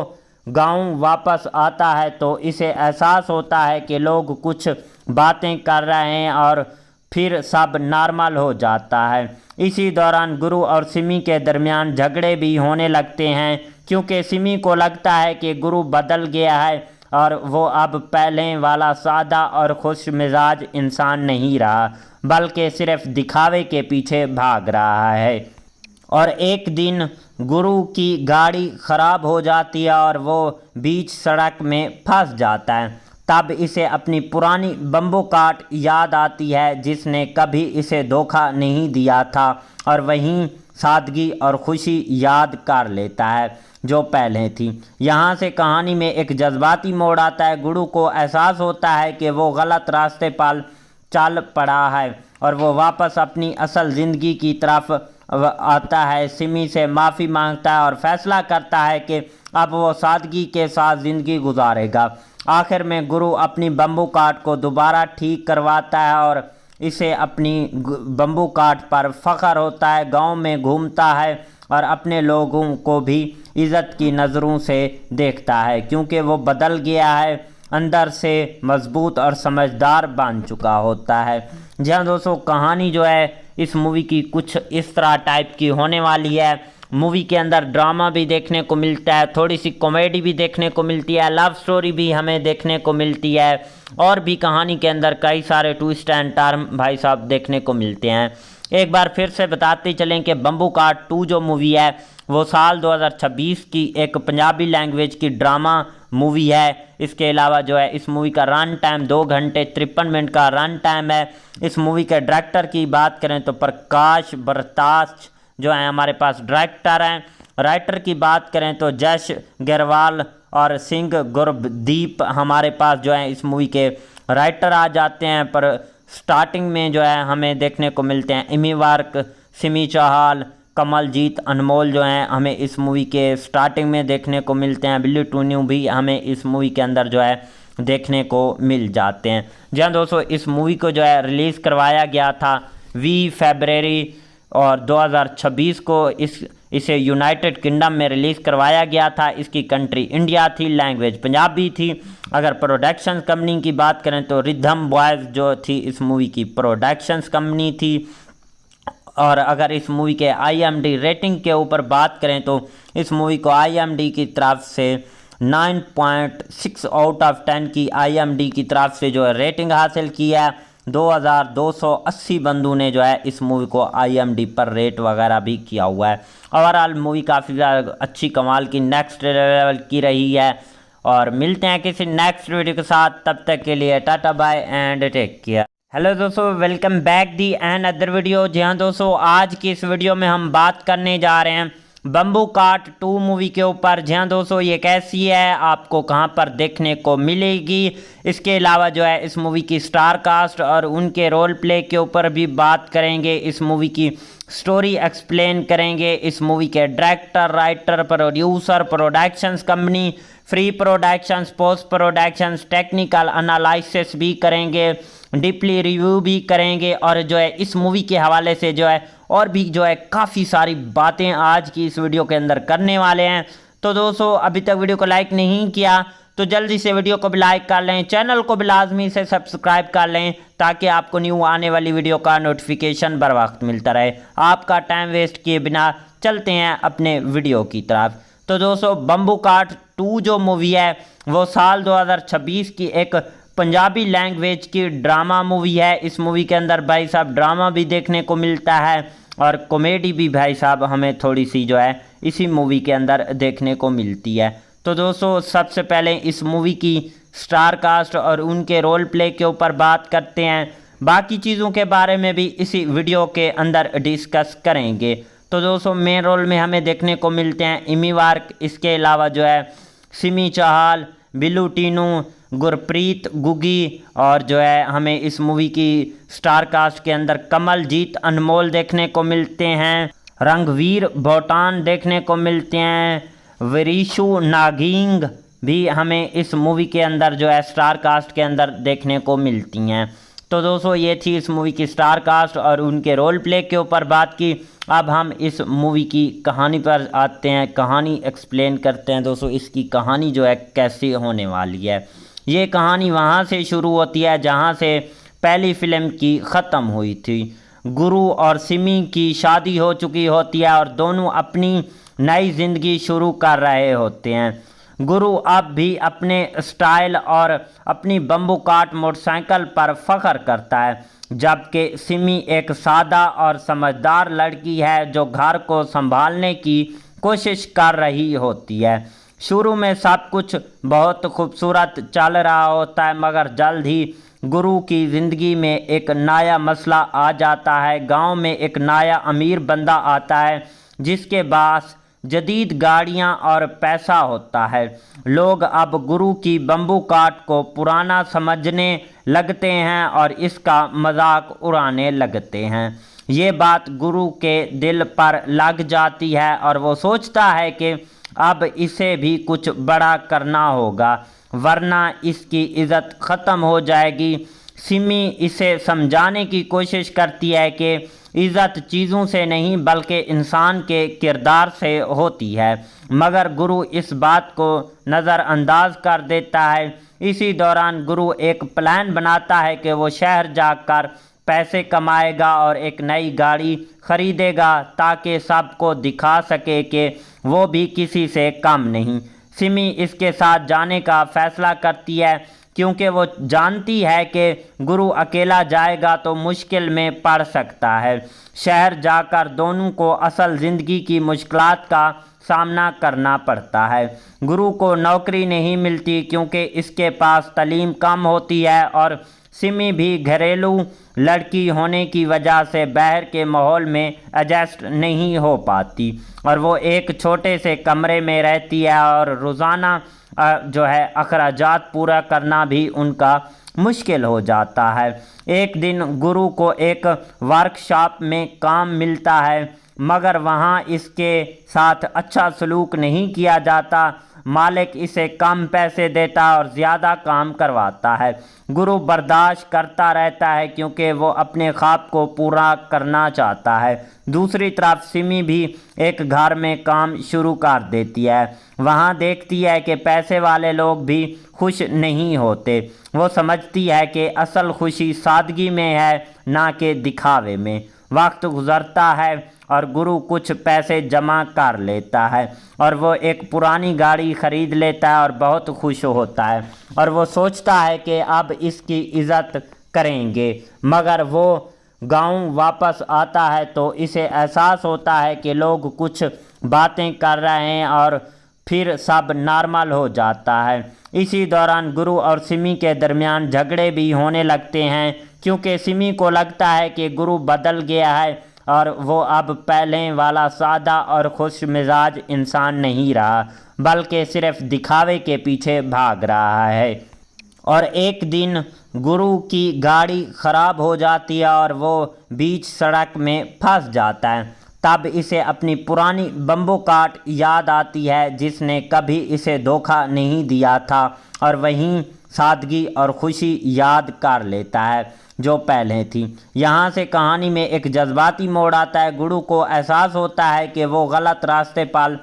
गांव वापस आता है तो इसे एहसास होता है कि लोग कुछ बातें कर रहे हैं और फिर सब नॉर्मल हो जाता है। इसी दौरान गुरु और सिमी के दरमियान झगड़े भी होने लगते हैं क्योंकि सिमी को लगता है कि गुरु बदल गया है और वो अब पहले वाला सादा और खुश मिजाज इंसान नहीं रहा, बल्कि सिर्फ दिखावे के पीछे भाग रहा है। और एक दिन गुरु की गाड़ी ख़राब हो जाती है और वो बीच सड़क में फंस जाता है। तब इसे अपनी पुरानी बम्बू काट याद आती है जिसने कभी इसे धोखा नहीं दिया था और वहीं सादगी और खुशी याद कर लेता है जो पहले थी। यहाँ से कहानी में एक जज्बाती मोड़ आता है। गुरु को एहसास होता है कि वो गलत रास्ते पर चल पड़ा है और वो वापस अपनी असल ज़िंदगी की तरफ आता है। सिमी से माफ़ी मांगता है और फैसला करता है कि अब वो सादगी के साथ ज़िंदगी गुजारेगा। आखिर में गुरु अपनी बम्बू काट को दोबारा ठीक करवाता है और इसे अपनी बम्बू काट पर फ़ख्र होता है। गांव में घूमता है और अपने लोगों को भी इज़्ज़त की नज़रों से देखता है क्योंकि वो बदल गया है, अंदर से मजबूत और समझदार बन चुका होता है। जी हाँ दोस्तों, कहानी जो है इस मूवी की कुछ इस तरह टाइप की होने वाली है। मूवी के अंदर ड्रामा भी देखने को मिलता है, थोड़ी सी कॉमेडी भी देखने को मिलती है, लव स्टोरी भी हमें देखने को मिलती है और भी कहानी के अंदर कई सारे ट्विस्ट एंड टर्न भाई साहब देखने को मिलते हैं। एक बार फिर से बताते चलें कि बम्बू काट 2 जो मूवी है वो साल 2026 की एक पंजाबी लैंग्वेज की ड्रामा मूवी है। इसके अलावा जो है इस मूवी का रन टाइम 2 घंटे 53 मिनट का रन टाइम है। इस मूवी के डायरेक्टर की बात करें तो प्रकाश बरताश जो है हमारे पास डायरेक्टर हैं। राइटर की बात करें तो जश गरवाल और सिंह गुरदीप हमारे पास जो है इस मूवी के राइटर आ जाते हैं। पर स्टार्टिंग में जो है हमें देखने को मिलते हैं इमी वार्क, सिमी चाहल, कमलजीत अनमोल जो हैं हमें इस मूवी के स्टार्टिंग में देखने को मिलते हैं। बिल्ली टून्यू भी हमें इस मूवी के अंदर जो है देखने को मिल जाते हैं। जी हाँ दोस्तों, इस मूवी को जो है रिलीज़ करवाया गया था 20 फरवरी और 2026 को इसे यूनाइटेड किंगडम में रिलीज़ करवाया गया था। इसकी कंट्री इंडिया थी, लैंग्वेज पंजाबी थी। अगर प्रोडक्शंस कंपनी की बात करें तो रिदम बॉयज़ जो थी इस मूवी की प्रोडक्शंस कंपनी थी। और अगर इस मूवी के IMDb रेटिंग के ऊपर बात करें तो इस मूवी को IMDb की तरफ से 9.6 आउट ऑफ 10 की IMDb की तरफ से जो है रेटिंग हासिल की है। 2280 बंदों ने जो है इस मूवी को IMDb पर रेट वगैरह भी किया हुआ है। ओवरऑल मूवी काफ़ी ज़्यादा अच्छी कमाल की नेक्स्ट लेवल की रही है। और मिलते हैं किसी नेक्स्ट वीडियो के साथ, तब तक के लिए tata bye and take care. Hello दोस्तों, welcome back the and other video. जी हाँ दोस्तों, आज की इस वीडियो में हम बात करने जा रहे हैं बम्बू काट 2 मूवी के ऊपर। जी हाँ दोस्तों, ये कैसी है, आपको कहाँ पर देखने को मिलेगी, इसके अलावा जो है इस मूवी की स्टार कास्ट और उनके रोल प्ले के ऊपर भी बात करेंगे। इस मूवी की स्टोरी एक्सप्लेन करेंगे। इस मूवी के director, writer, producer, productions company, free productions, post productions, technical analysis भी करेंगे, डीपली रिव्यू भी करेंगे। और जो है इस मूवी के हवाले से जो है और भी जो है काफ़ी सारी बातें आज की इस वीडियो के अंदर करने वाले हैं। तो दोस्तों, अभी तक वीडियो को लाइक नहीं किया तो जल्दी से वीडियो को भी लाइक कर लें, चैनल को भी लाजमी से सब्सक्राइब कर लें ताकि आपको न्यू आने वाली वीडियो का नोटिफिकेशन बर वक्त मिलता रहे। आपका टाइम वेस्ट किए बिना चलते हैं अपने वीडियो की तरफ। तो दोस्तों, बम्बू काट 2 जो मूवी है वो साल 2026 की एक पंजाबी लैंग्वेज की ड्रामा मूवी है। इस मूवी के अंदर भाई साहब ड्रामा भी देखने को मिलता है और कॉमेडी भी भाई साहब हमें थोड़ी सी जो है इसी मूवी के अंदर देखने को मिलती है। तो दोस्तों, सबसे पहले इस मूवी की स्टार कास्ट और उनके रोल प्ले के ऊपर बात करते हैं। बाकी चीज़ों के बारे में भी इसी वीडियो के अंदर डिस्कस करेंगे। तो दोस्तों, मेन रोल में हमें देखने को मिलते हैं इमी वार्क, इसके अलावा जो है सिमी चाहल, बिल्लू टीनू, गुरप्रीत गुगी और जो है हमें इस मूवी की स्टार कास्ट के अंदर कमलजीत अनमोल देखने को मिलते हैं, रंगवीर भोटान देखने को मिलते हैं, विरीशु नागिंग भी हमें इस मूवी के अंदर जो है स्टार कास्ट के अंदर देखने को मिलती हैं। तो दोस्तों, ये थी इस मूवी की स्टार कास्ट और उनके रोल प्ले के ऊपर बात की। अब हम इस मूवी की कहानी पर आते हैं, कहानी एक्सप्लेन करते हैं। दोस्तों, इसकी कहानी जो है कैसी होने वाली है। ये कहानी वहाँ से शुरू होती है जहाँ से पहली फिल्म की ख़त्म हुई थी। गुरु और सिमी की शादी हो चुकी होती है और दोनों अपनी नई ज़िंदगी शुरू कर रहे होते हैं। गुरु अब भी अपने स्टाइल और अपनी बम्बू काट मोटरसाइकिल पर फख्र करता है, जबकि सिमी एक सादा और समझदार लड़की है जो घर को संभालने की कोशिश कर रही होती है। शुरू में सब कुछ बहुत खूबसूरत चल रहा होता है, मगर जल्द ही गुरु की ज़िंदगी में एक नया मसला आ जाता है। गांव में एक नया अमीर बंदा आता है जिसके पास जदीद गाड़ियां और पैसा होता है। लोग अब गुरु की बम्बू काट को पुराना समझने लगते हैं और इसका मजाक उड़ाने लगते हैं। ये बात गुरु के दिल पर लग जाती है और वो सोचता है कि अब इसे भी कुछ बड़ा करना होगा वरना इसकी इज़्ज़त ख़त्म हो जाएगी। सिमी इसे समझाने की कोशिश करती है कि इज़्ज़त चीज़ों से नहीं बल्कि इंसान के किरदार से होती है, मगर गुरु इस बात को नज़रअंदाज कर देता है। इसी दौरान गुरु एक प्लान बनाता है कि वो शहर जाकर पैसे कमाएगा और एक नई गाड़ी ख़रीदेगा ताकि सबको दिखा सके कि वो भी किसी से कम नहीं। सिमी इसके साथ जाने का फ़ैसला करती है क्योंकि वो जानती है कि गुरु अकेला जाएगा तो मुश्किल में पड़ सकता है। शहर जाकर दोनों को असल ज़िंदगी की मुश्किलात का सामना करना पड़ता है। गुरु को नौकरी नहीं मिलती क्योंकि इसके पास तालीम कम होती है और सिमी भी घरेलू लड़की होने की वजह से बाहर के माहौल में एडजस्ट नहीं हो पाती और वो एक छोटे से कमरे में रहती है और रोज़ाना जो है अखराजात पूरा करना भी उनका मुश्किल हो जाता है। एक दिन गुरु को एक वर्कशॉप में काम मिलता है, मगर वहाँ इसके साथ अच्छा सलूक नहीं किया जाता। मालिक इसे कम पैसे देता है और ज़्यादा काम करवाता है। गुरु बर्दाश्त करता रहता है क्योंकि वो अपने ख्वाब को पूरा करना चाहता है। दूसरी तरफ सिमी भी एक घर में काम शुरू कर देती है। वहाँ देखती है कि पैसे वाले लोग भी खुश नहीं होते। वो समझती है कि असल खुशी सादगी में है, ना कि दिखावे में। वक्त गुजरता है और गुरु कुछ पैसे जमा कर लेता है और वो एक पुरानी गाड़ी ख़रीद लेता है और बहुत खुश होता है और वो सोचता है कि अब इसकी इज़्ज़त करेंगे। मगर वो गांव वापस आता है तो इसे एहसास होता है कि लोग कुछ बातें कर रहे हैं और फिर सब नॉर्मल हो जाता है। इसी दौरान गुरु और सिमी के दरमियान झगड़े भी होने लगते हैं क्योंकि सिमी को लगता है कि गुरु बदल गया है और वो अब पहले वाला सादा और खुश मिजाज इंसान नहीं रहा, बल्कि सिर्फ दिखावे के पीछे भाग रहा है। और एक दिन गुरु की गाड़ी ख़राब हो जाती है और वो बीच सड़क में फंस जाता है। तब इसे अपनी पुरानी बम्बू कार्ट याद आती है जिसने कभी इसे धोखा नहीं दिया था और वहीं सादगी और खुशी याद कर लेता है जो पहले थी। यहाँ से कहानी में एक जज्बाती मोड़ आता है। गुरु को एहसास होता है कि वो गलत रास्ते पर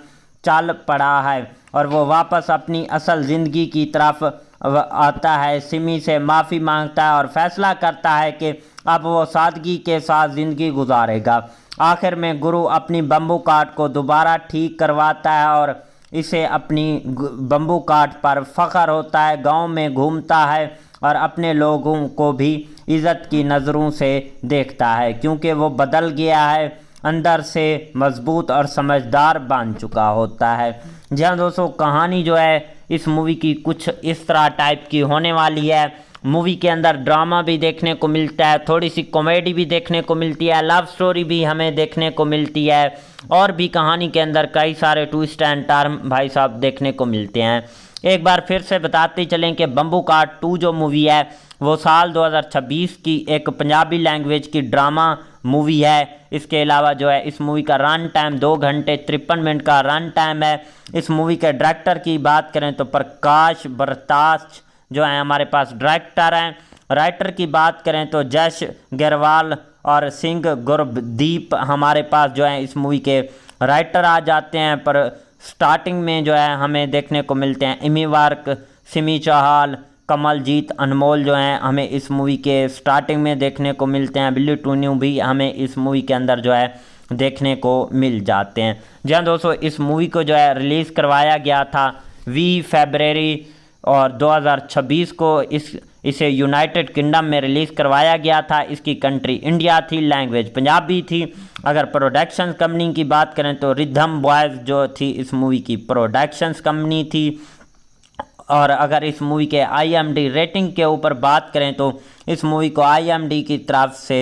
चल पड़ा है और वो वापस अपनी असल ज़िंदगी की तरफ आता है। सिमी से माफ़ी मांगता है और फैसला करता है कि अब वो सादगी के साथ ज़िंदगी गुजारेगा। आखिर में गुरु अपनी बम्बू कार्ट को दोबारा ठीक करवाता है और इसे अपनी बम्बू कार्ट पर फ़ख्र होता है। गांव में घूमता है और अपने लोगों को भी इज़्ज़त की नज़रों से देखता है क्योंकि वो बदल गया है, अंदर से मजबूत और समझदार बन चुका होता है। जी हाँ दोस्तों, कहानी जो है इस मूवी की कुछ इस तरह टाइप की होने वाली है। मूवी के अंदर ड्रामा भी देखने को मिलता है, थोड़ी सी कॉमेडी भी देखने को मिलती है, लव स्टोरी भी हमें देखने को मिलती है और भी कहानी के अंदर कई सारे ट्विस्ट एंड टर्न भाई साहब देखने को मिलते हैं। एक बार फिर से बताते चलें कि बम्बू कार्ट 2 जो मूवी है वो साल 2026 की एक पंजाबी लैंग्वेज की ड्रामा मूवी है। इसके अलावा जो है इस मूवी का रन टाइम 2 घंटे 53 मिनट का रन टाइम है। इस मूवी के डायरेक्टर की बात करें तो प्रकाश बरताश जो है हमारे पास डायरेक्टर हैं। राइटर की बात करें तो जश गेरवाल और सिंह गुरदीप हमारे पास जो है इस मूवी के राइटर आ जाते हैं। पर स्टार्टिंग में जो है हमें देखने को मिलते हैं इमी वार्क, सिमी चाहल, कमलजीत अनमोल जो हैं हमें इस मूवी के स्टार्टिंग में देखने को मिलते हैं। बिल्ली टून्यू भी हमें इस मूवी के अंदर जो है देखने को मिल जाते हैं। जी हाँ दोस्तों, इस मूवी को जो है रिलीज़ करवाया गया था 20 फरवरी और 2026 को इसे यूनाइटेड किंगडम में रिलीज़ करवाया गया था। इसकी कंट्री इंडिया थी, लैंग्वेज पंजाबी थी। अगर प्रोडक्शंस कंपनी की बात करें तो रिदम बॉयज़ जो थी इस मूवी की प्रोडक्शंस कंपनी थी। और अगर इस मूवी के IMDb रेटिंग के ऊपर बात करें तो इस मूवी को IMDb की तरफ से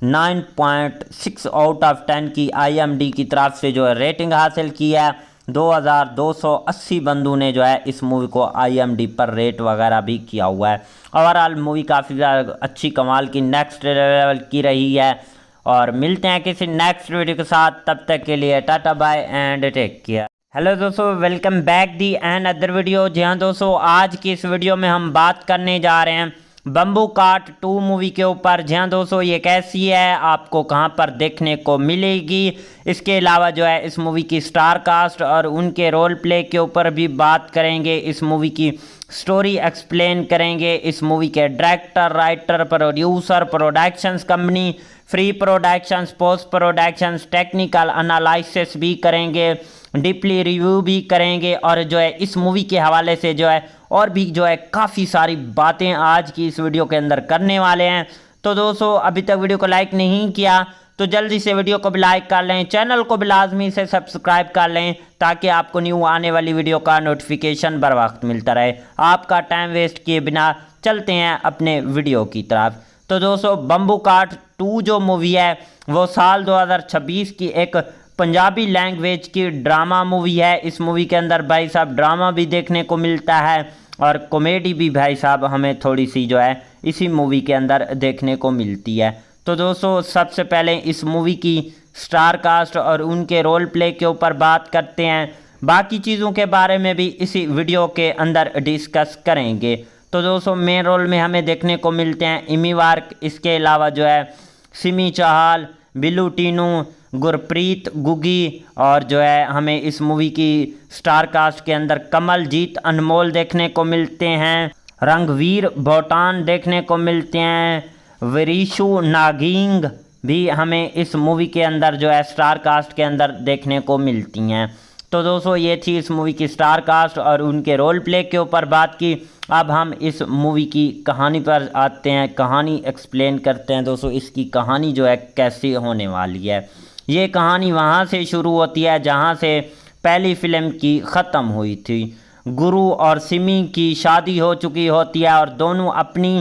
9.6 आउट ऑफ 10 की IMDb की तरफ से जो है रेटिंग हासिल की है। 2280 बंदों ने जो है इस मूवी को IMDb पर रेट वगैरह भी किया हुआ है। ओवरऑल मूवी काफ़ी ज़्यादा अच्छी कमाल की नेक्स्ट लेवल की रही है। और मिलते हैं किसी नेक्स्ट वीडियो के साथ, तब तक के लिए tata bye and take care. Hello दोस्तों, welcome back the and other video. जी हाँ दोस्तों, आज की इस वीडियो में हम बात करने जा रहे हैं बम्बू कार्ट 2 मूवी के ऊपर। जी हाँ दोस्तों, ये कैसी है, आपको कहाँ पर देखने को मिलेगी, इसके अलावा जो है इस मूवी की स्टार कास्ट और उनके रोल प्ले के ऊपर भी बात करेंगे। इस मूवी की स्टोरी एक्सप्लेन करेंगे। इस मूवी के director, writer, producer, productions company, free productions, post productions, technical analysis भी करेंगे, डीपली रिव्यू भी करेंगे और जो है इस मूवी के हवाले से जो है और भी जो है काफ़ी सारी बातें आज की इस वीडियो के अंदर करने वाले हैं। तो दोस्तों, अभी तक वीडियो को लाइक नहीं किया तो जल्दी से वीडियो को भी लाइक कर लें, चैनल को भी लाजमी से सब्सक्राइब कर लें ताकि आपको न्यू आने वाली वीडियो का नोटिफिकेशन बर वक्त मिलता रहे। आपका टाइम वेस्ट किए बिना चलते हैं अपने वीडियो की तरफ। तो दोस्तों, बम्बू कार्ट 2 जो मूवी है वो साल 2026 की एक पंजाबी लैंग्वेज की ड्रामा मूवी है। इस मूवी के अंदर भाई साहब ड्रामा भी देखने को मिलता है और कॉमेडी भी भाई साहब हमें थोड़ी सी जो है इसी मूवी के अंदर देखने को मिलती है। तो दोस्तों, सबसे पहले इस मूवी की स्टार कास्ट और उनके रोल प्ले के ऊपर बात करते हैं। बाकी चीज़ों के बारे में भी इसी वीडियो के अंदर डिस्कस करेंगे। तो दोस्तों मेन रोल में हमें देखने को मिलते हैं इमी वार्क, इसके अलावा जो है सिमी चाहल, बिल्लू टीनू, गुरप्रीत गुगी और जो है हमें इस मूवी की स्टार कास्ट के अंदर कमलजीत अनमोल देखने को मिलते हैं, रंगवीर भोटान देखने को मिलते हैं, विरीशु नागिंग भी हमें इस मूवी के अंदर जो है स्टार कास्ट के अंदर देखने को मिलती हैं। तो दोस्तों ये थी इस मूवी की स्टार कास्ट और उनके रोल प्ले के ऊपर बात की। अब हम इस मूवी की कहानी पर आते हैं, कहानी एक्सप्लेन करते हैं। दोस्तों इसकी कहानी जो है कैसी होने वाली है। ये कहानी वहाँ से शुरू होती है जहाँ से पहली फिल्म की ख़त्म हुई थी। गुरु और सिमी की शादी हो चुकी होती है और दोनों अपनी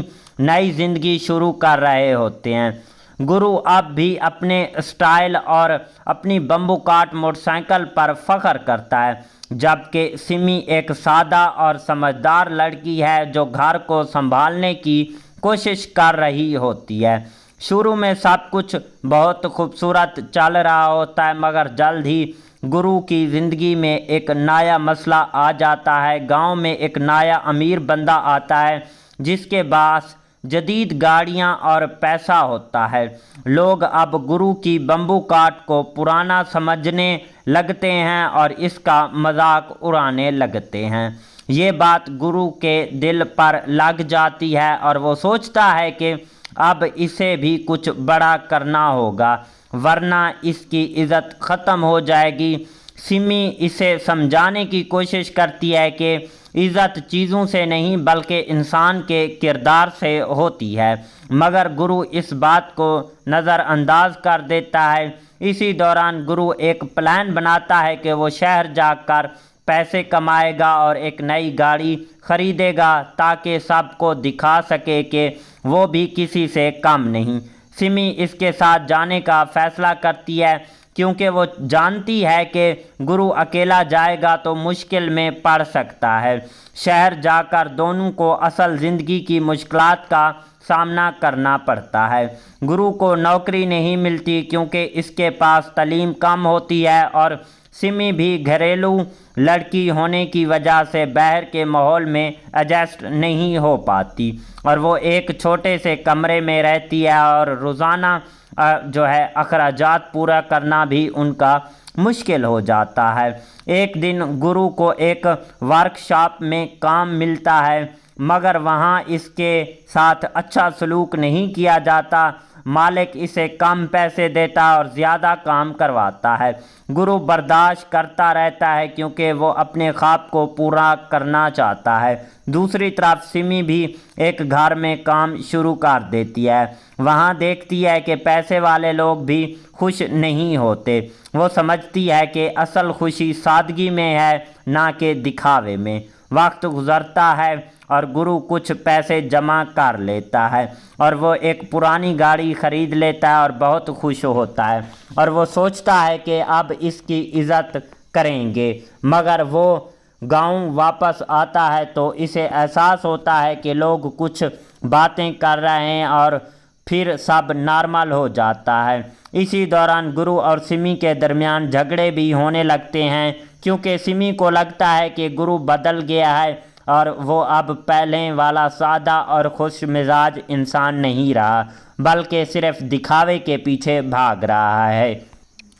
नई ज़िंदगी शुरू कर रहे होते हैं। गुरु अब भी अपने स्टाइल और अपनी बम्बू काट मोटरसाइकिल पर फख्र करता है, जबकि सिमी एक सादा और समझदार लड़की है जो घर को संभालने की कोशिश कर रही होती है। शुरू में सब कुछ बहुत खूबसूरत चल रहा होता है, मगर जल्द ही गुरु की ज़िंदगी में एक नया मसला आ जाता है। गांव में एक नया अमीर बंदा आता है जिसके पास जदीद गाड़ियां और पैसा होता है। लोग अब गुरु की बम्बू काट को पुराना समझने लगते हैं और इसका मजाक उड़ाने लगते हैं। ये बात गुरु के दिल पर लग जाती है और वो सोचता है कि अब इसे भी कुछ बड़ा करना होगा वरना इसकी इज़्ज़त ख़त्म हो जाएगी। सिमी इसे समझाने की कोशिश करती है कि इज़्ज़त चीज़ों से नहीं बल्कि इंसान के किरदार से होती है, मगर गुरु इस बात को नज़रअंदाज कर देता है। इसी दौरान गुरु एक प्लान बनाता है कि वो शहर जाकर पैसे कमाएगा और एक नई गाड़ी ख़रीदेगा ताकि सबको दिखा सके कि वो भी किसी से कम नहीं। सिमी इसके साथ जाने का फ़ैसला करती है क्योंकि वो जानती है कि गुरु अकेला जाएगा तो मुश्किल में पड़ सकता है। शहर जाकर दोनों को असल ज़िंदगी की मुश्किलात का सामना करना पड़ता है। गुरु को नौकरी नहीं मिलती क्योंकि इसके पास तालीम कम होती है और सिमी भी घरेलू लड़की होने की वजह से बाहर के माहौल में एडजस्ट नहीं हो पाती और वो एक छोटे से कमरे में रहती है और रोज़ाना जो है अखराजात पूरा करना भी उनका मुश्किल हो जाता है। एक दिन गुरु को एक वर्कशॉप में काम मिलता है, मगर वहाँ इसके साथ अच्छा सलूक नहीं किया जाता। मालिक इसे कम पैसे देता और ज़्यादा काम करवाता है। गुरु बर्दाश्त करता रहता है क्योंकि वो अपने ख्वाब को पूरा करना चाहता है। दूसरी तरफ सिमी भी एक घर में काम शुरू कर देती है। वहाँ देखती है कि पैसे वाले लोग भी खुश नहीं होते। वो समझती है कि असल खुशी सादगी में है, ना कि दिखावे में। वक्त गुज़रता है और गुरु कुछ पैसे जमा कर लेता है और वो एक पुरानी गाड़ी ख़रीद लेता है और बहुत खुश होता है और वो सोचता है कि अब इसकी इज़्ज़त करेंगे। मगर वो गांव वापस आता है तो इसे एहसास होता है कि लोग कुछ बातें कर रहे हैं और फिर सब नॉर्मल हो जाता है। इसी दौरान गुरु और सिमी के दरमियान झगड़े भी होने लगते हैं क्योंकि सिमी को लगता है कि गुरु बदल गया है और वो अब पहले वाला सादा और खुश मिजाज इंसान नहीं रहा, बल्कि सिर्फ दिखावे के पीछे भाग रहा है।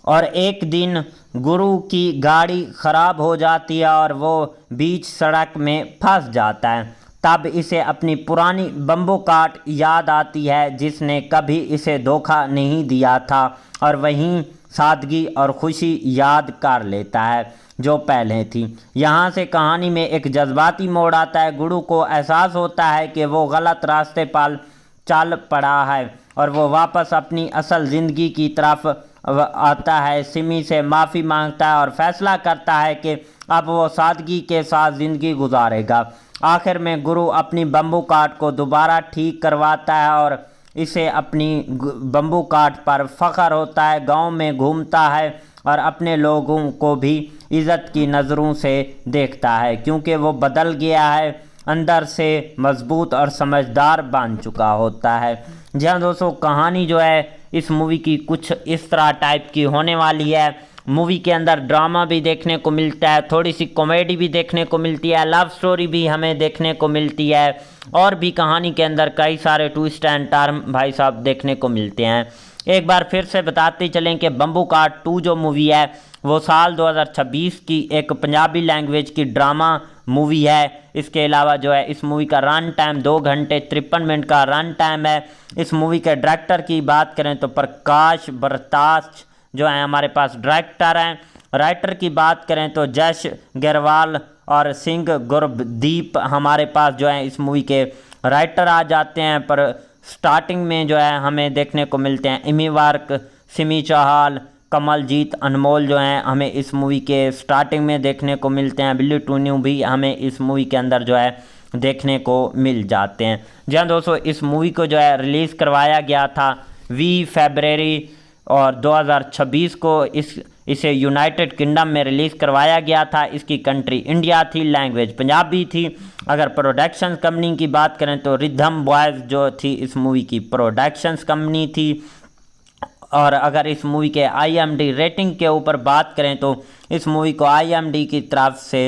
और एक दिन गुरु की गाड़ी ख़राब हो जाती है और वो बीच सड़क में फंस जाता है। तब इसे अपनी पुरानी बम्बू काट याद आती है जिसने कभी इसे धोखा नहीं दिया था और वहीं सादगी और खुशी याद कर लेता है जो पहले थी। यहाँ से कहानी में एक जज्बाती मोड़ आता है। गुरु को एहसास होता है कि वो गलत रास्ते पर चल पड़ा है और वो वापस अपनी असल ज़िंदगी की तरफ आता है। सिमी से माफ़ी मांगता है और फैसला करता है कि अब वो सादगी के साथ ज़िंदगी गुजारेगा। आखिर में गुरु अपनी बम्बू काट को दोबारा ठीक करवाता है और इसे अपनी बम्बू काट पर फ़ख्र होता है। गांव में घूमता है और अपने लोगों को भी इज़्ज़त की नज़रों से देखता है क्योंकि वो बदल गया है, अंदर से मजबूत और समझदार बन चुका होता है। जी हाँ दोस्तों, कहानी जो है इस मूवी की कुछ इस तरह टाइप की होने वाली है। मूवी के अंदर ड्रामा भी देखने को मिलता है, थोड़ी सी कॉमेडी भी देखने को मिलती है, लव स्टोरी भी हमें देखने को मिलती है और भी कहानी के अंदर कई सारे ट्विस्ट एंड टर्न भाई साहब देखने को मिलते हैं। एक बार फिर से बताते चलें कि बम्बू काट 2 जो मूवी है वो साल 2026 की एक पंजाबी लैंग्वेज की ड्रामा मूवी है। इसके अलावा जो है इस मूवी का रन टाइम 2 घंटे 53 मिनट का रन टाइम है। इस मूवी के डायरेक्टर की बात करें तो प्रकाश बरताश जो है हमारे पास डायरेक्टर हैं। राइटर की बात करें तो जश गेरवाल और सिंह गुरदीप हमारे पास जो है इस मूवी के राइटर आ जाते हैं। पर स्टार्टिंग में जो है हमें देखने को मिलते हैं इमी वार्क, सिमी चाहल, कमलजीत अनमोल जो हैं हमें इस मूवी के स्टार्टिंग में देखने को मिलते हैं। बिल्ली टून्यू भी हमें इस मूवी के अंदर जो है देखने को मिल जाते हैं। जी हाँ दोस्तों, इस मूवी को जो है रिलीज़ करवाया गया था 20 फरवरी और 2026 को इसे यूनाइटेड किंगडम में रिलीज़ करवाया गया था। इसकी कंट्री इंडिया थी, लैंग्वेज पंजाबी थी। अगर प्रोडक्शंस कंपनी की बात करें तो रिदम बॉयज़ जो थी इस मूवी की प्रोडक्शंस कंपनी थी। और अगर इस मूवी के IMDb रेटिंग के ऊपर बात करें तो इस मूवी को IMDb की तरफ से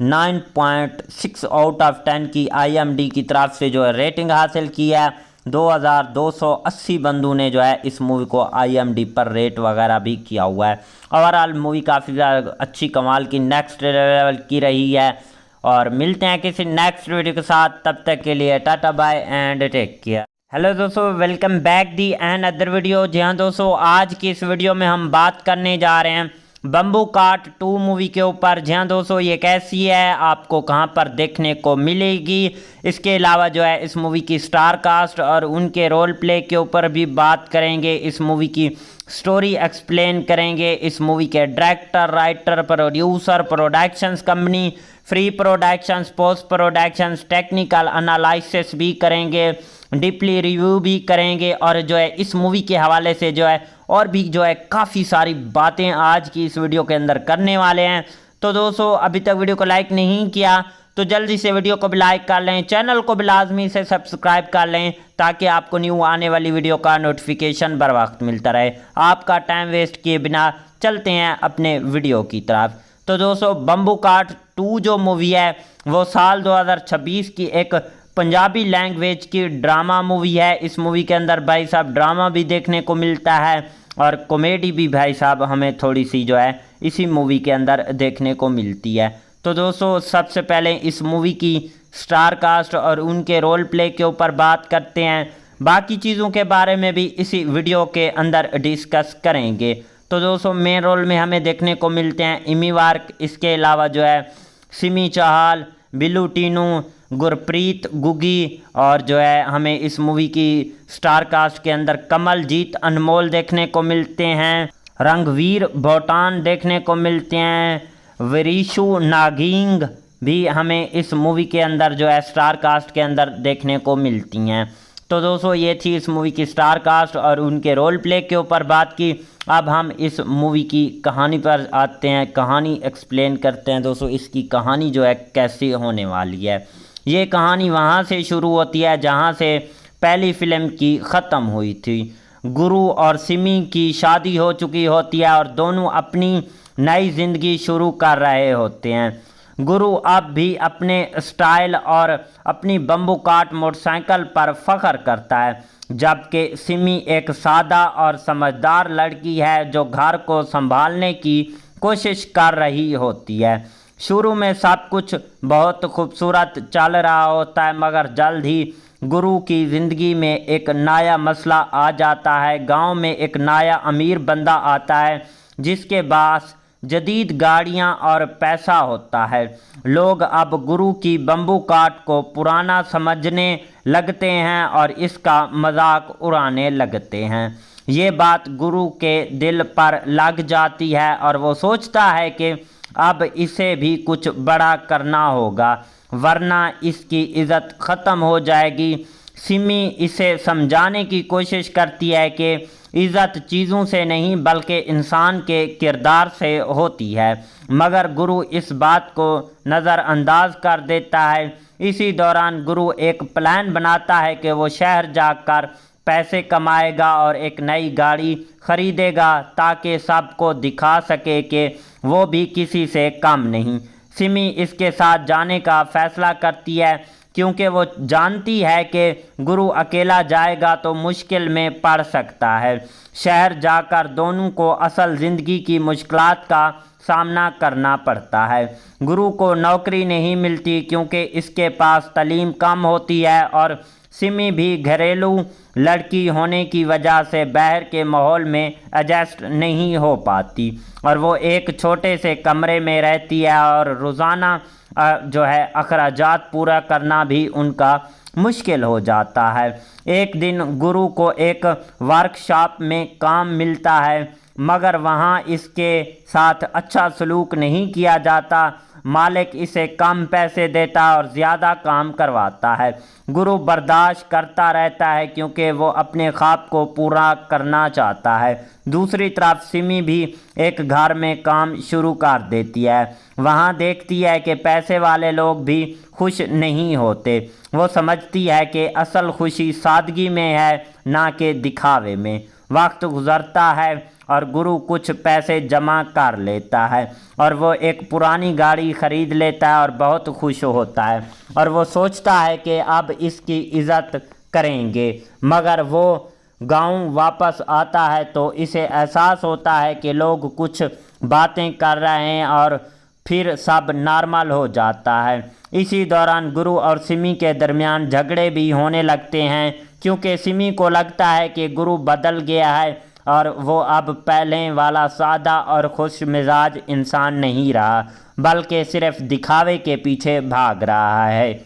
9.6 आउट ऑफ 10 की IMDb की तरफ से जो है रेटिंग हासिल की है। 2280 बंदों ने जो है इस मूवी को IMDb पर रेट वगैरह भी किया हुआ है। ओवरऑल मूवी काफ़ी ज़्यादा अच्छी कमाल की नेक्स्ट लेवल की रही है। और मिलते हैं किसी नेक्स्ट वीडियो के साथ, तब तक के लिए tata bye and take care. Hello दोस्तों, welcome back the and other video. जी हाँ दोस्तों, आज की इस वीडियो में हम बात करने जा रहे हैं बम्बू काट 2 मूवी के ऊपर। जी हाँ दोस्तों, ये कैसी है, आपको कहाँ पर देखने को मिलेगी, इसके अलावा जो है इस मूवी की स्टार कास्ट और उनके रोल प्ले के ऊपर भी बात करेंगे। इस मूवी की स्टोरी एक्सप्लेन करेंगे। इस मूवी के director, writer, producer, productions company, free productions, post productions, technical analysis भी करेंगे, डीपली रिव्यू भी करेंगे और जो है इस मूवी के हवाले से जो है और भी जो है काफ़ी सारी बातें आज की इस वीडियो के अंदर करने वाले हैं। तो दोस्तों, अभी तक वीडियो को लाइक नहीं किया तो जल्दी से वीडियो को भी लाइक कर लें, चैनल को भी लाजमी से सब्सक्राइब कर लें ताकि आपको न्यू आने वाली वीडियो का नोटिफिकेशन बर वक्त मिलता रहे। आपका टाइम वेस्ट किए बिना चलते हैं अपने वीडियो की तरफ। तो दोस्तों, बम्बू काट 2 जो मूवी है वो साल 2026 की एक पंजाबी लैंग्वेज की ड्रामा मूवी है। इस मूवी के अंदर भाई साहब ड्रामा भी देखने को मिलता है और कॉमेडी भी भाई साहब हमें थोड़ी सी जो है इसी मूवी के अंदर देखने को मिलती है। तो दोस्तों, सबसे पहले इस मूवी की स्टार कास्ट और उनके रोल प्ले के ऊपर बात करते हैं। बाकी चीज़ों के बारे में भी इसी वीडियो के अंदर डिस्कस करेंगे। तो दोस्तों, मेन रोल में हमें देखने को मिलते हैं इमी वार्क, इसके अलावा जो है सिमी चाहल, बिल्लू टीनू, गुरप्रीत गुगी और जो है हमें इस मूवी की स्टार कास्ट के अंदर कमलजीत अनमोल देखने को मिलते हैं, रंगवीर भोटान देखने को मिलते हैं, विरीशु नागिंग भी हमें इस मूवी के अंदर जो है स्टार कास्ट के अंदर देखने को मिलती हैं। तो दोस्तों, ये थी इस मूवी की स्टार कास्ट और उनके रोल प्ले के ऊपर बात की। अब हम इस मूवी की कहानी पर आते हैं, कहानी एक्सप्लेन करते हैं। दोस्तों, इसकी कहानी जो है कैसी होने वाली है। ये कहानी वहाँ से शुरू होती है जहाँ से पहली फिल्म की ख़त्म हुई थी। गुरु और सिमी की शादी हो चुकी होती है और दोनों अपनी नई ज़िंदगी शुरू कर रहे होते हैं। गुरु अब भी अपने स्टाइल और अपनी बम्बू काट मोटरसाइकिल पर फख्र करता है, जबकि सिमी एक सादा और समझदार लड़की है जो घर को संभालने की कोशिश कर रही होती है। शुरू में सब कुछ बहुत खूबसूरत चल रहा होता है, मगर जल्द ही गुरु की ज़िंदगी में एक नया मसला आ जाता है। गांव में एक नया अमीर बंदा आता है जिसके पास जदीद गाड़ियां और पैसा होता है। लोग अब गुरु की बम्बू काट को पुराना समझने लगते हैं और इसका मजाक उड़ाने लगते हैं। ये बात गुरु के दिल पर लग जाती है और वो सोचता है कि अब इसे भी कुछ बड़ा करना होगा वरना इसकी इज़्ज़त ख़त्म हो जाएगी। सिमी इसे समझाने की कोशिश करती है कि इज़्ज़त चीज़ों से नहीं बल्कि इंसान के किरदार से होती है, मगर गुरु इस बात को नज़रअंदाज कर देता है। इसी दौरान गुरु एक प्लान बनाता है कि वो शहर जाकर पैसे कमाएगा और एक नई गाड़ी खरीदेगा ताकि सबको दिखा सके कि वो भी किसी से कम नहीं। सिमी इसके साथ जाने का फैसला करती है क्योंकि वो जानती है कि गुरु अकेला जाएगा तो मुश्किल में पड़ सकता है। शहर जाकर दोनों को असल ज़िंदगी की मुश्किलात का सामना करना पड़ता है। गुरु को नौकरी नहीं मिलती क्योंकि इसके पास तालीम कम होती है और सिमी भी घरेलू लड़की होने की वजह से बाहर के माहौल में एडजस्ट नहीं हो पाती और वो एक छोटे से कमरे में रहती है और रोज़ाना जो है अखराजात पूरा करना भी उनका मुश्किल हो जाता है। एक दिन गुरु को एक वर्कशॉप में काम मिलता है मगर वहाँ इसके साथ अच्छा सलूक नहीं किया जाता। मालिक इसे कम पैसे देता और ज़्यादा काम करवाता है। गुरु बर्दाश्त करता रहता है क्योंकि वो अपने ख्वाब को पूरा करना चाहता है। दूसरी तरफ सिमी भी एक घर में काम शुरू कर देती है। वहाँ देखती है कि पैसे वाले लोग भी खुश नहीं होते। वो समझती है कि असल खुशी सादगी में है ना कि दिखावे में। वक्त गुज़रता है और गुरु कुछ पैसे जमा कर लेता है और वो एक पुरानी गाड़ी ख़रीद लेता है और बहुत खुश होता है और वो सोचता है कि अब इसकी इज़्ज़त करेंगे। मगर वो गांव वापस आता है तो इसे एहसास होता है कि लोग कुछ बातें कर रहे हैं और फिर सब नॉर्मल हो जाता है। इसी दौरान गुरु और सिमी के दरमियान झगड़े भी होने लगते हैं क्योंकि सिमी को लगता है कि गुरु बदल गया है और वो अब पहले वाला सादा और खुश मिजाज इंसान नहीं रहा बल्कि सिर्फ दिखावे के पीछे भाग रहा है।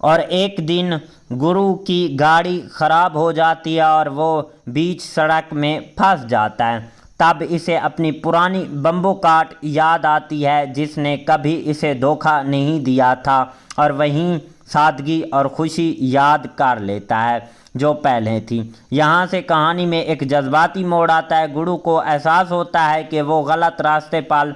और एक दिन गुरु की गाड़ी ख़राब हो जाती है और वो बीच सड़क में फंस जाता है। तब इसे अपनी पुरानी बम्बू कार्ट याद आती है जिसने कभी इसे धोखा नहीं दिया था और वहीं सादगी और खुशी याद कर लेता है जो पहले थी। यहाँ से कहानी में एक जज्बाती मोड़ आता है। गुरु को एहसास होता है कि वो गलत रास्ते पर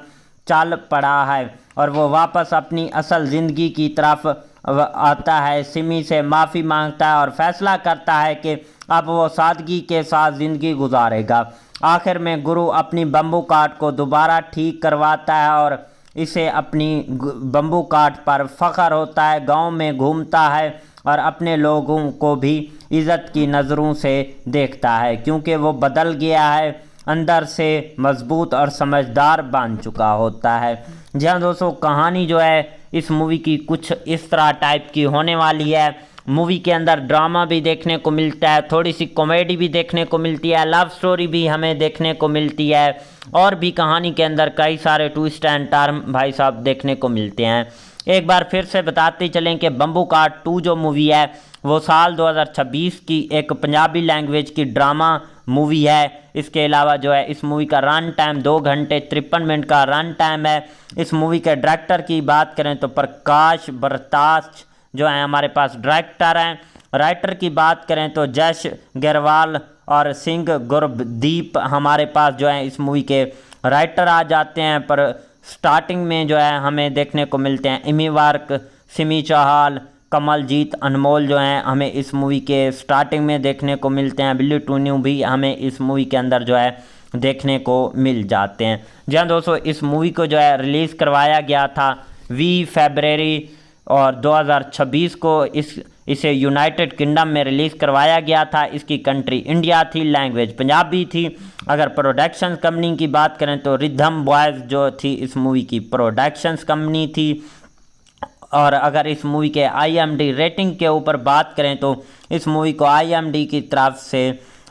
चल पड़ा है और वो वापस अपनी असल ज़िंदगी की तरफ आता है। सिमी से माफ़ी मांगता है और फैसला करता है कि अब वो सादगी के साथ ज़िंदगी गुजारेगा। आखिर में गुरु अपनी बम्बू कार्ट को दोबारा ठीक करवाता है और इसे अपनी बम्बू कार्ट पर फ़ख्र होता है। गांव में घूमता है और अपने लोगों को भी इज़्ज़त की नज़रों से देखता है क्योंकि वो बदल गया है, अंदर से मजबूत और समझदार बन चुका होता है। जी हाँ दोस्तों, कहानी जो है इस मूवी की कुछ इस तरह टाइप की होने वाली है। मूवी के अंदर ड्रामा भी देखने को मिलता है, थोड़ी सी कॉमेडी भी देखने को मिलती है, लव स्टोरी भी हमें देखने को मिलती है और भी कहानी के अंदर कई सारे ट्विस्ट एंड टर्न भाई साहब देखने को मिलते हैं। एक बार फिर से बताते चलें कि बम्बू कार्ट 2 जो मूवी है वो साल 2026 की एक पंजाबी लैंग्वेज की ड्रामा मूवी है। इसके अलावा जो है इस मूवी का रन टाइम 2 घंटे 53 मिनट का रन टाइम है। इस मूवी के डायरेक्टर की बात करें तो प्रकाश बरताश जो है हमारे पास डायरेक्टर हैं। राइटर की बात करें तो जश गरवाल और सिंह गुरदीप हमारे पास जो है इस मूवी के राइटर आ जाते हैं। पर स्टार्टिंग में जो है हमें देखने को मिलते हैं इमी वार्क, सिमी चाहल, कमलजीत अनमोल जो हैं हमें इस मूवी के स्टार्टिंग में देखने को मिलते हैं। बिल्ली टून्यू भी हमें इस मूवी के अंदर जो है देखने को मिल जाते हैं। जी हाँ दोस्तों, इस मूवी को जो है रिलीज़ करवाया गया था 20 फरवरी और 2026 को इसे यूनाइटेड किंगडम में रिलीज़ करवाया गया था। इसकी कंट्री इंडिया थी, लैंग्वेज पंजाबी थी। अगर प्रोडक्शंस कंपनी की बात करें तो रिदम बॉयज़ जो थी इस मूवी की प्रोडक्शंस कंपनी थी। और अगर इस मूवी के IMDb रेटिंग के ऊपर बात करें तो इस मूवी को IMDb की तरफ से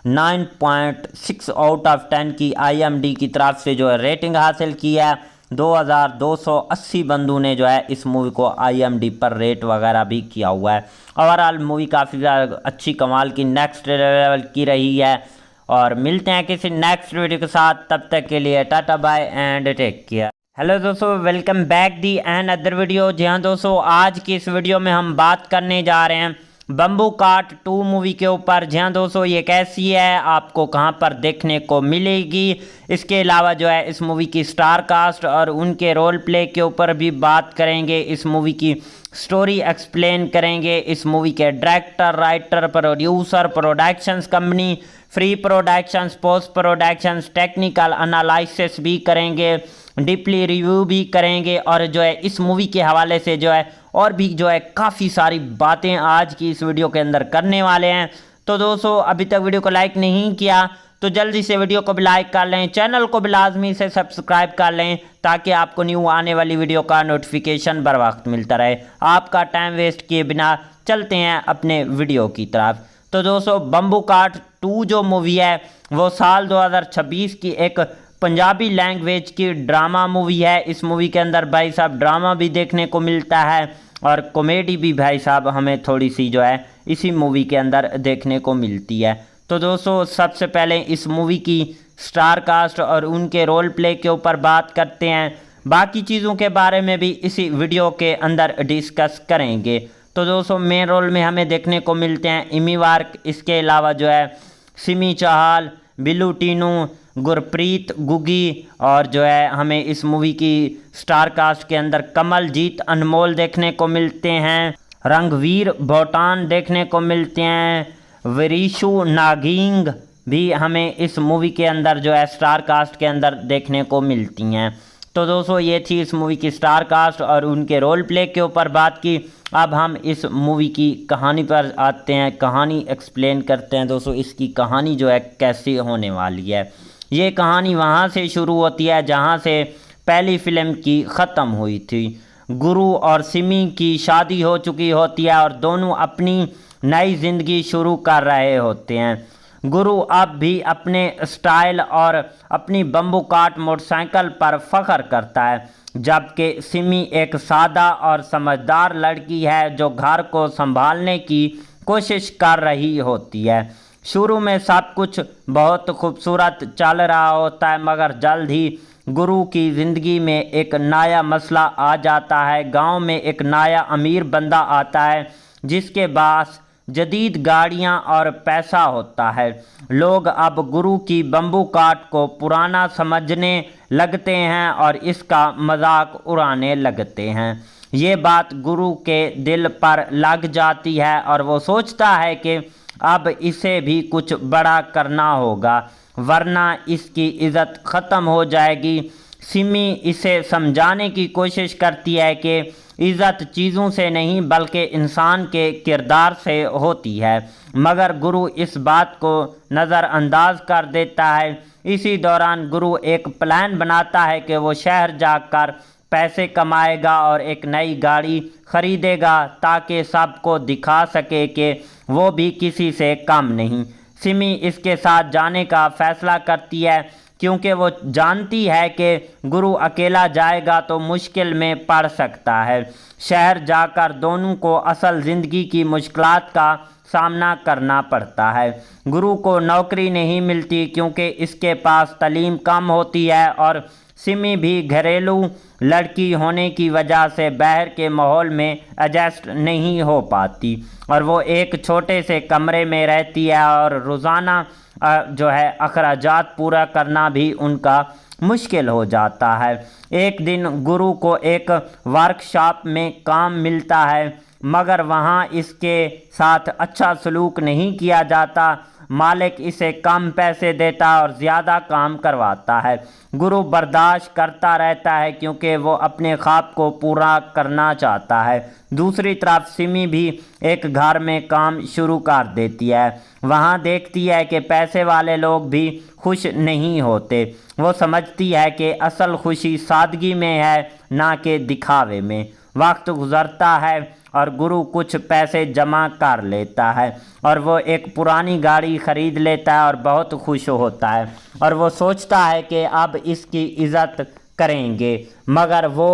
9.6 आउट ऑफ 10 की IMDb की तरफ से जो है रेटिंग हासिल की है। 2280 बंदों ने जो है इस मूवी को IMDb पर रेट वगैरह भी किया हुआ है। ओवरऑल मूवी काफ़ी ज़्यादा अच्छी कमाल की नेक्स्ट लेवल की रही है। और मिलते हैं किसी नेक्स्ट वीडियो के साथ, तब तक के लिए tata bye and take care. Hello दोस्तों, welcome back the and other video. जी हाँ दोस्तों, आज की इस वीडियो में हम बात करने जा रहे हैं बम्बू काट 2 मूवी के ऊपर। जी हाँ दोस्तों, ये कैसी है, आपको कहां पर देखने को मिलेगी। इसके अलावा जो है इस मूवी की स्टार कास्ट और उनके रोल प्ले के ऊपर भी बात करेंगे। इस मूवी की स्टोरी एक्सप्लेन करेंगे। इस मूवी के director, writer, producer, productions company, free productions, post productions, technical analysis भी करेंगे, डीपली रिव्यू भी करेंगे और जो है इस मूवी के हवाले से जो है और भी जो है काफ़ी सारी बातें आज की इस वीडियो के अंदर करने वाले हैं। तो दोस्तों, अभी तक वीडियो को लाइक नहीं किया तो जल्दी से वीडियो को भी लाइक कर लें, चैनल को भी लाजमी से सब्सक्राइब कर लें ताकि आपको न्यू आने वाली वीडियो का नोटिफिकेशन बर वक्त मिलता रहे। आपका टाइम वेस्ट किए बिना चलते हैं अपने वीडियो की तरफ। तो दोस्तों, बम्बू काट 2 जो मूवी है वो साल 2026 की एक पंजाबी लैंग्वेज की ड्रामा मूवी है। इस मूवी के अंदर भाई साहब ड्रामा भी देखने को मिलता है और कॉमेडी भी भाई साहब हमें थोड़ी सी जो है इसी मूवी के अंदर देखने को मिलती है। तो दोस्तों, सबसे पहले इस मूवी की स्टार कास्ट और उनके रोल प्ले के ऊपर बात करते हैं। बाकी चीज़ों के बारे में भी इसी वीडियो के अंदर डिस्कस करेंगे। तो दोस्तों, मेन रोल में हमें देखने को मिलते हैं इमी वार्क, इसके अलावा जो है सिमी चाहल, बिल्लू टीनू, गुरप्रीत गुगी और जो है हमें इस मूवी की स्टार कास्ट के अंदर कमलजीत अनमोल देखने को मिलते हैं, रंगवीर भोटान देखने को मिलते हैं, विरीशु नागिंग भी हमें इस मूवी के अंदर जो है स्टार कास्ट के अंदर देखने को मिलती हैं। तो दोस्तों, ये थी इस मूवी की स्टार कास्ट और उनके रोल प्ले के ऊपर बात की। अब हम इस मूवी की कहानी पर आते हैं, कहानी एक्सप्लेन करते हैं। दोस्तों, इसकी कहानी जो है कैसी होने वाली है। ये कहानी वहाँ से शुरू होती है जहाँ से पहली फिल्म की ख़त्म हुई थी। गुरु और सिमी की शादी हो चुकी होती है और दोनों अपनी नई ज़िंदगी शुरू कर रहे होते हैं। गुरु अब भी अपने स्टाइल और अपनी बम्बू काट मोटरसाइकिल पर फख्र करता है, जबकि सिमी एक सादा और समझदार लड़की है जो घर को संभालने की कोशिश कर रही होती है। शुरू में सब कुछ बहुत खूबसूरत चल रहा होता है, मगर जल्द ही गुरु की ज़िंदगी में एक नया मसला आ जाता है। गांव में एक नया अमीर बंदा आता है जिसके पास जदीद गाड़ियां और पैसा होता है। लोग अब गुरु की बम्बू काट को पुराना समझने लगते हैं और इसका मजाक उड़ाने लगते हैं। ये बात गुरु के दिल पर लग जाती है और वो सोचता है कि अब इसे भी कुछ बड़ा करना होगा वरना इसकी इज़्ज़त ख़त्म हो जाएगी। सिमी इसे समझाने की कोशिश करती है कि इज़्ज़त चीज़ों से नहीं बल्कि इंसान के किरदार से होती है, मगर गुरु इस बात को नज़रअंदाज कर देता है। इसी दौरान गुरु एक प्लान बनाता है कि वो शहर जाकर पैसे कमाएगा और एक नई गाड़ी ख़रीदेगा ताकि सबको दिखा सके कि वो भी किसी से कम नहीं। सिमी इसके साथ जाने का फ़ैसला करती है क्योंकि वो जानती है कि गुरु अकेला जाएगा तो मुश्किल में पड़ सकता है। शहर जाकर दोनों को असल ज़िंदगी की मुश्किलात का सामना करना पड़ता है। गुरु को नौकरी नहीं मिलती क्योंकि इसके पास तालीम कम होती है और सिमी भी घरेलू लड़की होने की वजह से बाहर के माहौल में एडजस्ट नहीं हो पाती और वो एक छोटे से कमरे में रहती है और रोज़ाना जो है अखराजात पूरा करना भी उनका मुश्किल हो जाता है। एक दिन गुरु को एक वर्कशॉप में काम मिलता है, मगर वहाँ इसके साथ अच्छा सलूक नहीं किया जाता। मालिक इसे कम पैसे देता और ज़्यादा काम करवाता है। गुरु बर्दाश्त करता रहता है क्योंकि वो अपने ख्वाब को पूरा करना चाहता है। दूसरी तरफ सिमी भी एक घर में काम शुरू कर देती है। वहाँ देखती है कि पैसे वाले लोग भी खुश नहीं होते। वो समझती है कि असल खुशी सादगी में है, ना कि दिखावे में। वक्त गुजरता है और गुरु कुछ पैसे जमा कर लेता है और वो एक पुरानी गाड़ी ख़रीद लेता है और बहुत खुश होता है और वो सोचता है कि अब इसकी इज़्ज़त करेंगे। मगर वो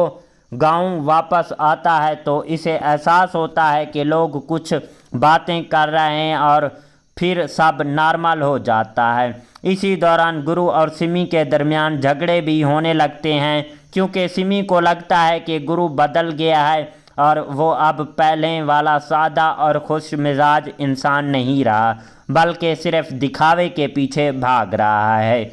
गांव वापस आता है तो इसे एहसास होता है कि लोग कुछ बातें कर रहे हैं और फिर सब नॉर्मल हो जाता है। इसी दौरान गुरु और सिमी के दरमियान झगड़े भी होने लगते हैं क्योंकि सिमी को लगता है कि गुरु बदल गया है और वो अब पहले वाला सादा और खुश मिजाज इंसान नहीं रहा, बल्कि सिर्फ दिखावे के पीछे भाग रहा है।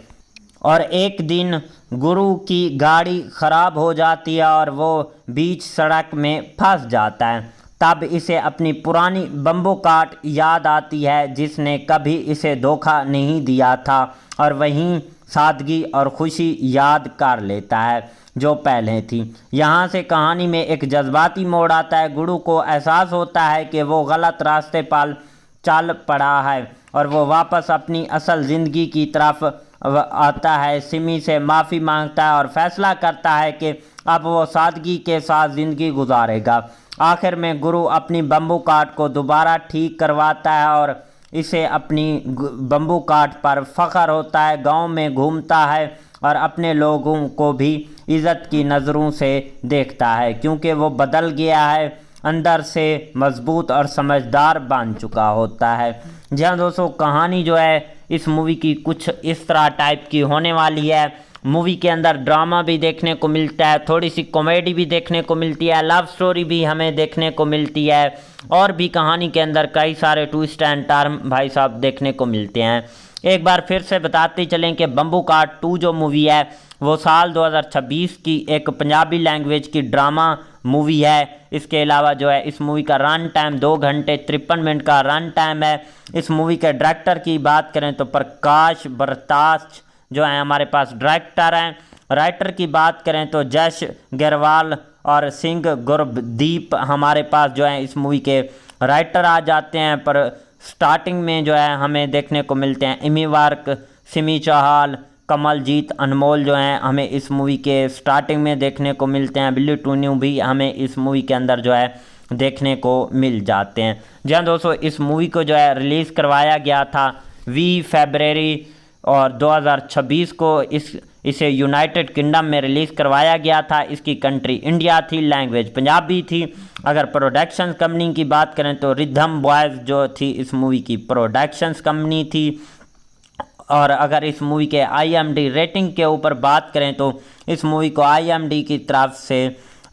और एक दिन गुरु की गाड़ी ख़राब हो जाती है और वो बीच सड़क में फंस जाता है। तब इसे अपनी पुरानी बम्बू कार्ट याद आती है, जिसने कभी इसे धोखा नहीं दिया था, और वहीं सादगी और खुशी याद कर लेता है जो पहले थी। यहाँ से कहानी में एक जज्बाती मोड़ आता है। गुरु को एहसास होता है कि वो गलत रास्ते पर चल पड़ा है और वो वापस अपनी असल ज़िंदगी की तरफ आता है। सिमी से माफ़ी मांगता है और फैसला करता है कि अब वो सादगी के साथ ज़िंदगी गुजारेगा। आखिर में गुरु अपनी बम्बू कार्ट को दोबारा ठीक करवाता है और इसे अपनी बम्बू कार्ट पर फ़ख्र होता है। गांव में घूमता है और अपने लोगों को भी इज़्ज़त की नज़रों से देखता है, क्योंकि वो बदल गया है, अंदर से मजबूत और समझदार बन चुका होता है। जी हाँ दोस्तों, कहानी जो है इस मूवी की कुछ इस तरह टाइप की होने वाली है। मूवी के अंदर ड्रामा भी देखने को मिलता है, थोड़ी सी कॉमेडी भी देखने को मिलती है, लव स्टोरी भी हमें देखने को मिलती है, और भी कहानी के अंदर कई सारे ट्विस्ट एंड टर्न भाई साहब देखने को मिलते हैं। एक बार फिर से बताते चलें कि बम्बू कार्ट 2 जो मूवी है वो साल 2026 की एक पंजाबी लैंग्वेज की ड्रामा मूवी है। इसके अलावा जो है इस मूवी का रन टाइम 2 घंटे 53 मिनट का रन टाइम है। इस मूवी के डायरेक्टर की बात करें तो प्रकाश बरताश जो है हमारे पास डायरेक्टर हैं। राइटर की बात करें तो जश गरवाल और सिंह गुरदीप हमारे पास जो है इस मूवी के राइटर आ जाते हैं। पर स्टार्टिंग में जो है हमें देखने को मिलते हैं इमी वार्क, सिमी चाहल, कमलजीत अनमोल जो हैं हमें इस मूवी के स्टार्टिंग में देखने को मिलते हैं। बिल्ली टून्यू भी हमें इस मूवी के अंदर जो है देखने को मिल जाते हैं। जी हाँ दोस्तों, इस मूवी को जो है रिलीज़ करवाया गया था 20 फरवरी और 2026 को इसे यूनाइटेड किंगडम में रिलीज़ करवाया गया था। इसकी कंट्री इंडिया थी, लैंग्वेज पंजाबी थी। अगर प्रोडक्शंस कंपनी की बात करें तो रिदम बॉयज़ जो थी इस मूवी की प्रोडक्शंस कंपनी थी। और अगर इस मूवी के IMDb रेटिंग के ऊपर बात करें तो इस मूवी को IMDb की तरफ से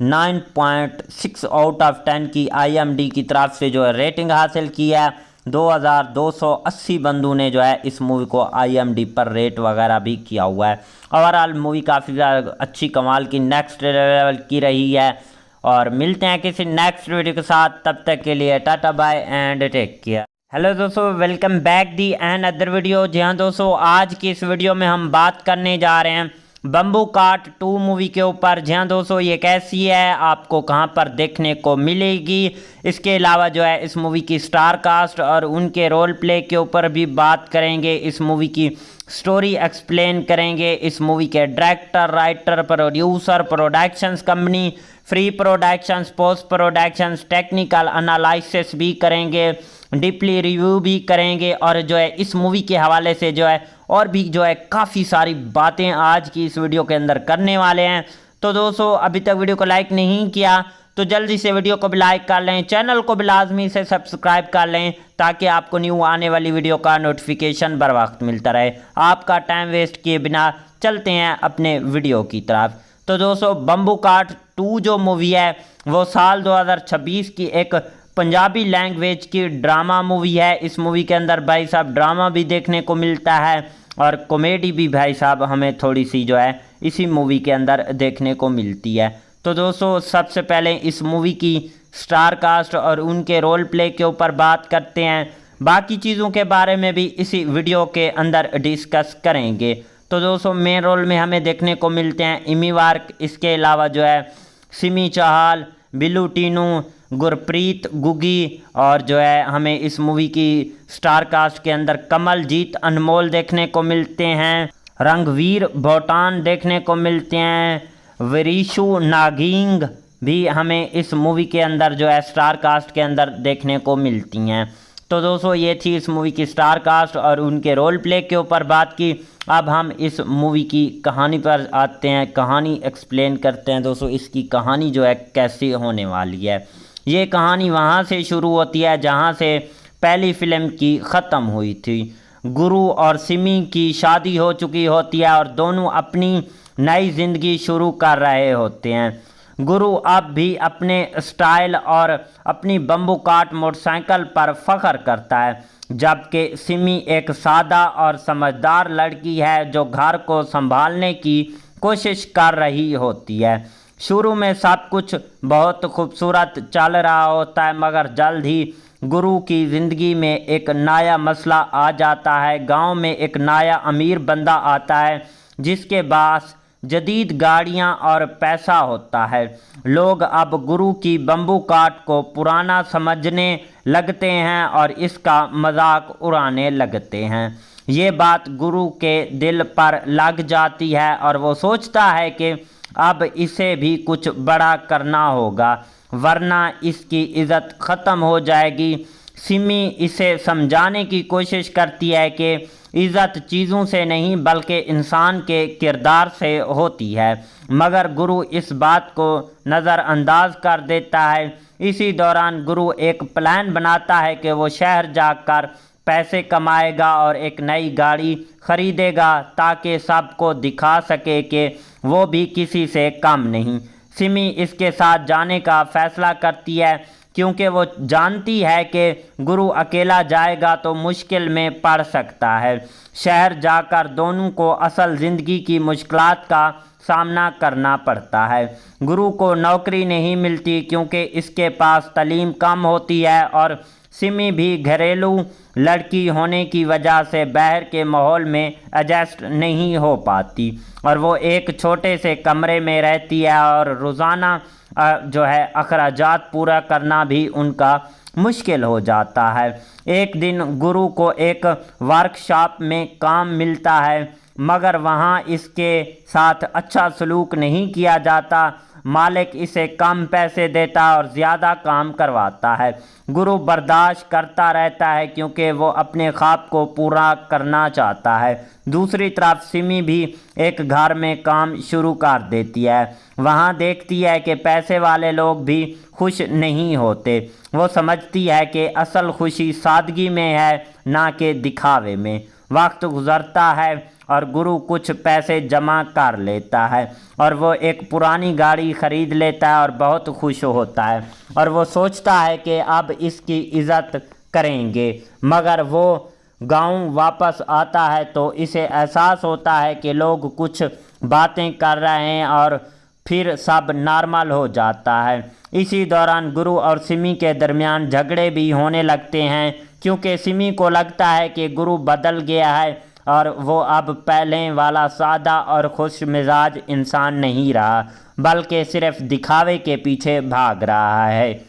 9.6 आउट ऑफ 10 की IMDb की तरफ से जो है रेटिंग हासिल की है। 2280 बंदों ने जो है इस मूवी को IMDb पर रेट वगैरह भी किया हुआ है। ओवरऑल मूवी काफ़ी ज़्यादा अच्छी कमाल की नेक्स्ट लेवल की रही है। और मिलते हैं किसी नेक्स्ट वीडियो के साथ, तब तक के लिए tata bye and take care. Hello दोस्तों, welcome back the and other video. जी हाँ दोस्तों, आज की इस वीडियो में हम बात करने जा रहे हैं बम्बू कार्ट 2 मूवी के ऊपर। जी हाँ दोस्तों, ये कैसी है, आपको कहाँ पर देखने को मिलेगी, इसके अलावा जो है इस मूवी की स्टार कास्ट और उनके रोल प्ले के ऊपर भी बात करेंगे। इस मूवी की स्टोरी एक्सप्लेन करेंगे। इस मूवी के director, writer, producer, productions company, free productions, post productions, technical analysis भी करेंगे, डीपली रिव्यू भी करेंगे, और जो है इस मूवी के हवाले से जो है और भी जो है काफ़ी सारी बातें आज की इस वीडियो के अंदर करने वाले हैं। तो दोस्तों, अभी तक वीडियो को लाइक नहीं किया तो जल्दी से वीडियो को भी लाइक कर लें, चैनल को भी लाजमी से सब्सक्राइब कर लें, ताकि आपको न्यू आने वाली वीडियो का नोटिफिकेशन बर वक्त मिलता रहे। आपका टाइम वेस्ट किए बिना चलते हैं अपने वीडियो की तरफ। तो दोस्तों, बम्बू कार्ट 2 जो मूवी है वो साल 2026 की एक पंजाबी लैंग्वेज की ड्रामा मूवी है। इस मूवी के अंदर भाई साहब ड्रामा भी देखने को मिलता है और कॉमेडी भी भाई साहब हमें थोड़ी सी जो है इसी मूवी के अंदर देखने को मिलती है। तो दोस्तों, सबसे पहले इस मूवी की स्टार कास्ट और उनके रोल प्ले के ऊपर बात करते हैं। बाकी चीज़ों के बारे में भी इसी वीडियो के अंदर डिस्कस करेंगे। तो दोस्तों, मेन रोल में हमें देखने को मिलते हैं इमी वार्क, इसके अलावा जो है सिमी चाहल, बिल्लू टीनू, गुरप्रीत गुगी, और जो है हमें इस मूवी की स्टार कास्ट के अंदर कमलजीत अनमोल देखने को मिलते हैं, रंगवीर भोटान देखने को मिलते हैं, विरीशु नागिंग भी हमें इस मूवी के अंदर जो है स्टार कास्ट के अंदर देखने को मिलती हैं। तो दोस्तों, ये थी इस मूवी की स्टार कास्ट और उनके रोल प्ले के ऊपर बात की। अब हम इस मूवी की कहानी पर आते हैं, कहानी एक्सप्लेन करते हैं। दोस्तों, इसकी कहानी जो है कैसी होने वाली है। ये कहानी वहाँ से शुरू होती है जहाँ से पहली फिल्म की ख़त्म हुई थी। गुरु और सिमी की शादी हो चुकी होती है और दोनों अपनी नई ज़िंदगी शुरू कर रहे होते हैं। गुरु अब भी अपने स्टाइल और अपनी बम्बू काट मोटरसाइकिल पर फख्र करता है, जबकि सिमी एक सादा और समझदार लड़की है जो घर को संभालने की कोशिश कर रही होती है। शुरू में सब कुछ बहुत खूबसूरत चल रहा होता है, मगर जल्द ही गुरु की ज़िंदगी में एक नया मसला आ जाता है। गांव में एक नया अमीर बंदा आता है जिसके पास जदीद गाड़ियां और पैसा होता है। लोग अब गुरु की बम्बू काट को पुराना समझने लगते हैं और इसका मजाक उड़ाने लगते हैं। ये बात गुरु के दिल पर लग जाती है और वो सोचता है कि अब इसे भी कुछ बड़ा करना होगा, वरना इसकी इज़्ज़त ख़त्म हो जाएगी। सिमी इसे समझाने की कोशिश करती है कि इज़्ज़त चीज़ों से नहीं बल्कि इंसान के किरदार से होती है, मगर गुरु इस बात को नज़रअंदाज कर देता है। इसी दौरान गुरु एक प्लान बनाता है कि वो शहर जाकर पैसे कमाएगा और एक नई गाड़ी खरीदेगा ताकि सबको दिखा सके कि वो भी किसी से कम नहीं। सिमी इसके साथ जाने का फ़ैसला करती है क्योंकि वो जानती है कि गुरु अकेला जाएगा तो मुश्किल में पड़ सकता है। शहर जाकर दोनों को असल ज़िंदगी की मुश्किलात का सामना करना पड़ता है। गुरु को नौकरी नहीं मिलती क्योंकि इसके पास तालीम कम होती है और सिमी भी घरेलू लड़की होने की वजह से बाहर के माहौल में एडजस्ट नहीं हो पाती और वो एक छोटे से कमरे में रहती है और रोज़ाना जो है अखराजात पूरा करना भी उनका मुश्किल हो जाता है। एक दिन गुरु को एक वर्कशॉप में काम मिलता है, मगर वहाँ इसके साथ अच्छा सलूक नहीं किया जाता। मालिक इसे कम पैसे देता और ज़्यादा काम करवाता है। गुरु बर्दाश्त करता रहता है क्योंकि वो अपने ख्वाब को पूरा करना चाहता है। दूसरी तरफ सिमी भी एक घर में काम शुरू कर देती है। वहाँ देखती है कि पैसे वाले लोग भी खुश नहीं होते। वो समझती है कि असल खुशी सादगी में है, ना कि दिखावे में। वक्त गुज़रता है और गुरु कुछ पैसे जमा कर लेता है और वो एक पुरानी गाड़ी ख़रीद लेता है और बहुत खुश होता है और वो सोचता है कि अब इसकी इज़्ज़त करेंगे। मगर वो गांव वापस आता है तो इसे एहसास होता है कि लोग कुछ बातें कर रहे हैं और फिर सब नॉर्मल हो जाता है। इसी दौरान गुरु और सिमी के दरमियान झगड़े भी होने लगते हैं क्योंकि सिमी को लगता है कि गुरु बदल गया है और वो अब पहले वाला सादा और खुश मिजाज इंसान नहीं रहा, बल्कि सिर्फ दिखावे के पीछे भाग रहा है।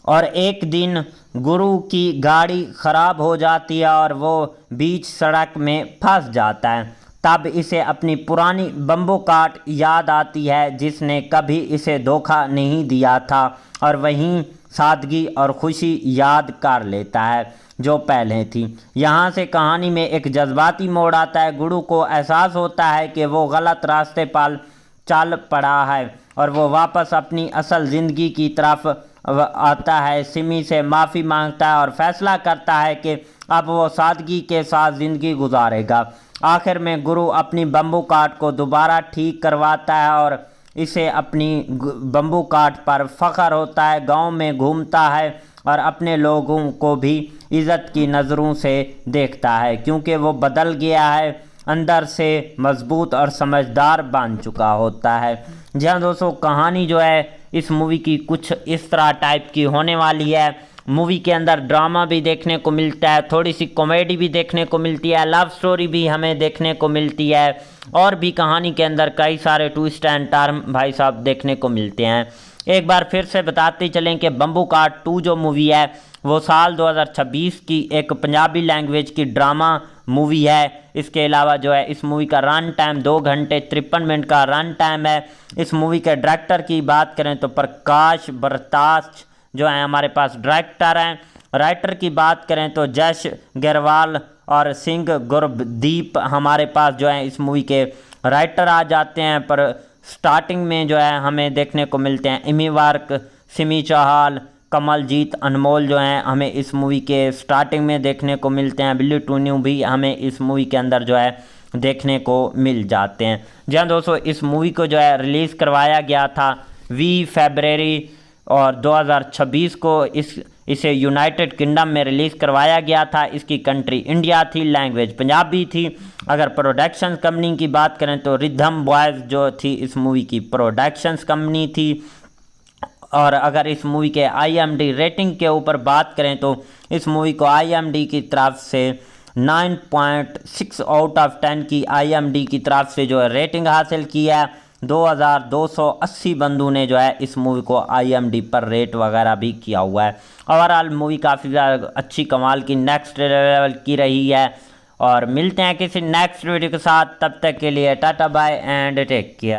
और एक दिन गुरु की गाड़ी ख़राब हो जाती है और वो बीच सड़क में फंस जाता है। तब इसे अपनी पुरानी बम्बू काट याद आती है जिसने कभी इसे धोखा नहीं दिया था और वहीं सादगी और खुशी याद कर लेता है जो पहले थी। यहाँ से कहानी में एक जज्बाती मोड़ आता है। गुरु को एहसास होता है कि वो गलत रास्ते पर चल पड़ा है और वो वापस अपनी असल ज़िंदगी की तरफ आता है। सिमी से माफ़ी मांगता है और फैसला करता है कि अब वो सादगी के साथ ज़िंदगी गुजारेगा। आखिर में गुरु अपनी बम्बू काट को दोबारा ठीक करवाता है और इसे अपनी बम्बू काट पर फ़ख्र होता है। गांव में घूमता है और अपने लोगों को भी इज़्ज़त की नज़रों से देखता है क्योंकि वो बदल गया है, अंदर से मजबूत और समझदार बन चुका होता है। जी हाँ दोस्तों, कहानी जो है इस मूवी की कुछ इस तरह टाइप की होने वाली है। मूवी के अंदर ड्रामा भी देखने को मिलता है, थोड़ी सी कॉमेडी भी देखने को मिलती है, लव स्टोरी भी हमें देखने को मिलती है और भी कहानी के अंदर कई सारे ट्विस्ट एंड टर्न भाई साहब देखने को मिलते हैं। एक बार फिर से बताते चलें कि बम्बू काट 2 जो मूवी है वो साल 2026 की एक पंजाबी लैंग्वेज की ड्रामा मूवी है। इसके अलावा जो है इस मूवी का रन टाइम 2 घंटे 53 मिनट का रन टाइम है। इस मूवी के डायरेक्टर की बात करें तो प्रकाश बरताश जो है हमारे पास डायरेक्टर हैं। राइटर की बात करें तो जश गरवाल और सिंह गुरदीप हमारे पास जो है इस मूवी के राइटर आ जाते हैं। पर स्टार्टिंग में जो है हमें देखने को मिलते हैं इमी वार्क, सिमी चाहल, कमलजीत अनमोल जो हैं हमें इस मूवी के स्टार्टिंग में देखने को मिलते हैं। बिल्ली टून्यू भी हमें इस मूवी के अंदर जो है देखने को मिल जाते हैं। जी हाँ दोस्तों, इस मूवी को जो है रिलीज़ करवाया गया था 20 फरवरी और 2026 को इसे यूनाइटेड किंगडम में रिलीज़ करवाया गया था। इसकी कंट्री इंडिया थी, लैंग्वेज पंजाबी थी। अगर प्रोडक्शंस कंपनी की बात करें तो रिदम बॉयज़ जो थी इस मूवी की प्रोडक्शंस कंपनी थी। और अगर इस मूवी के IMDb रेटिंग के ऊपर बात करें तो इस मूवी को IMDb की तरफ से 9.6 आउट ऑफ 10 की IMDb की तरफ से जो है रेटिंग हासिल की है। 2280 बंदों ने जो है इस मूवी को IMDb पर रेट वगैरह भी किया हुआ है। ओवरऑल मूवी काफ़ी ज़्यादा अच्छी कमाल की नेक्स्ट लेवल की रही है। और मिलते हैं किसी नेक्स्ट वीडियो के साथ, तब तक के लिए tata bye and take care.